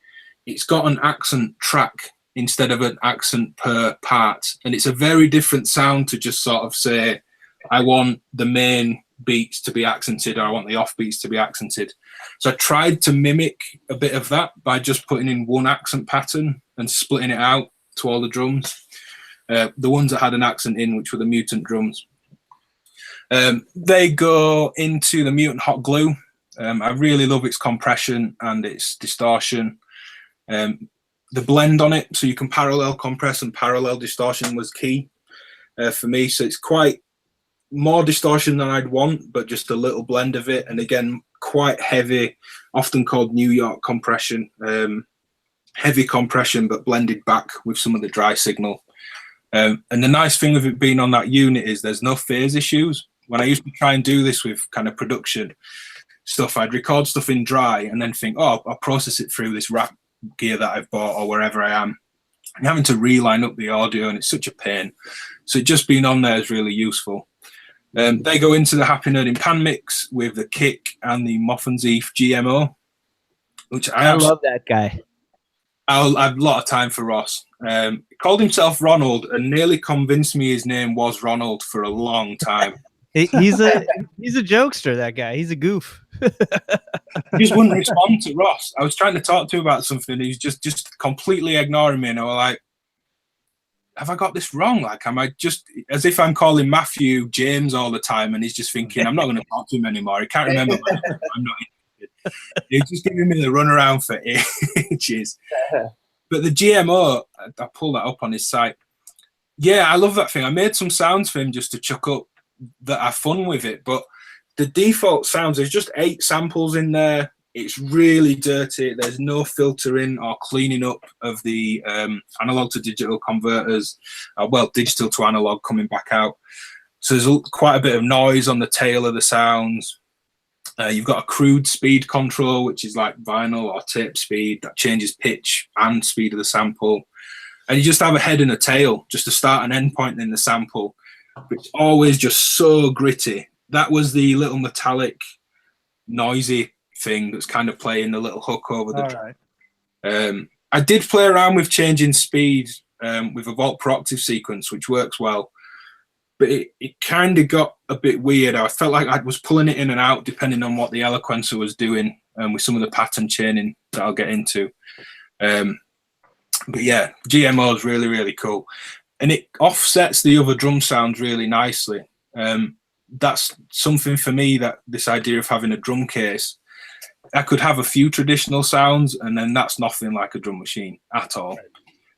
It's got an accent track instead of an accent per part, and it's a very different sound to just sort of say, I want the main beats to be accented or I want the off beats to be accented. So I tried to mimic a bit of that by just putting in one accent pattern and splitting it out to all the drums. The ones that had an accent in, which were the Mutant drums. They go into the Mutant hot glue. I really love its compression and its distortion. The blend on it, so you can parallel compress and parallel distortion was key for me. So it's quite more distortion than I'd want, but just a little blend of it. And again, quite heavy, often called New York compression. Heavy compression, but blended back with some of the dry signal. And the nice thing of it being on that unit is there's no phase issues. When I used to try and do this with kind of production stuff, I'd record stuff in dry and then think, oh, I'll process it through this rack gear that I've bought or wherever I am. And having to reline up the audio, and it's such a pain. So just being on there is really useful. They go into the Happy Nerding pan mix with the kick and the Moffensief GMO, which I love that guy. I have a lot of time for Ross. He called himself Ronald and nearly convinced me his name was Ronald for a long time. He's a jokester, that guy. He's a goof. He just wouldn't respond to Ross. I was trying to talk to him about something. He's just completely ignoring me. And I was like, have I got this wrong? Like, am I just, as if I'm calling Matthew James all the time, and he's just thinking, I'm not going to talk to him anymore. He can't remember my name. I'm not interested. He was just giving me the runaround for ages. But the GMO, I pulled that up on his site. Yeah, I love that thing. I made some sounds for him just to chuck up that have fun with it. But the default sounds, there's just 8 samples in there. It's really dirty. There's no filtering or cleaning up of the analog to digital converters. Well, digital to analog coming back out. So there's quite a bit of noise on the tail of the sounds. You've got a crude speed control, which is like vinyl or tape speed that changes pitch and speed of the sample. And you just have a head and a tail, just to start and end point in the sample. It's always just so gritty. That was the little metallic, noisy thing that's kind of playing the little hook over the. Right. I did play around with changing speed with a volt per octave sequence, which works well. But it kind of got a bit weird. I felt like I was pulling it in and out depending on what the eloquencer was doing with some of the pattern chaining that I'll get into. But yeah, GMO is really, really cool. And it offsets the other drum sounds really nicely. That's something for me, that this idea of having a drum case, I could have a few traditional sounds and then that's nothing like a drum machine at all.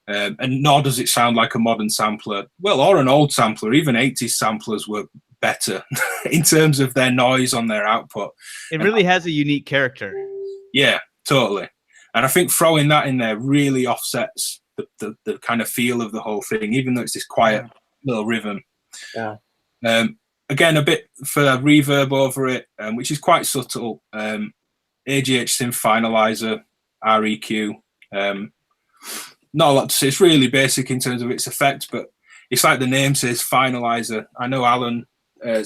And nor does it sound like a modern sampler, well, or an old sampler. Even 80s samplers were better in terms of their noise on their output. It really has a unique character. Yeah, totally. And I think throwing that in there really offsets the kind of feel of the whole thing, even though it's this quiet little rhythm. Yeah. Again, a bit for reverb over it, which is quite subtle. AGH Synth Finalizer, REQ. Not a lot to say. It's really basic in terms of its effect, but it's like the name says, finalizer. I know Alan's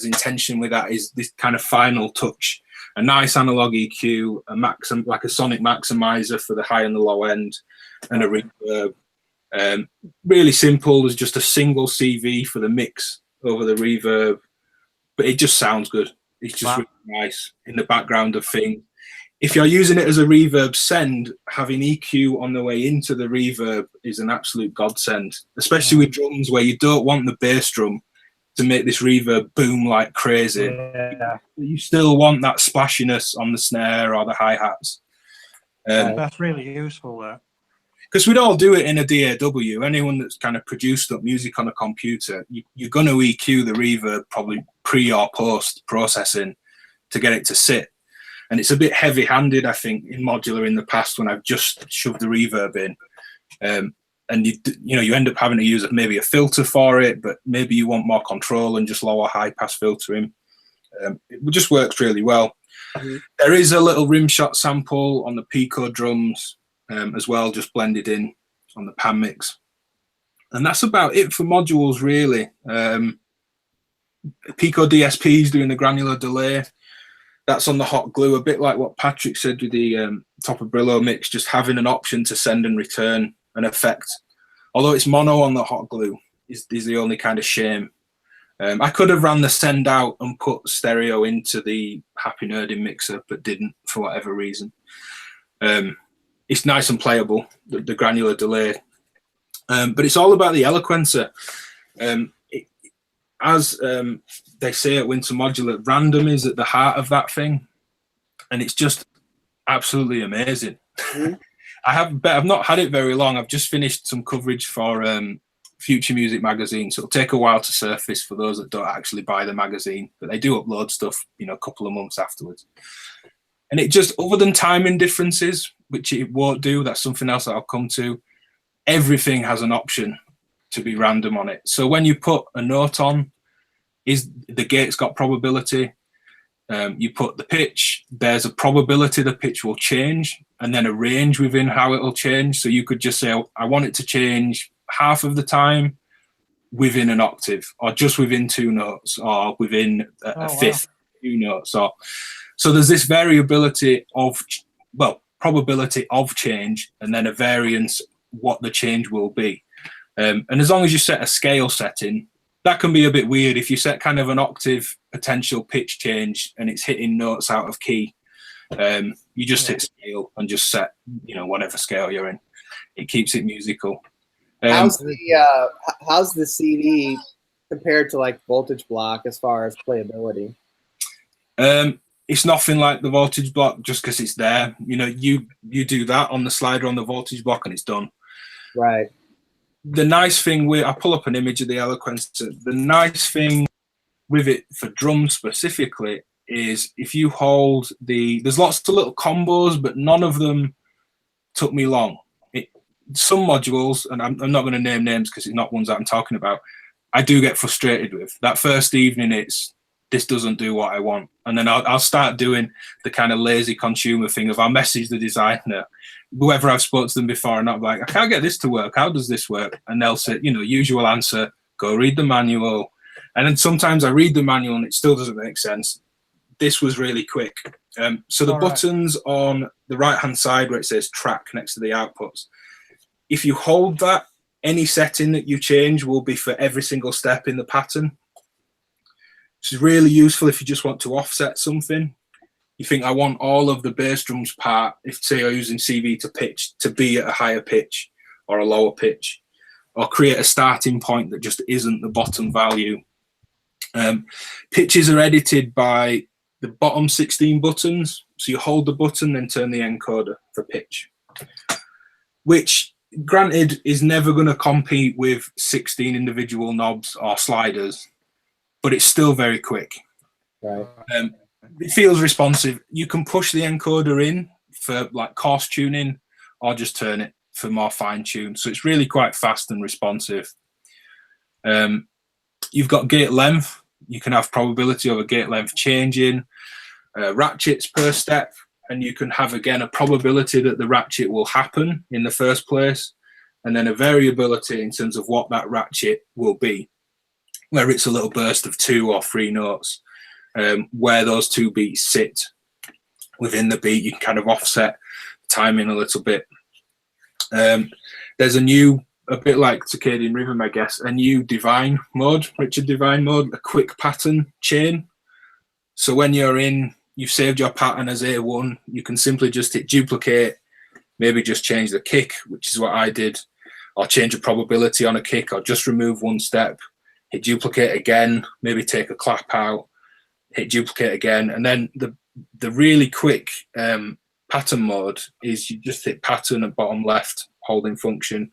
intention with that is this kind of final touch, a nice analog EQ, like a sonic maximizer for the high and the low end, and a reverb. Really simple. There's just a single CV for the mix over the reverb, but it just sounds good. It's just really nice in the background of things. If you're using it as a reverb send, having EQ on the way into the reverb is an absolute godsend, especially with drums where you don't want the bass drum to make this reverb boom like crazy. Yeah. You still want that splashiness on the snare or the hi-hats. That's really useful, because we'd all do it in a DAW. Anyone that's kind of produced up music on a computer, you're going to EQ the reverb probably pre or post processing to get it to sit. And it's a bit heavy-handed, I think, in Modular in the past when I've just shoved the reverb in. And you end up having to use maybe a filter for it, but maybe you want more control and just lower high-pass filtering. It just works really well. Mm-hmm. There is a little rimshot sample on the Pico drums as well, just blended in on the pan mix. And that's about it for modules, really. Pico DSP is doing the granular delay. That's on the hot glue, a bit like what Patrick said with the Top of Brillo mix, just having an option to send and return an effect. Although it's mono on the hot glue is the only kind of shame. I could have ran the send out and put stereo into the Happy Nerding mixer, but didn't for whatever reason. It's nice and playable, the granular delay. But it's all about the eloquencer. As they say at Winter Modular, random is at the heart of that thing, and it's just absolutely amazing. Mm-hmm. I've not had it very long. I've just finished some coverage for Future Music magazine, so it'll take a while to surface for those that don't actually buy the magazine, but they do upload stuff, a couple of months afterwards. And it just, other than timing differences, which it won't do, that's something else that I'll come to, everything has an option to be random on it. So when you put a note on, is the gate's got probability. You put the pitch, there's a probability the pitch will change, and then a range within how it'll change. So you could just say, I want it to change half of the time within an octave, or just within 2 notes, or within a fifth 2 notes. So there's this variability of, probability of change, and then a variance what the change will be. And as long as you set a scale setting, that can be a bit weird. If you set kind of an octave potential pitch change and it's hitting notes out of key, you just hit scale and just set, whatever scale you're in. It keeps it musical. How's the CD compared to like Voltage Block as far as playability? It's nothing like the voltage block just because it's there. You know, you do that on the slider on the voltage block and it's done. Right. The nice thing I pull up an image of the Eloquencer. The nice thing with it for drums specifically is if you hold there's lots of little combos, but none of them took me long. Some modules, and I'm not going to name names because it's not ones that I'm talking about, I do get frustrated with. That first evening, this doesn't do what I want. And then I'll start doing the kind of lazy consumer thing of I'll message the designer, whoever I've spoken to them before, and I'm like, I can't get this to work. How does this work? And they'll say, you know, usual answer, go read the manual. And then sometimes I read the manual and it still doesn't make sense. This was really quick. So the buttons on the right-hand side where it says track next to the outputs, if you hold that, any setting that you change will be for every single step in the pattern. Which is really useful if you just want to offset something. You think, I want all of the bass drums part, if say you're using CV to pitch, to be at a higher pitch or a lower pitch, or create a starting point that just isn't the bottom value. Pitches are edited by the bottom 16 buttons. So you hold the button, then turn the encoder for pitch, which granted is never going to compete with 16 individual knobs or sliders, but it's still very quick. Right. It feels responsive. You can push the encoder in for like coarse tuning or just turn it for more fine tune. So it's really quite fast and responsive. You've got gate length. You can have probability over gate length changing, ratchets per step, and you can have, again, a probability that the ratchet will happen in the first place, and then a variability in terms of what that ratchet will be, where it's a little burst of 2 or 3 notes, where those 2 beats sit within the beat. You can kind of offset timing a little bit. There's a bit like circadian rhythm, I guess, a new Divine mode, Richard Divine mode, a quick pattern chain. So when you've saved your pattern as A1, you can simply just hit duplicate, maybe just change the kick, which is what I did, or change a probability on a kick, or just remove 1 step, hit duplicate again, maybe take a clap out, hit duplicate again. And then the really quick pattern mode is you just hit pattern at bottom left, holding function,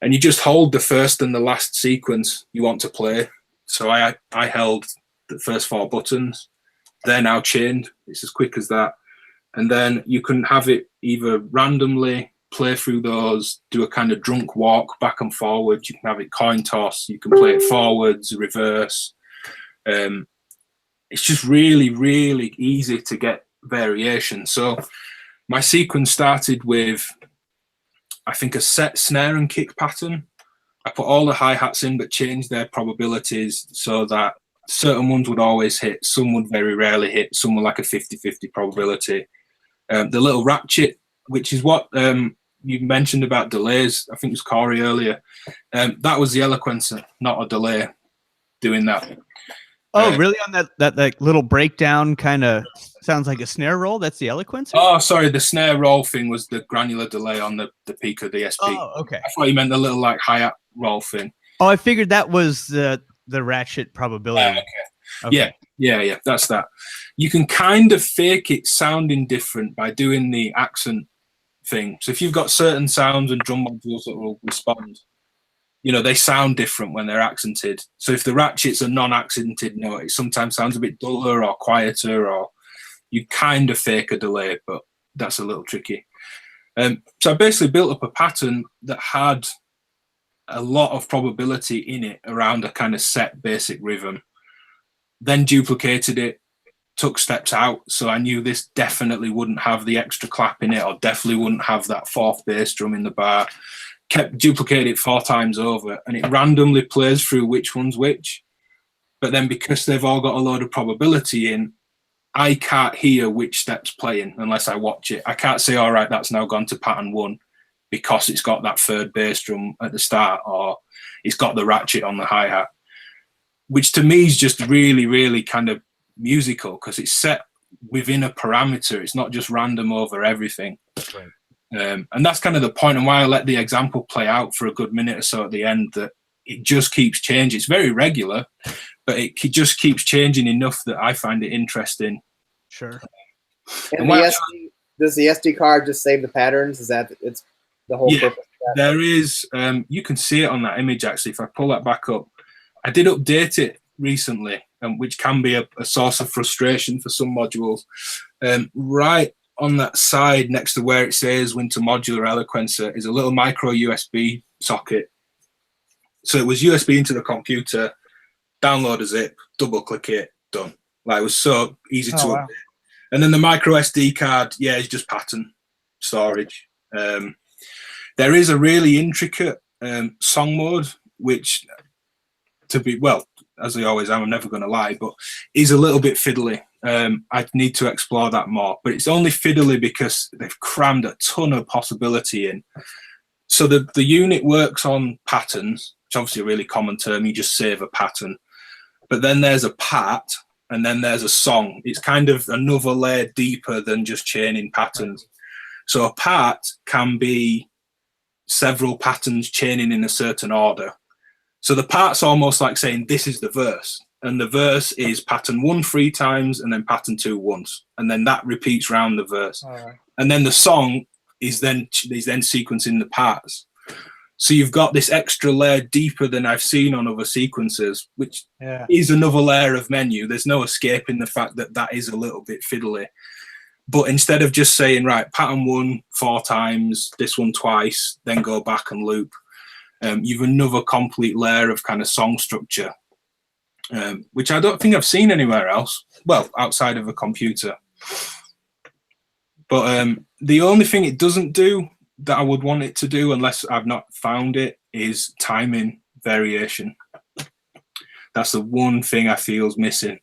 and you just hold the first and the last sequence you want to play. So I held the first 4 buttons. They're now chained. It's as quick as that. And then you can have it either randomly play through those, do a kind of drunk walk back and forward. You can have it coin toss. You can play it forwards, reverse. It's just really, really easy to get variation. So my sequence started with, I think, a set snare and kick pattern. I put all the hi-hats in, but changed their probabilities so that certain ones would always hit, some would very rarely hit, some were like a 50-50 probability. The little ratchet, which is what you mentioned about delays, I think it was Cory earlier, that was the Eloquencer, not a delay, doing that. Oh, really? On that little breakdown kind of sounds like a snare roll? That's the Eloquencer? Oh, sorry, the snare roll thing was the granular delay on the peak of the SP. Oh, okay. I thought you meant the little like hi-hat roll thing. Oh, I figured that was the ratchet probability. Okay. Yeah, that's that. You can kind of fake it sounding different by doing the accent thing. So if you've got certain sounds and drum modules that will respond, you know, they sound different when they're accented. So if the ratchet's a non-accented note, it sometimes sounds a bit duller or quieter, or you kind of fake a delay, but that's a little tricky. So I basically built up a pattern that had a lot of probability in it around a kind of set basic rhythm, then duplicated it, took steps out. So I knew this definitely wouldn't have the extra clap in it, or definitely wouldn't have that 4th bass drum in the bar. Kept duplicating it 4 times over, and it randomly plays through which one's which. But then because they've all got a load of probability in, I can't hear which step's playing unless I watch it. I can't say, all right, that's now gone to pattern 1 because it's got that 3rd bass drum at the start, or it's got the ratchet on the hi-hat, which to me is just really, really kind of musical because it's set within a parameter. It's not just random over everything. Right. And that's kind of the point, and why I let the example play out for a good minute or so at the end, that it just keeps changing. It's very regular, but it just keeps changing enough that I find it interesting Sure. And does the SD card just save the patterns? Is that it's the whole purpose of that? There is. You can see it on that image actually. If I pull that back up, I did update it recently, which can be a source of frustration for some modules. Right on that side next to where it says Winter Modular Eloquencer is a little micro USB socket. So it was USB into the computer, download a zip, double click it, done. Like, it was so easy to update. And then the micro SD card, is just pattern storage. There is a really intricate song mode, which, as I always am, I'm never going to lie, but is a little bit fiddly. I'd need to explore that more, but it's only fiddly because they've crammed a ton of possibility in. So the unit works on patterns, which is obviously a really common term. You just save a pattern, but then there's a part, and then there's a song. It's kind of another layer deeper than just chaining patterns. So a part can be several patterns chaining in a certain order. So the part's almost like saying this is the verse, and the verse is pattern 1 3 times and then pattern 2 once, and then that repeats round the verse. And then the song is then sequencing the parts. So you've got this extra layer deeper than I've seen on other sequences, which is another layer of menu. There's no escaping the fact that that is a little bit fiddly. But instead of just saying, right, pattern 1 4 times, this one twice, then go back and loop, you've another complete layer of kind of song structure, which I don't think I've seen anywhere else. Well, outside of a computer. But the only thing it doesn't do that I would want it to do, unless I've not found it, is timing variation. That's the one thing I feel is missing.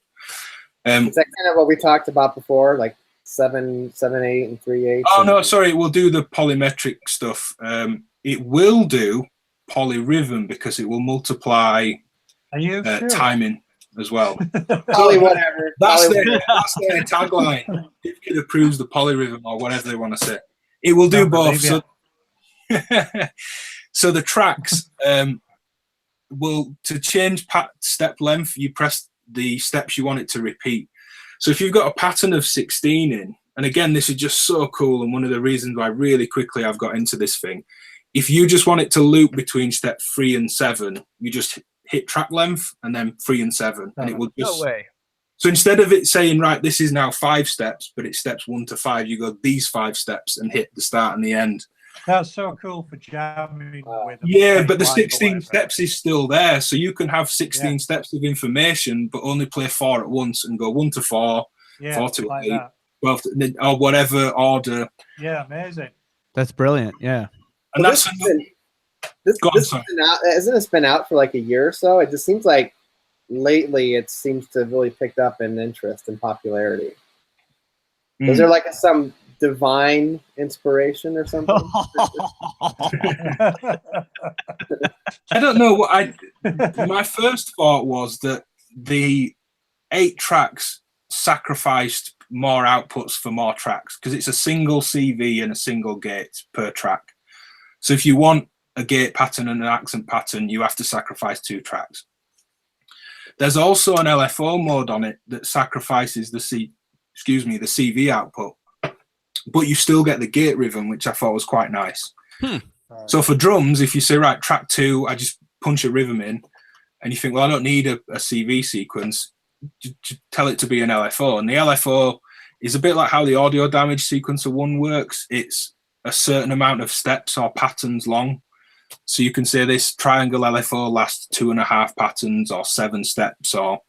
Is that kind of what we talked about before, like 7/8 and 3/8? Oh no, sorry, it will do the polymetric stuff. It will do polyrhythm because it will multiply timing as well. Poly whatever. That's their tagline. DivKid approves the polyrhythm, or whatever they want to say. It will do both. So, so the tracks will, to change step length, you press the steps you want it to repeat. So if you've got a pattern of 16 in, and again, this is just so cool, and one of the reasons why really quickly I've got into this thing, if you just want it to loop between step 3 and 7, you just hit track length and then 3 and 7, and it will just. No way. So instead of it saying, right, this is now 5 steps, but it's steps 1 to 5, you go these 5 steps and hit the start and the end. That's so cool for jamming with them. Yeah, but the 16 steps is still there. So you can have 16 steps of information, but only play 4 at once and go 1 to 4, 4 to like 8, that. 12 to, or whatever order. Yeah, amazing. That's brilliant. Yeah. And well, hasn't this been out for like a year or so? It just seems like lately it seems to have really picked up in interest and popularity. Was there like some divine inspiration or something? I don't know what my first thought was that the 8 tracks sacrificed more outputs for more tracks because it's a single CV and a single gate per track. So if you want a gate pattern and an accent pattern, you have to sacrifice 2 tracks. There's also an LFO mode on it that sacrifices the CV output, but you still get the gate rhythm, which I thought was quite nice. So for drums, if you say, right, track 2, I just punch a rhythm in, and you think, well, I don't need a CV sequence, tell it to be an LFO. And the LFO is a bit like how the audio damage sequencer 1 works. It's a certain amount of steps or patterns long. So you can say this triangle LFO lasts 2.5 patterns or 7 steps or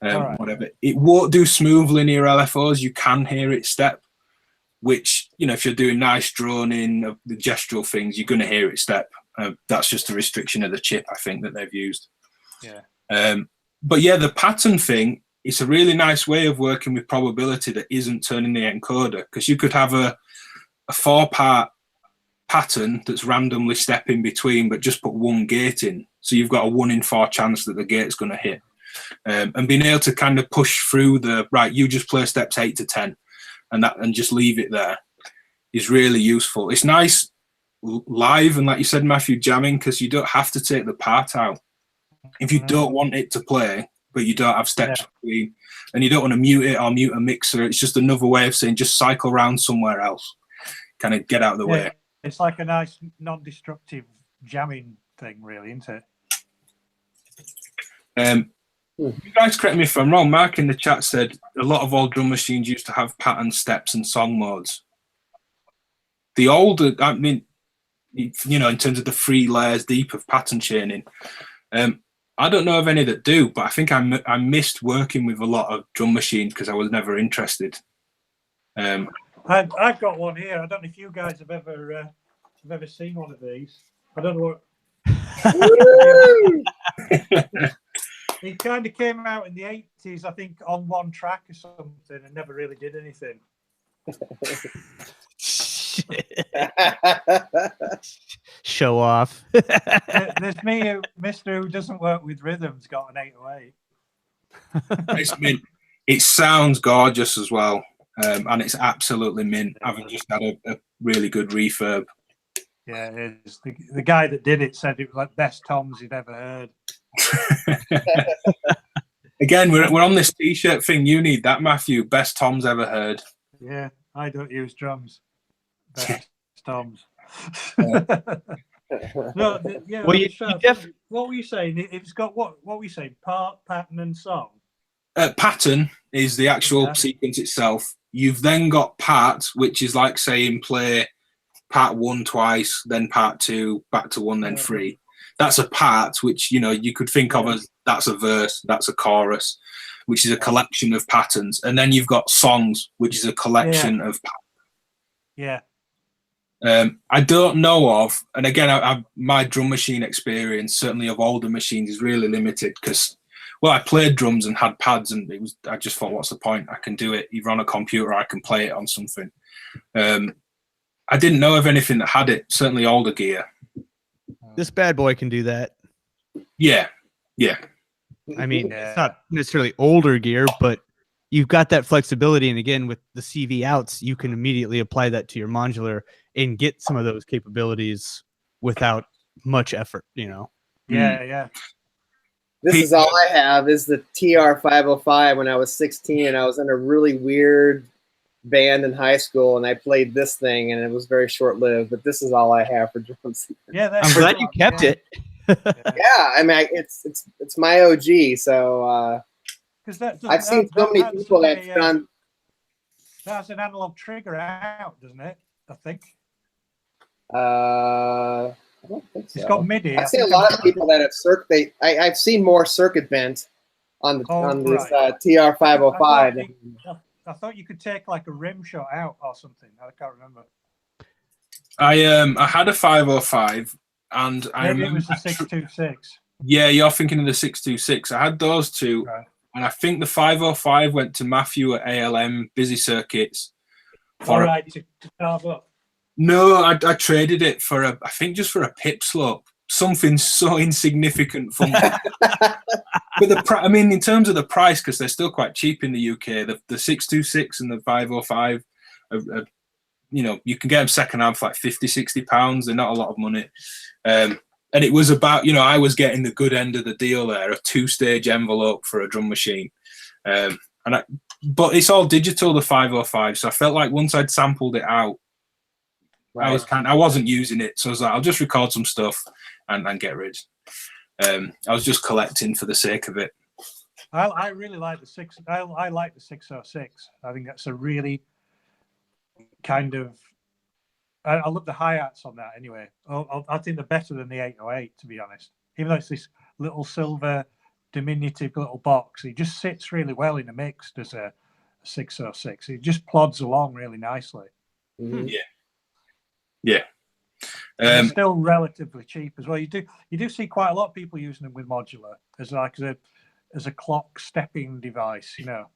whatever. It won't do smooth linear LFOs. You can hear it step, which, you know, if you're doing nice droning of the gestural things, you're going to hear it step. That's just a restriction of the chip, I think, that they've used. Yeah. But yeah, the pattern thing, it's a really nice way of working with probability that isn't turning the encoder, because you could have a 4-part pattern that's randomly stepping between, but just put 1 gate in. So you've got a 1 in 4 chance that the gate's going to hit. And being able to kind of push through you just play steps 8 to 10 and just leave it there is really useful. It's nice live, and like you said, Matthew, jamming, because you don't have to take the part out. If you don't want it to play, but you don't have steps between, and you don't want to mute it or mute a mixer. It's just another way of saying just cycle around somewhere else, kind of get out of the way. It's like a nice non-destructive jamming thing, really, isn't it? You guys correct me if I'm wrong. Mark in the chat said a lot of old drum machines used to have pattern steps and song modes. The older, I mean, you know, in terms of the 3 layers deep of pattern chaining, I don't know of any that do, but I think I missed working with a lot of drum machines because I was never interested. I've got one here. I don't know if you guys have ever seen one of these. I don't know what. It kind of came out in the 80s, I think, on one track or something, and never really did anything. Show off. There's me, Mister who doesn't work with rhythms, got an 808. It sounds gorgeous as well, and it's absolutely mint. Having just had a really good refurb. Yeah, it is. The guy that did it said it was like best toms he'd ever heard. Again, we're on this T-shirt thing. You need that, Matthew. Best toms ever heard. Yeah, I don't use drums. Best toms. Yeah. No, yeah. Well, what were you saying? It's got what were you saying? Part, pattern, and song. Pattern is the actual sequence itself. You've then got part, which is like saying play part 1 twice, then part 2, back to 1, then 3. That's a part, which, you know, you could think of as that's a verse, that's a chorus, which is a collection of patterns. And then you've got songs, which is a collection of patterns. Yeah. I don't know of, and again, my drum machine experience, certainly of older machines, is really limited because, well, I played drums and had pads, and I just thought, what's the point? I can do it either on a computer or I can play it on something. I didn't know of anything that had it, certainly older gear. This bad boy can do that. Yeah. I mean, it's not necessarily older gear, but you've got that flexibility. And again, with the CV outs, you can immediately apply that to your modular and get some of those capabilities without much effort, you know? Yeah. This is all I have is the TR-505. When I was 16 and I was in a really weird band in high school, and I played this thing, and it was very short-lived, but this is all I have for drums. Yeah, I'm glad you kept it. Yeah, I mean, it's my OG, so I've seen so many people that's done. That's an analog trigger out, doesn't it? I think. I don't think so. It's got MIDI. I've seen a lot of people that have I've seen more circuit bent on this TR-505. I thought you could take like a rim shot out or something. I can't remember. I had a 505, and I remember it was the 626. Yeah, you're thinking of the 626. I had those two, right. And I think the 505 went to Matthew at ALM Busy Circuits. To carve up. No, I traded it for I think just for a pip slope, something so insignificant for me. But I mean, in terms of the price, because they're still quite cheap in the UK, the 626 and the 505, you know, you can get them secondhand for like 50, 60 pounds. They're not a lot of money. And it was about, you know, I was getting the good end of the deal there, a 2-stage envelope for a drum machine. But it's all digital, the 505. So I felt like once I'd sampled it out, right. I wasn't using it. So I was like, I'll just record some stuff and get rid. I was just collecting for the sake of it. I really like the 606. I think that's a really kind of. I love the hi-hats on that anyway. I think they're better than the 808, to be honest. Even though it's this little silver, diminutive little box, it just sits really well in a mix. Does a 606? It just plods along really nicely. Mm-hmm. Yeah. It's still relatively cheap as well. You do see quite a lot of people using them with modular as a clock stepping device, you know.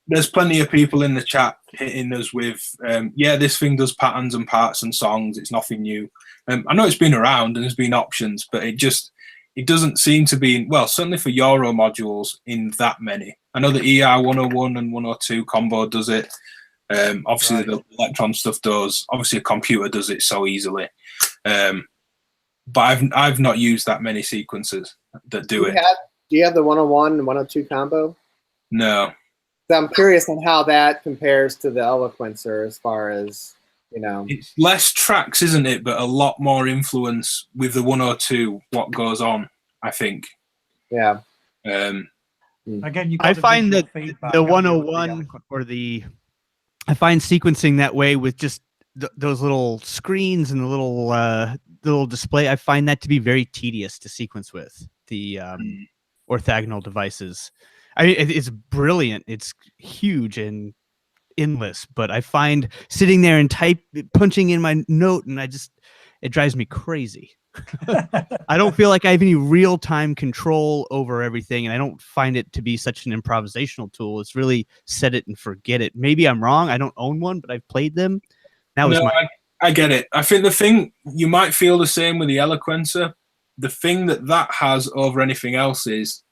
There's plenty of people in the chat hitting us with, this thing does patterns and parts and songs. It's nothing new. I know it's been around and there's been options, but it doesn't seem to be, well, certainly for Euro modules, in that many. I know the ER 101 and 102 combo does it. Obviously, right. The Electron stuff does. Obviously, a computer does it so easily. but I've not used that many sequencers that do it. Do you have the 101 and 102 combo? No. So I'm curious on how that compares to the Eloquencer as far as, It's less tracks, isn't it? But a lot more influence with the 102, what goes on, I think. Yeah. Again, I find that the 101 I find sequencing that way with just those little screens and the little display, I find that to be very tedious to sequence with the orthogonal devices. It's brilliant. It's huge and endless, but I find sitting there and punching in my note, and it drives me crazy. I don't feel like I have any real-time control over everything, and I don't find it to be such an improvisational tool. It's really set it and forget it. Maybe I'm wrong. I don't own one, but I've played them. I get it. I think the thing, you might feel the same with the Eloquencer. The thing that has over anything else is,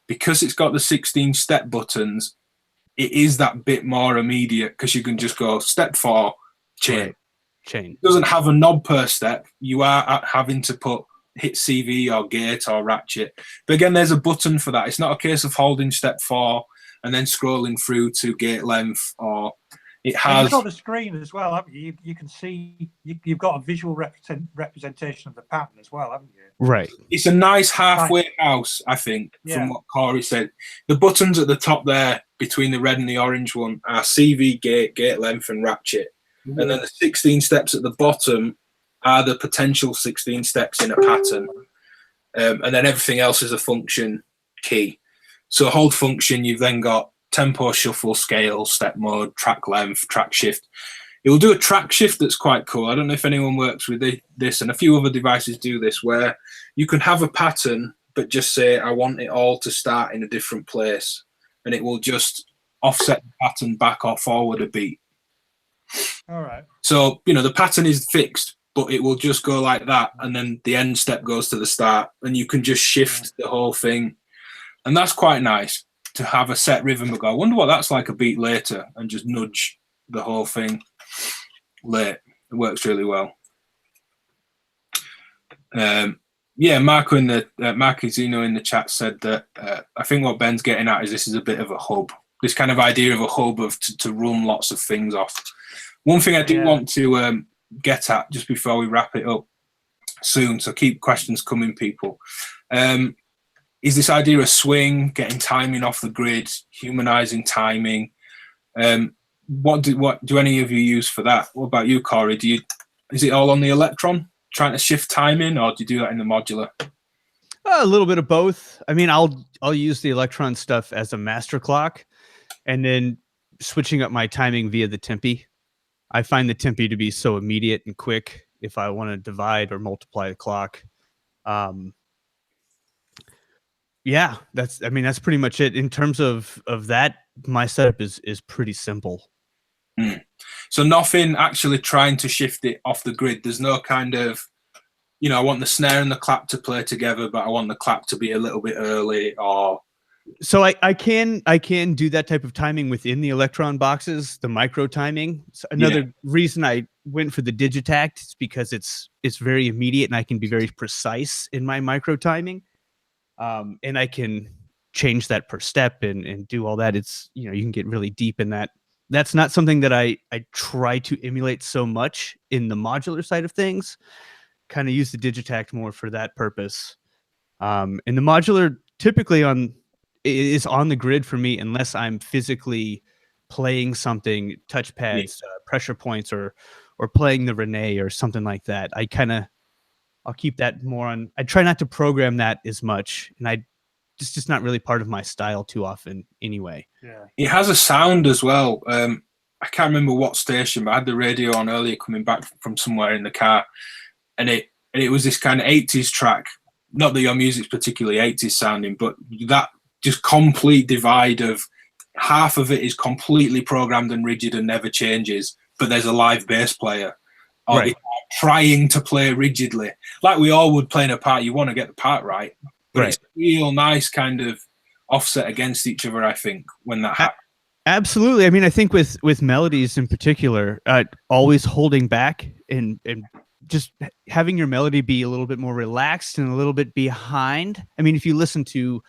because it's got the 16 step buttons, it is that bit more immediate, because you can just go step 4, chain. Right. Chain. It doesn't have a knob per step. You are having to hit CV or gate or ratchet. But again, there's a button for that. It's not a case of holding step 4 and then scrolling through to gate length, or it has. You've got the screen as well, haven't you? You can see, you've got a visual representation of the pattern as well, haven't you? Right. It's a nice halfway house, I think, from what Cory said. The buttons at the top there, between the red and the orange one, are CV, gate length, and ratchet. Mm-hmm. And then the 16 steps at the bottom are the potential 16 steps in a pattern. And then everything else is a function key. So hold function, you've then got tempo, shuffle, scale, step mode, track length, track shift. It will do a track shift that's quite cool. I don't know if anyone works with this, and a few other devices do this, where you can have a pattern, but just say, I want it all to start in a different place. And it will just offset the pattern back or forward a beat. All right. So, the pattern is fixed, but it will just go like that. And then the end step goes to the start, and you can just shift the whole thing. And that's quite nice to have a set rhythm and go, I wonder what that's like a beat later, and just nudge the whole thing late. It works really well. Marky Zeno in the chat said that I think what Ben's getting at is this is a bit of a hub. This kind of idea of a hub of to run lots of things off. One thing I do want to get at just before we wrap it up soon, so keep questions coming, people, is this idea of swing, getting timing off the grid, humanizing timing. What do any of you use for that? What about you, Cory? Is it all on the Electron, trying to shift timing, or do you do that in the modular? A little bit of both. I mean, I'll use the Electron stuff as a master clock, and then switching up my timing via the tempi. I find the tempi to be so immediate and quick if I want to divide or multiply the clock. That's pretty much it. In terms of that, my setup is pretty simple. So nothing actually trying to shift it off the grid. There's no kind of, I want the snare and the clap to play together, but I want the clap to be a little bit early, or. So I can do that type of timing within the Electron boxes, the micro timing. So another reason I went for the Digitact is because it's very immediate and I can be very precise in my micro timing. And I can change that per step and do all that. It's, you can get really deep in that. That's not something that I try to emulate so much in the modular side of things. Kind of use the Digitact more for that purpose. And the modular typically is on the grid for me unless I'm physically playing something, touchpads, pressure points, or playing the Renee or something like that. I'll keep that more on. I try not to program that as much, and it's just not really part of my style too often anyway. Yeah. It has a sound as well. I can't remember what station, but I had the radio on earlier coming back from somewhere in the car, and it was this kind of 80s track. Not that your music's particularly 80s sounding, but that just complete divide of half of it is completely programmed and rigid and never changes, but there's a live bass player. Or right. Trying to play rigidly. Like we all would playing a part, you want to get the part right. But It's a real nice kind of offset against each other, I think, when that happens. Absolutely. I mean, I think with melodies in particular, always holding back and just having your melody be a little bit more relaxed and a little bit behind. I mean, if you listen to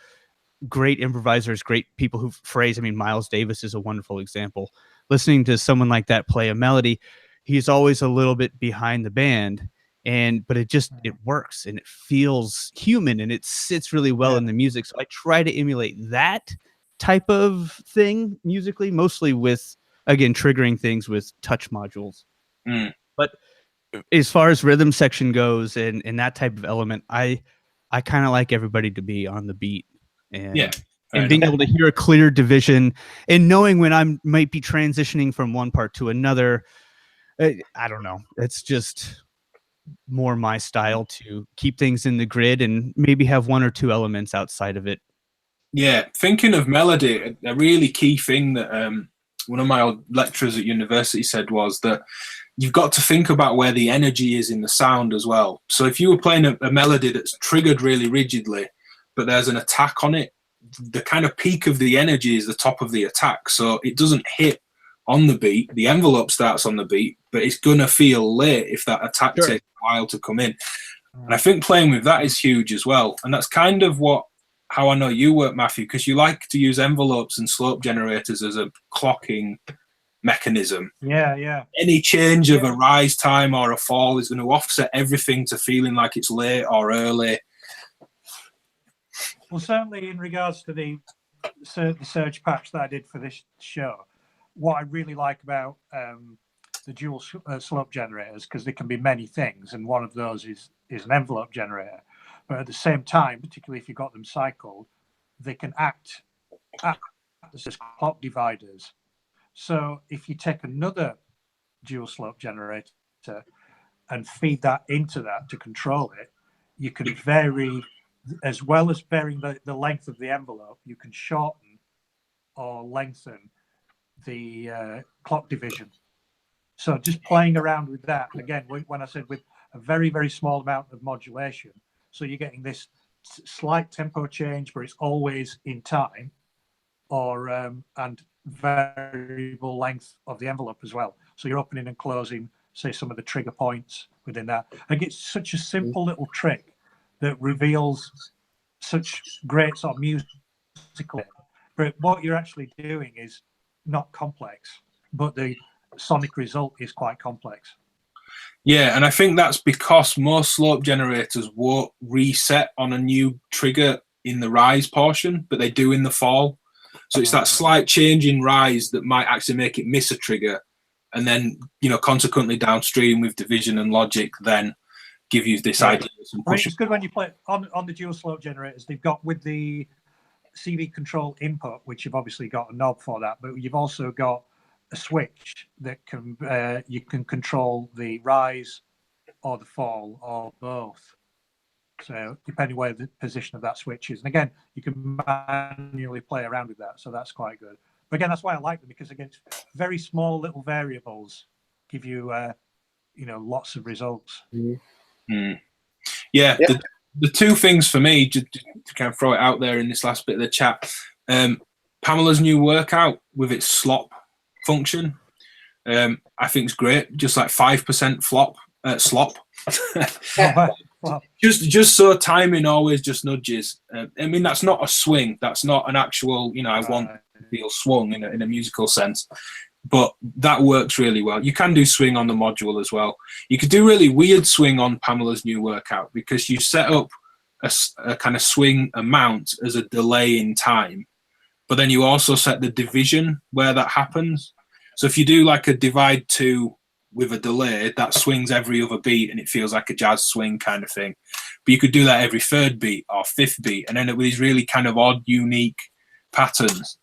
great improvisers, great people who phrase, I mean, Miles Davis is a wonderful example. Listening to someone like that play a melody, he's always a little bit behind the band, but it works and it feels human and it sits really well in the music. So I try to emulate that type of thing musically, mostly with, again, triggering things with touch modules. But as far as rhythm section goes and that type of element, I kind of like everybody to be on the beat and being able to hear a clear division and knowing when I might be transitioning from one part to another. I don't know. It's just more my style to keep things in the grid and maybe have one or two elements outside of it. Yeah, thinking of melody, a really key thing that one of my old lecturers at university said was that you've got to think about where the energy is in the sound as well. So if you were playing a melody that's triggered really rigidly, but there's an attack on it, the kind of peak of the energy is the top of the attack. So it doesn't hit on the beat. The envelope starts on the beat, but it's going to feel late if that attack takes a while to come in. And I think playing with that is huge as well. And that's kind of how I know you work, Matthew, because you like to use envelopes and slope generators as a clocking mechanism. Yeah. Any change of a rise time or a fall is going to offset everything to feeling like it's late or early. Well, certainly in regards to the surge patch that I did for this show, what I really like about the dual slope generators, because they can be many things, and one of those is an envelope generator. But at the same time, particularly if you've got them cycled, they can act as clock dividers. So if you take another dual slope generator and feed that into that to control it, you can vary, as well as varying the length of the envelope, you can shorten or lengthen the clock division. So just playing around with that, again, when I said with a very, very small amount of modulation, so you're getting this slight tempo change, but it's always in time, or and variable length of the envelope as well. So you're opening and closing, say, some of the trigger points within that. Like, it's such a simple little trick that reveals such great sort of musical. But what you're actually doing is not complex, but the sonic result is quite complex. Yeah, and I think that's because most slope generators won't reset on a new trigger in the rise portion, but they do in the fall. So it's that slight change in rise that might actually make it miss a trigger, and then, consequently downstream with division and logic, then give you this idea. I mean, it's good when you play on the dual slope generators. They've got with the CV control input, which you've obviously got a knob for that, but you've also got a switch that can you can control the rise or the fall or both. So depending where the position of that switch is, and again, you can manually play around with that. So that's quite good. But again, that's why I like them, because again, very small little variables give you lots of results. Yeah. The two things for me, just to kind of throw it out there in this last bit of the chat, Pamela's new workout with its slop function, I think is great. Just like 5% slop. Just so timing always just nudges. I mean, that's not a swing. That's not an actual, I want to feel swung in a musical sense. But that works really well. You can do swing on the module as well. You could do really weird swing on Pamela's new workout, because you set up a kind of swing amount as a delay in time, but then you also set the division where that happens. So if you do like a divide 2 with a delay, that swings every other beat and it feels like a jazz swing kind of thing. But you could do that every 3rd beat or 5th beat and end up with these really kind of odd, unique patterns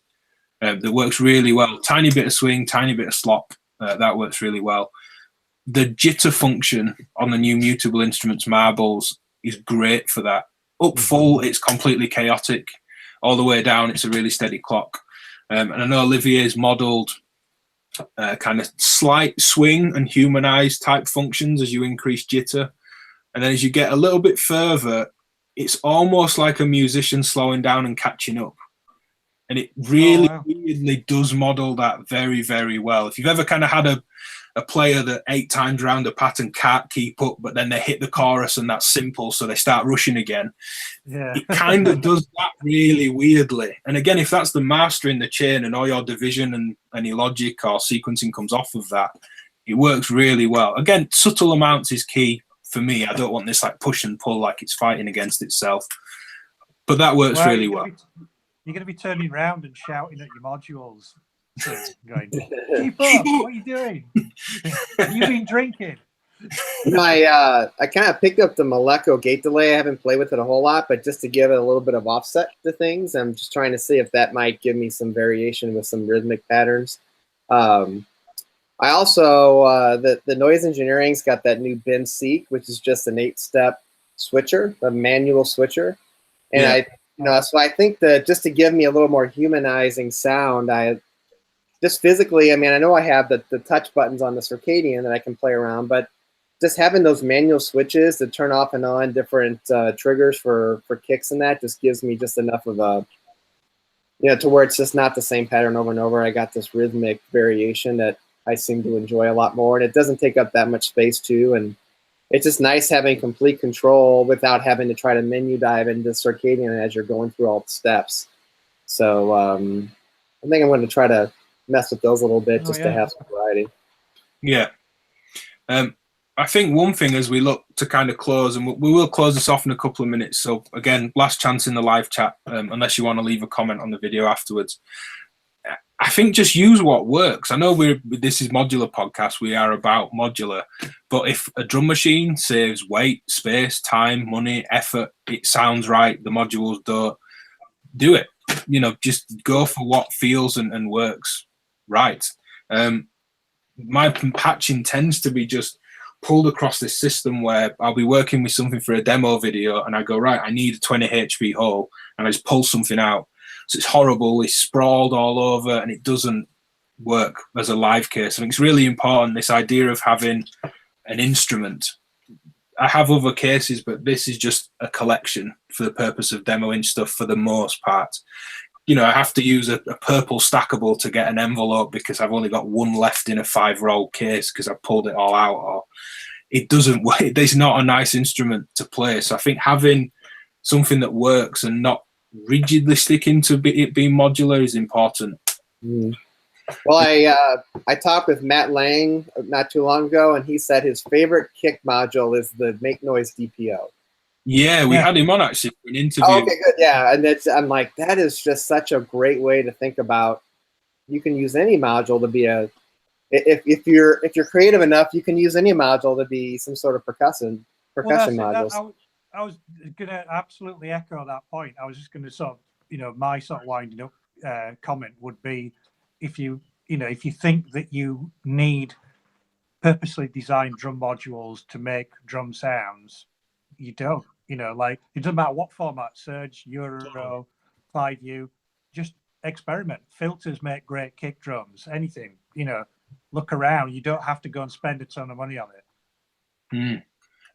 that works really well. Tiny bit of swing, tiny bit of slop, that works really well. The jitter function on the new Mutable Instruments marbles is great for that. Up full, it's completely chaotic. All the way down, it's a really steady clock. And I know Olivier's modelled kind of slight swing and humanized type functions as you increase jitter. And then as you get a little bit further, it's almost like a musician slowing down and catching up. And it really weirdly does model that very, very well. If you've ever kind of had a a player that 8 times round a pattern can't keep up, but then they hit the chorus and that's simple, so they start rushing again. Yeah. It kind of does that really weirdly. And again, if that's the master in the chain and all your division and any logic or sequencing comes off of that, it works really well. Again, subtle amounts is key for me. I don't want this like push and pull like it's fighting against itself. But that works really well. You're going to be turning around and shouting at your modules. Going, keep up, what are you doing? You've been drinking. I kind of picked up the Moleco gate delay. I haven't played with it a whole lot, but just to give it a little bit of offset to things, I'm just trying to see if that might give me some variation with some rhythmic patterns. I also, the Noise Engineering's got that new bin seek, which is just an 8-step switcher, a manual switcher. And so I think that just to give me a little more humanizing sound, just physically, I mean, I know I have the touch buttons on the Circadian that I can play around, but just having those manual switches to turn off and on different triggers for kicks and that just gives me just enough of a, to where it's just not the same pattern over and over. I got this rhythmic variation that I seem to enjoy a lot more, and it doesn't take up that much space too. And it's just nice having complete control without having to try to menu dive into Circadian as you're going through all the steps. So I think I'm going to try to mess with those a little bit just to have some variety. Yeah. I think one thing as we look to kind of close, and we will close this off in a couple of minutes. So again, last chance in the live chat, unless you want to leave a comment on the video afterwards. I think just use what works. I know this is Modular Podcast. We are about modular. But if a drum machine saves weight, space, time, money, effort, it sounds right, the modules don't, do it. Just go for what feels and works right. My patching tends to be just pulled across this system where I'll be working with something for a demo video and I go, right, I need a 20 HP hole, and I just pull something out. So it's horrible, it's sprawled all over, and it doesn't work as a live case. I think it's really important, this idea of having an instrument. I have other cases, but this is just a collection for the purpose of demoing stuff for the most part. I have to use a purple stackable to get an envelope because I've only got one left in a 5-roll case because I pulled it all out, or it doesn't work. It's not a nice instrument to play. So I think having something that works and not rigidly sticking to it being modular is important. Well, I talked with Matt Lang not too long ago, and he said his favorite kick module is the Make Noise DPO. Yeah, we had him on actually for an interview. Oh, okay, good. Yeah, and I'm like, that is just such a great way to think about. You can use any module to be if you're creative enough, you can use any module to be some sort of percussion modules. I was going to absolutely echo that point. I was just going to sort of, my sort of winding up comment would be, if you think that you need purposely designed drum modules to make drum sounds, you don't. Like, it doesn't matter what format, Surge, Euro, 5U, just experiment. Filters make great kick drums, anything, look around. You don't have to go and spend a ton of money on it.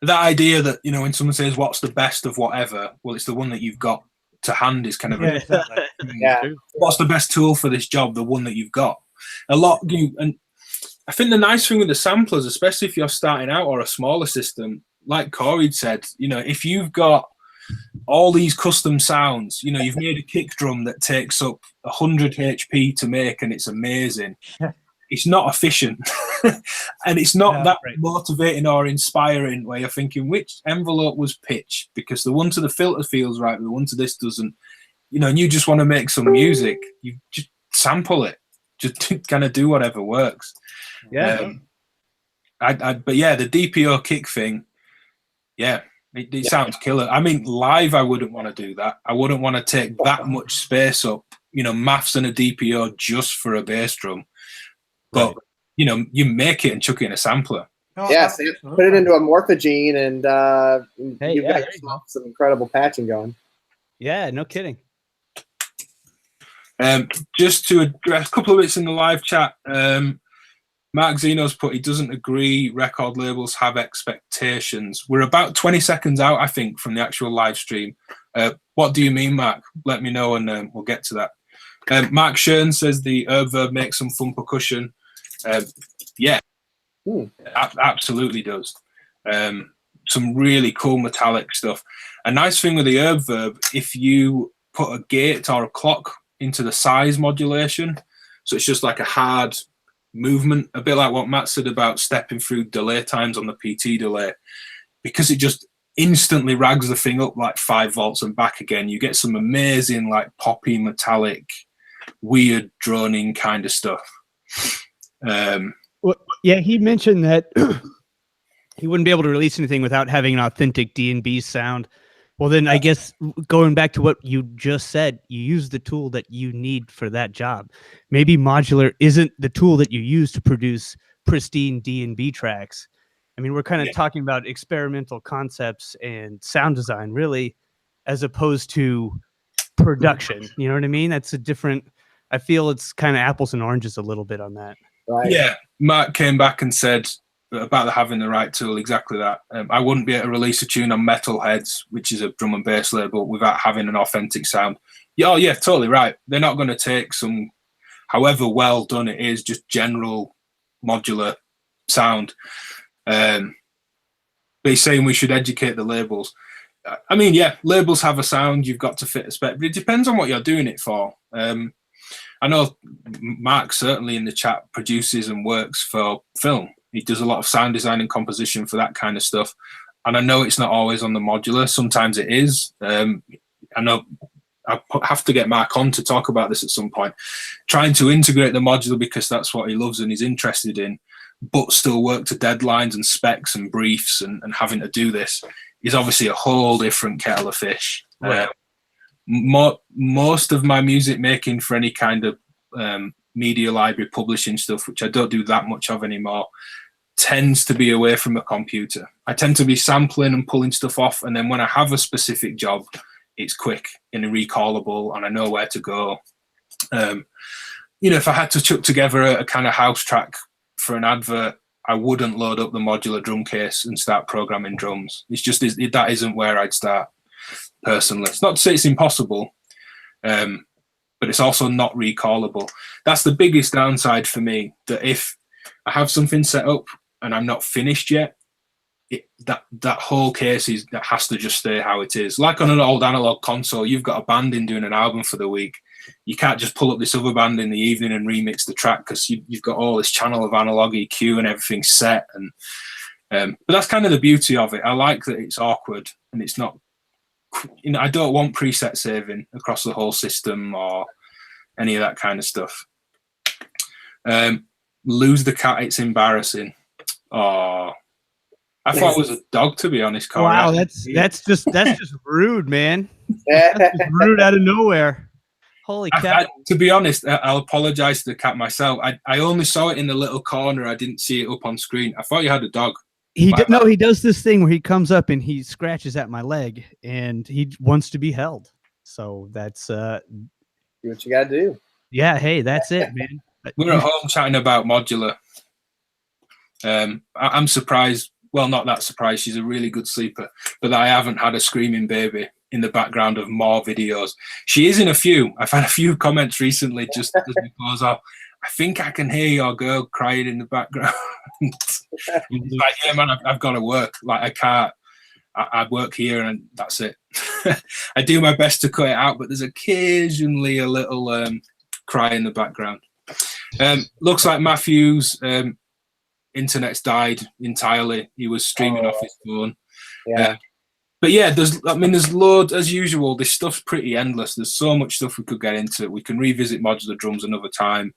That idea that, when someone says, what's the best of whatever, well, it's the one that you've got to hand is kind of exactly. What's the best tool for this job? The one that you've got. And I think the nice thing with the samplers, especially if you're starting out or a smaller system, like Cory said, if you've got all these custom sounds, you've made a kick drum that takes up 100 HP to make and it's amazing. It's not efficient and it's not that motivating or inspiring where you're thinking which envelope was pitched, because the one to the filter feels right, but the one to this doesn't, and you just want to make some music, you just sample it, just kind of do whatever works. But the DPO kick thing, it sounds killer. I mean, live, I wouldn't want to do that. I wouldn't want to take that much space up, maths and a DPO just for a bass drum. But, you make it and chuck it in a sampler. So put it into a morphogene and you've got some incredible patching going. Yeah, no kidding. Just to address a couple of bits in the live chat, Mark Zeno's put he doesn't agree record labels have expectations. We're about 20 seconds out, I think, from the actual live stream. What do you mean, Mark? Let me know and we'll get to that. Mark Shern says the Verb makes some fun percussion. Absolutely does. Some really cool metallic stuff. A nice thing with the Herb Verb, if you put a gate or a clock into the size modulation, so it's just like a hard movement, a bit like what Matt said about stepping through delay times on the PT delay, because it just instantly rags the thing up like 5 volts and back again. You get some amazing, like, poppy, metallic, weird droning kind of stuff. Well, yeah, he mentioned that he wouldn't be able to release anything without having an authentic D&B sound. Well, then I guess going back to what you just said, you use the tool that you need for that job. Maybe Modular isn't the tool that you use to produce pristine D&B tracks. I mean, we're kind of talking about experimental concepts and sound design, really, as opposed to production. You know what I mean? That's a different, I feel it's kind of apples and oranges a little bit on that. Right. Yeah, Mark came back and said about having the right tool, exactly that. I wouldn't be able to release a tune on Metalheads, which is a drum and bass label, without having an authentic sound. Yeah, oh yeah, totally right. They're not going to take some, however well done it is, just general modular sound. But he's saying we should educate the labels. I mean, yeah, labels have a sound, you've got to fit a spec, but it depends on what you're doing it for. I know Mark certainly in the chat produces and works for film. He does a lot of sound design and composition for that kind of stuff. And I know it's not always on the modular. Sometimes it is. I know I have to get Mark on to talk about this at some point. Trying to integrate the modular because that's what he loves and he's interested in, but still work to deadlines and specs and briefs and having to do this is obviously a whole different kettle of fish. Right. Most of my music making for any kind of media library publishing stuff, which I don't do that much of anymore, tends to be away from a computer. I tend to be sampling and pulling stuff off, and then when I have a specific job, it's quick and recallable and I know where to go. If I had to chuck together a kind of house track for an advert, I wouldn't load up the modular drum case and start programming drums. It's just that isn't where I'd start personally. It's not to say it's impossible, but it's also not recallable. That's the biggest downside for me, that if I have something set up and I'm not finished yet, that whole case that has to just stay how it is. Like on an old analog console, you've got a band in doing an album for the week. You can't just pull up this other band in the evening and remix the track because you've got all this channel of analog EQ and everything set. And but that's kind of the beauty of it. I like that it's awkward and it's not. I don't want preset saving across the whole system or any of that kind of stuff. Lose the cat, it's embarrassing. Oh, I thought it was a dog, to be honest, Cory. Wow, that's just rude, man. That's just rude out of nowhere. Holy cat. To be honest, I'll apologize to the cat myself. I only saw it in the little corner. I didn't see it up on screen. I thought you had a dog. He does this thing where he comes up and he scratches at my leg and he wants to be held. So that's do what you gotta do. Yeah, hey, that's it, man. We're at home chatting about modular. I'm surprised. Well, not that surprised. She's a really good sleeper, but I haven't had a screaming baby in the background of more videos. She is in a few. I've had a few comments recently just as we close off. I think I can hear your girl crying in the background. Like, yeah, man, I've got to work. Like, I can't. I work here and that's it. I do my best to cut it out, but there's occasionally a little cry in the background. Looks like Matthew's internet's died entirely. He was streaming off his phone. Yeah. But yeah, there's loads, as usual. This stuff's pretty endless. There's so much stuff we could get into. We can revisit Modular Drums another time.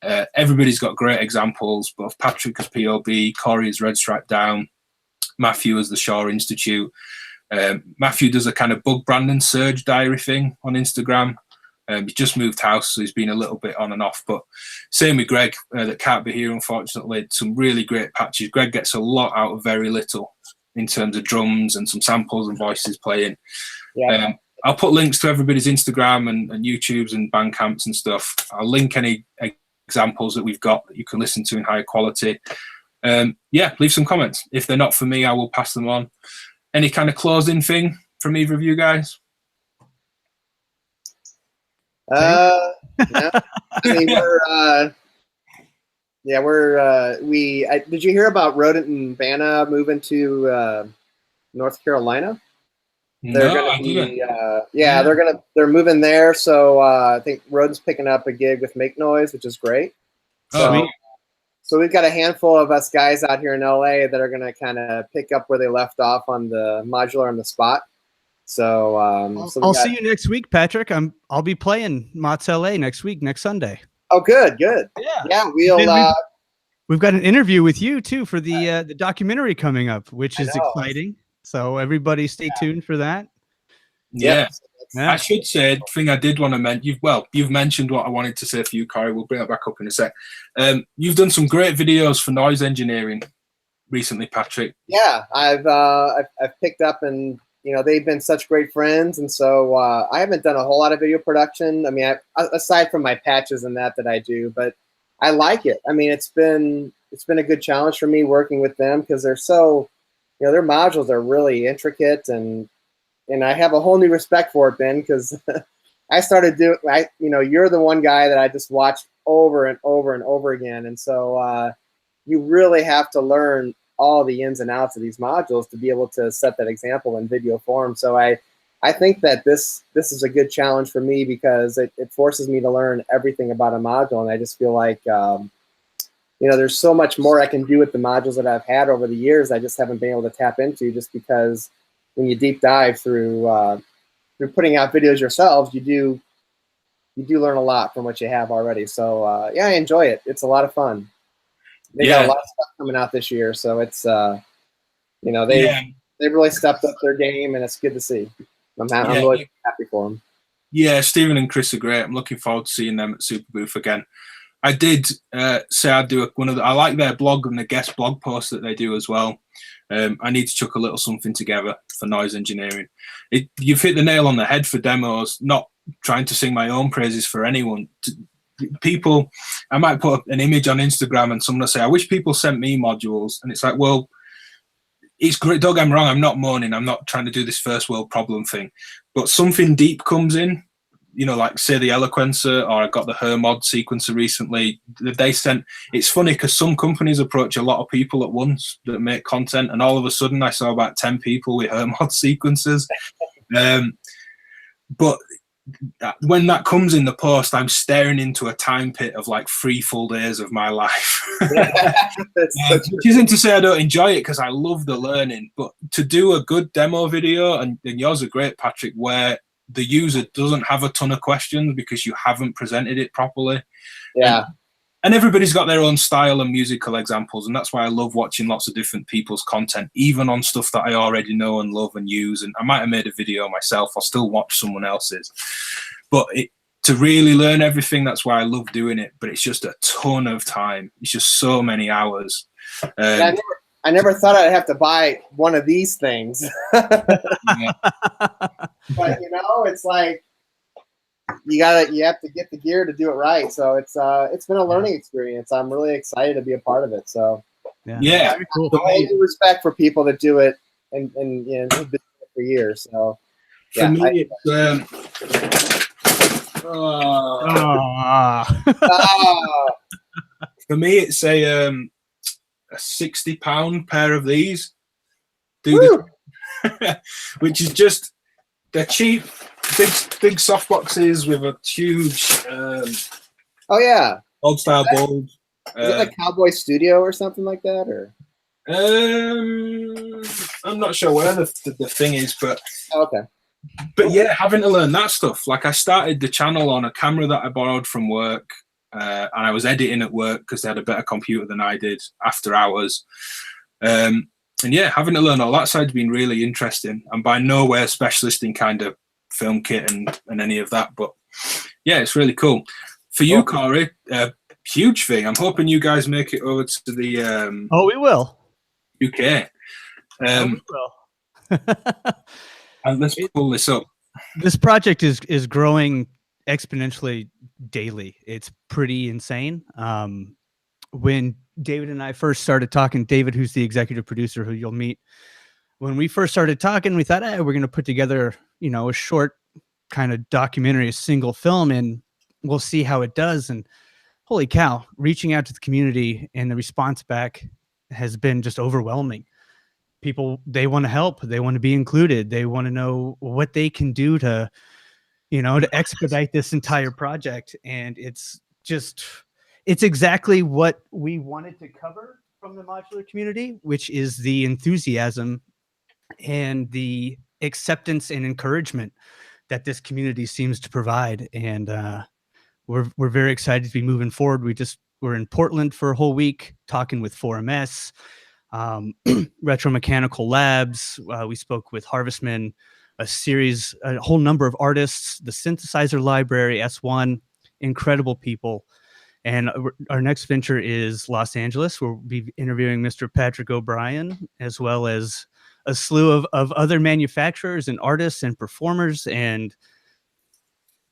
Everybody's got great examples. Both Patrick as POB, Cory as RedStripeDown, Matthew as the Shaw Institute. Matthew does a kind of Bug Brandon Surge diary thing on Instagram. He just moved house, so he's been a little bit on and off. But same with Greg, that can't be here, unfortunately. Some really great patches. Greg gets a lot out of very little in terms of drums and some samples and voices playing. Yeah. I'll put links to everybody's Instagram and YouTubes and Bandcamps and stuff. I'll link any examples that we've got that you can listen to in higher quality. Yeah, leave some comments. If they're not for me, I will pass them on. Any kind of closing thing from either of you guys? No. I mean, Yeah, did you hear about Rodent and Banna moving to North Carolina? They're gonna be, they're moving there. So I think Rodent's picking up a gig with Make Noise, which is great. So we've got a handful of us guys out here in LA that are gonna kind of pick up where they left off on the Modular on the Spot. So I'll see you next week, Patrick. I'll be playing Mott's LA next Sunday. Oh, good. Yeah, we've got an interview with you too for the documentary coming up, which is exciting. So everybody stay tuned for that. Yeah. I should say, the thing I did want to mention, you've mentioned what I wanted to say for you, Cory. We'll bring it back up in a sec. You've done some great videos for noise engineering recently, Patrick. Yeah, I've picked up, and they've been such great friends, and so I haven't done a whole lot of video production. I mean, aside from my patches and that I do, but I like it. I mean, it's been a good challenge for me working with them because they're so, their modules are really intricate, and I have a whole new respect for it, Ben, because I started doing, you're the one guy that I just watched over and over and over again. And so you really have to learn all the ins and outs of these modules to be able to set that example in video form. So I think that this is a good challenge for me because it forces me to learn everything about a module. And I just feel like, there's so much more I can do with the modules that I've had over the years. I just haven't been able to tap into just because when you deep dive through putting out videos yourselves, you do learn a lot from what you have already. So I enjoy it. It's a lot of fun. They got a lot of stuff coming out this year, so it's they've really stepped up their game, and it's good to see. I'm really happy for them. Yeah, Stephen and Chris are great. I'm looking forward to seeing them at Super Booth again. I did say I'd do I like their blog and the guest blog posts that they do as well. I need to chuck a little something together for noise engineering. You've hit the nail on the head for demos, not trying to sing my own praises for anyone. People, I might put an image on Instagram and someone will say, I wish people sent me modules. And it's like, well, it's great. Don't get me wrong. I'm not moaning. I'm not trying to do this first world problem thing. But something deep comes in, like say the Eloquencer, or I got the Hermod sequencer recently. They sent. It's funny because some companies approach a lot of people at once that make content, and all of a sudden I saw about 10 people with Hermod sequencers. But when that comes in the post, I'm staring into a time pit of like 3 full days of my life. Which isn't to say I don't enjoy it because I love the learning, but to do a good demo video, and yours are great, Patrick, where the user doesn't have a ton of questions because you haven't presented it properly. Yeah. And everybody's got their own style and musical examples, and that's why I love watching lots of different people's content, even on stuff that I already know and love and use. And I might have made a video myself, I'll still watch someone else's. But to really learn everything, that's why I love doing it. But it's just a ton of time. It's just so many hours. I never thought I'd have to buy one of these things. But it's like you have to get the gear to do it right. So it's been a learning experience. I'm really excited to be a part of it. So yeah, cool. All due respect for people that do it and have been doing it for years. So for me, for me, it's a £60 pair of these, which is just, they're cheap, big soft boxes with a huge old style bulb. Is it like Cowboy Studio or something like that, or? I'm not sure where the thing is, but okay. But yeah, having to learn that stuff. Like I started the channel on a camera that I borrowed from work, and I was editing at work because they had a better computer than I did after hours. And yeah, having to learn all that side's been really interesting. I'm by nowhere a specialist in kind of film kit and any of that, but yeah, it's really cool. For you, Cory, huge thing. I'm hoping you guys make it over to the we will. UK. We will. And let's pull this up. This project is growing exponentially daily. It's pretty insane. When David and I first started talking, David, who's the executive producer, who you'll meet, when we first started talking, we thought, we're going to put together, a short kind of documentary, a single film, and we'll see how it does. And holy cow, reaching out to the community and the response back has been just overwhelming. People, they want to help. They want to be included. They want to know what they can do to, to expedite this entire project. And it's exactly what we wanted to cover from the modular community, which is the enthusiasm and the acceptance and encouragement that this community seems to provide. And we're very excited to be moving forward. We're in Portland for a whole week talking with 4MS, Retro Mechanical Labs. We spoke with Harvestman, a whole number of artists, the Synthesizer Library, S1, incredible people. And our next venture is Los Angeles. We'll be interviewing Mr. Patrick O'Brien, as well as a slew of other manufacturers and artists and performers. And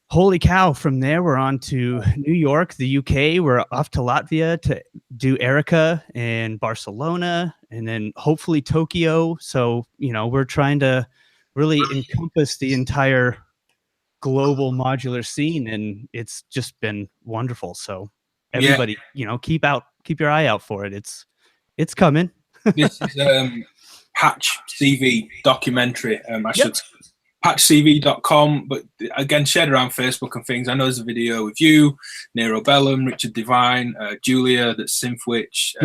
holy cow, from there, we're on to New York, the UK. We're off to Latvia to do Erica and Barcelona, and then hopefully Tokyo. So, we're trying to really encompass the entire global modular scene, and it's just been wonderful. So everybody, keep your eye out for it. It's coming. This is Patch CV documentary. I should patchcv.com, but again, shared around Facebook and things. I know there's a video with you, Nero Bellum, Richard Devine, Julia, that's Synthwitch.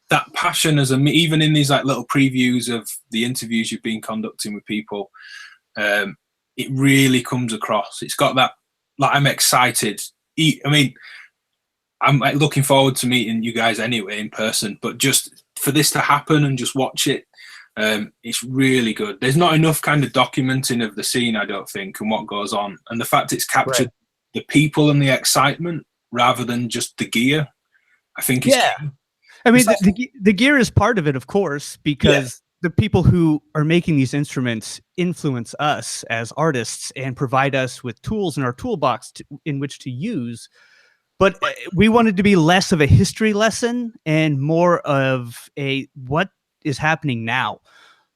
That passion even in these like little previews of the interviews you've been conducting with people, it really comes across. It's got that, like, I'm excited. I'm like looking forward to meeting you guys anyway in person, but just for this to happen and just watch it, it's really good. There's not enough kind of documenting of the scene, I don't think, and what goes on. And the fact it's captured the people and the excitement rather than just the gear, I think is key. I mean, the gear is part of it, of course, because the people who are making these instruments influence us as artists and provide us with tools in our toolbox in which to use. But we wanted to be less of a history lesson and more of what is happening now.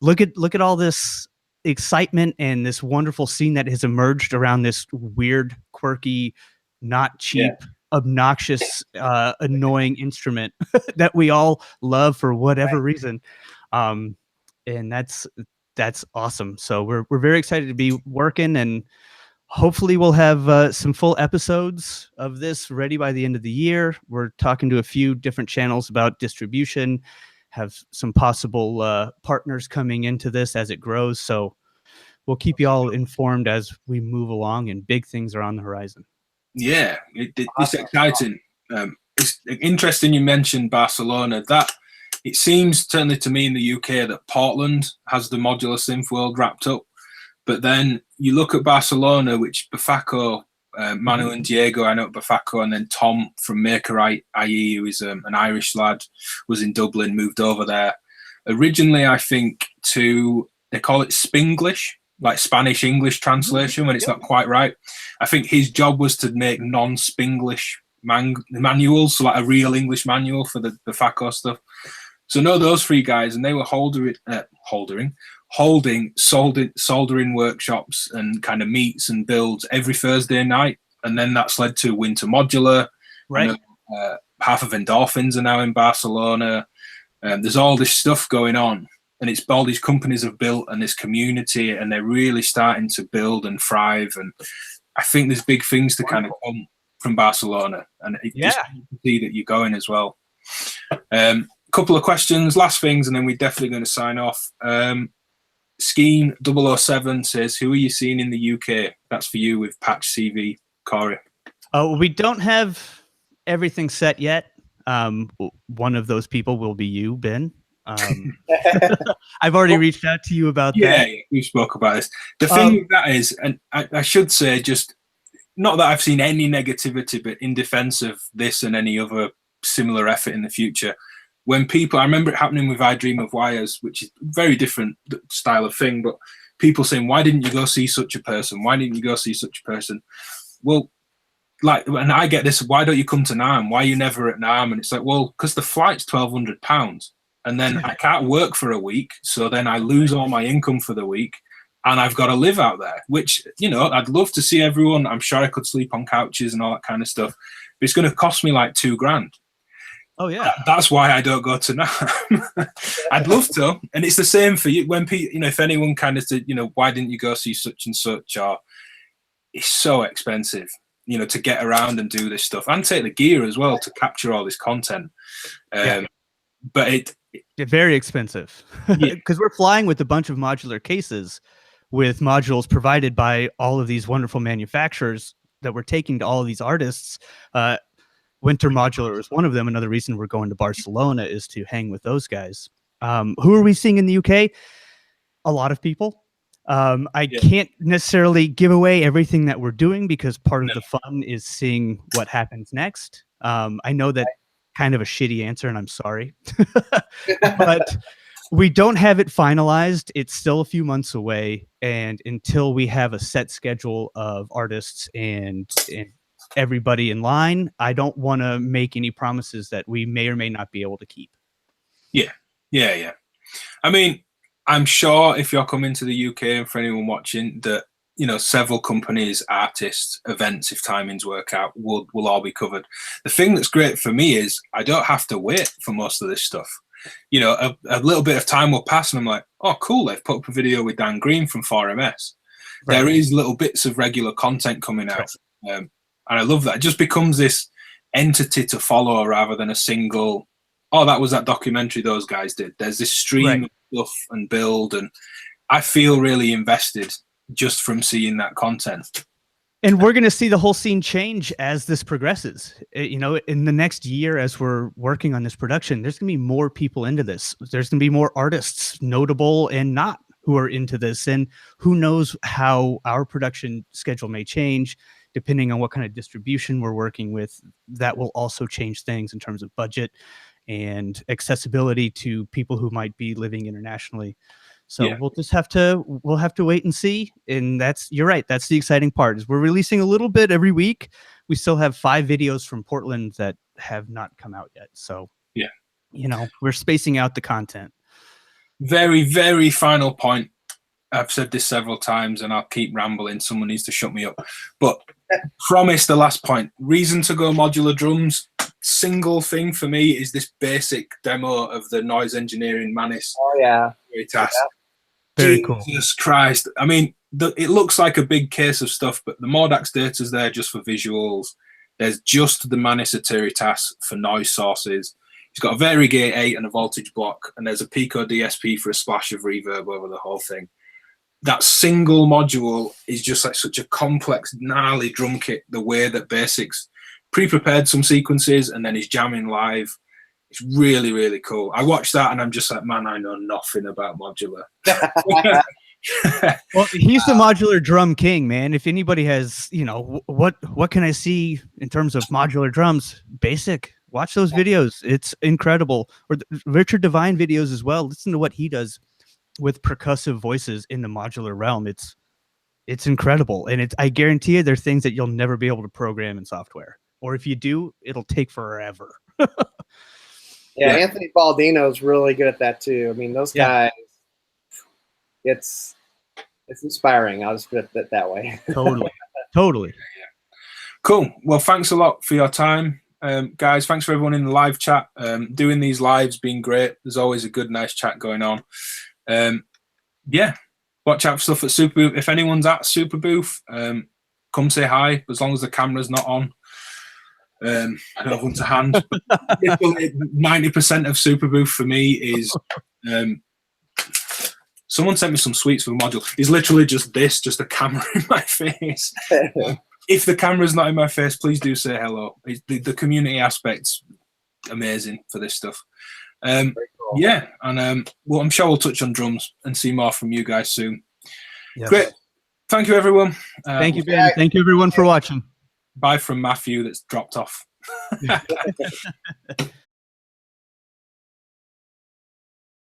Look at all this excitement and this wonderful scene that has emerged around this weird, quirky, not cheap, obnoxious, annoying instrument that we all love for whatever reason. And that's awesome. So we're very excited to be working, and hopefully we'll have some full episodes of this ready by the end of the year. We're talking to a few different channels about distribution, have some possible partners coming into this as it grows. So we'll keep you all informed as we move along, and big things are on the horizon. Yeah, it's exciting. It's interesting you mentioned Barcelona. That it seems, certainly to me in the UK, that Portland has the modular synth world wrapped up. But then you look at Barcelona, which Bafaco, Manu and Diego, I know Bafaco, and then Tom from Maker IE, who is an Irish lad, was in Dublin, moved over there. Originally, I think they call it Spanglish, like Spanish-English translation when it's not quite right. I think his job was to make non-Spanglish manuals, so like a real English manual for the Bafaco stuff. So know those three guys, and they were holding soldering workshops and kind of meets and builds every Thursday night, and then that's led to Winter Modular. Right. Half of Endorphins are now in Barcelona. There's all this stuff going on, and it's all these companies have built and this community, and they're really starting to build and thrive. And I think there's big things to kind of come from Barcelona, and just to see that you're going as well. Couple of questions, last things, and then we're definitely going to sign off. Skeen 007 says, who are you seeing in the UK? That's for you with Patch CV, Cory. We don't have everything set yet. One of those people will be you, Ben. I've already reached out to you about that. Yeah, we spoke about this. The thing with that is, and I should say, just not that I've seen any negativity, but in defense of this and any other similar effort in the future, when people, I remember it happening with I Dream of Wires, which is a very different style of thing, but people saying, why didn't you go see such a person? Why didn't you go see such a person? Well, like, and I get this, why don't you come to NAMM? Why are you never at NAMM? And it's like, well, because the flight's £1,200, and then I can't work for a week, so then I lose all my income for the week, and I've got to live out there, which, I'd love to see everyone. I'm sure I could sleep on couches and all that kind of stuff. it's going to cost me like $2,000. Oh yeah, that's why I don't go to NAMM. I'd love to, and it's the same for you. When people, if anyone kind of said, why didn't you go see such and such? Or it's so expensive, to get around and do this stuff, and take the gear as well to capture all this content. But it's very expensive because we're flying with a bunch of modular cases with modules provided by all of these wonderful manufacturers that we're taking to all of these artists. Winter Modular is one of them. Another reason we're going to Barcelona is to hang with those guys. Who are we seeing in the UK? A lot of people. I can't necessarily give away everything that we're doing because part of the fun is seeing what happens next. I know that kind of a shitty answer, and I'm sorry. But we don't have it finalized. It's still a few months away. And until we have a set schedule of artists and everybody in line, I don't want to make any promises that we may or may not be able to keep. Yeah. I mean, I'm sure if you're coming to the UK, and for anyone watching, that several companies, artists, events, if timings work out, will all be covered. The thing that's great for me is I don't have to wait for most of this stuff. A little bit of time will pass, and I'm like, oh, cool, they've put up a video with Dan Green from 4MS. Right. There is little bits of regular content coming out. And I love that. It just becomes this entity to follow rather than a single, oh, that was that documentary those guys did. There's this stream of stuff and build, and I feel really invested just from seeing that content. And we're going to see the whole scene change as this progresses. In the next year, as we're working on this production, there's going to be more people into this. There's going to be more artists, notable and not, who are into this. And who knows how our production schedule may change. Depending on what kind of distribution we're working with, that will also change things in terms of budget and accessibility to people who might be living internationally. So we'll have to wait and see. And you're right. That's the exciting part, is we're releasing a little bit every week. We still have 5 videos from Portland that have not come out yet. So we're spacing out the content. Very, very final point. I've said this several times and I'll keep rambling. Someone needs to shut me up. But promise the last point. Reason to go Modular Drums. Single thing for me is this basic demo of the noise engineering Manis. Oh, yeah. Task. Very cool. Jesus Christ. I mean, it looks like a big case of stuff, but the Mordax data's there just for visuals. There's just the Manis Atiritas for noise sources. He's got a Varigate 8 and a voltage block, and there's a Pico DSP for a splash of reverb over the whole thing. That single module is just like such a complex, gnarly drum kit, the way that Basics pre-prepared some sequences and then he's jamming live. It's really, really cool. I watched that and I'm just like, man, I know nothing about modular. Well, he's the modular drum king, man. If anybody has, what can I see in terms of modular drums? Basic. Watch those videos. It's incredible. Or Richard Devine videos as well. Listen to what he does with percussive voices in the modular realm. It's incredible. And I guarantee you there are things that you'll never be able to program in software. Or if you do, it'll take forever. Yeah, Anthony Baldino's really good at that too. I mean, those guys, it's inspiring. I'll just put it that way. Totally. Cool. Well, thanks a lot for your time. Guys, thanks for everyone in the live chat. Doing these lives been great. There's always a good, nice chat going on. Watch out for stuff at Super Booth. If anyone's at Super Booth, come say hi, as long as the camera's not on. I don't want to hand. 90% of Super Booth for me is someone sent me some sweets for the module. It's literally just a camera in my face. If the camera's not in my face, please do say hello. The community aspect's amazing for this stuff. Cool. Yeah, and well, I'm sure we'll touch on drums and see more from you guys soon. Yes. Great. Thank you, everyone. Thank you, Ben. Thank you, everyone, for watching. Bye from Matthew that's dropped off.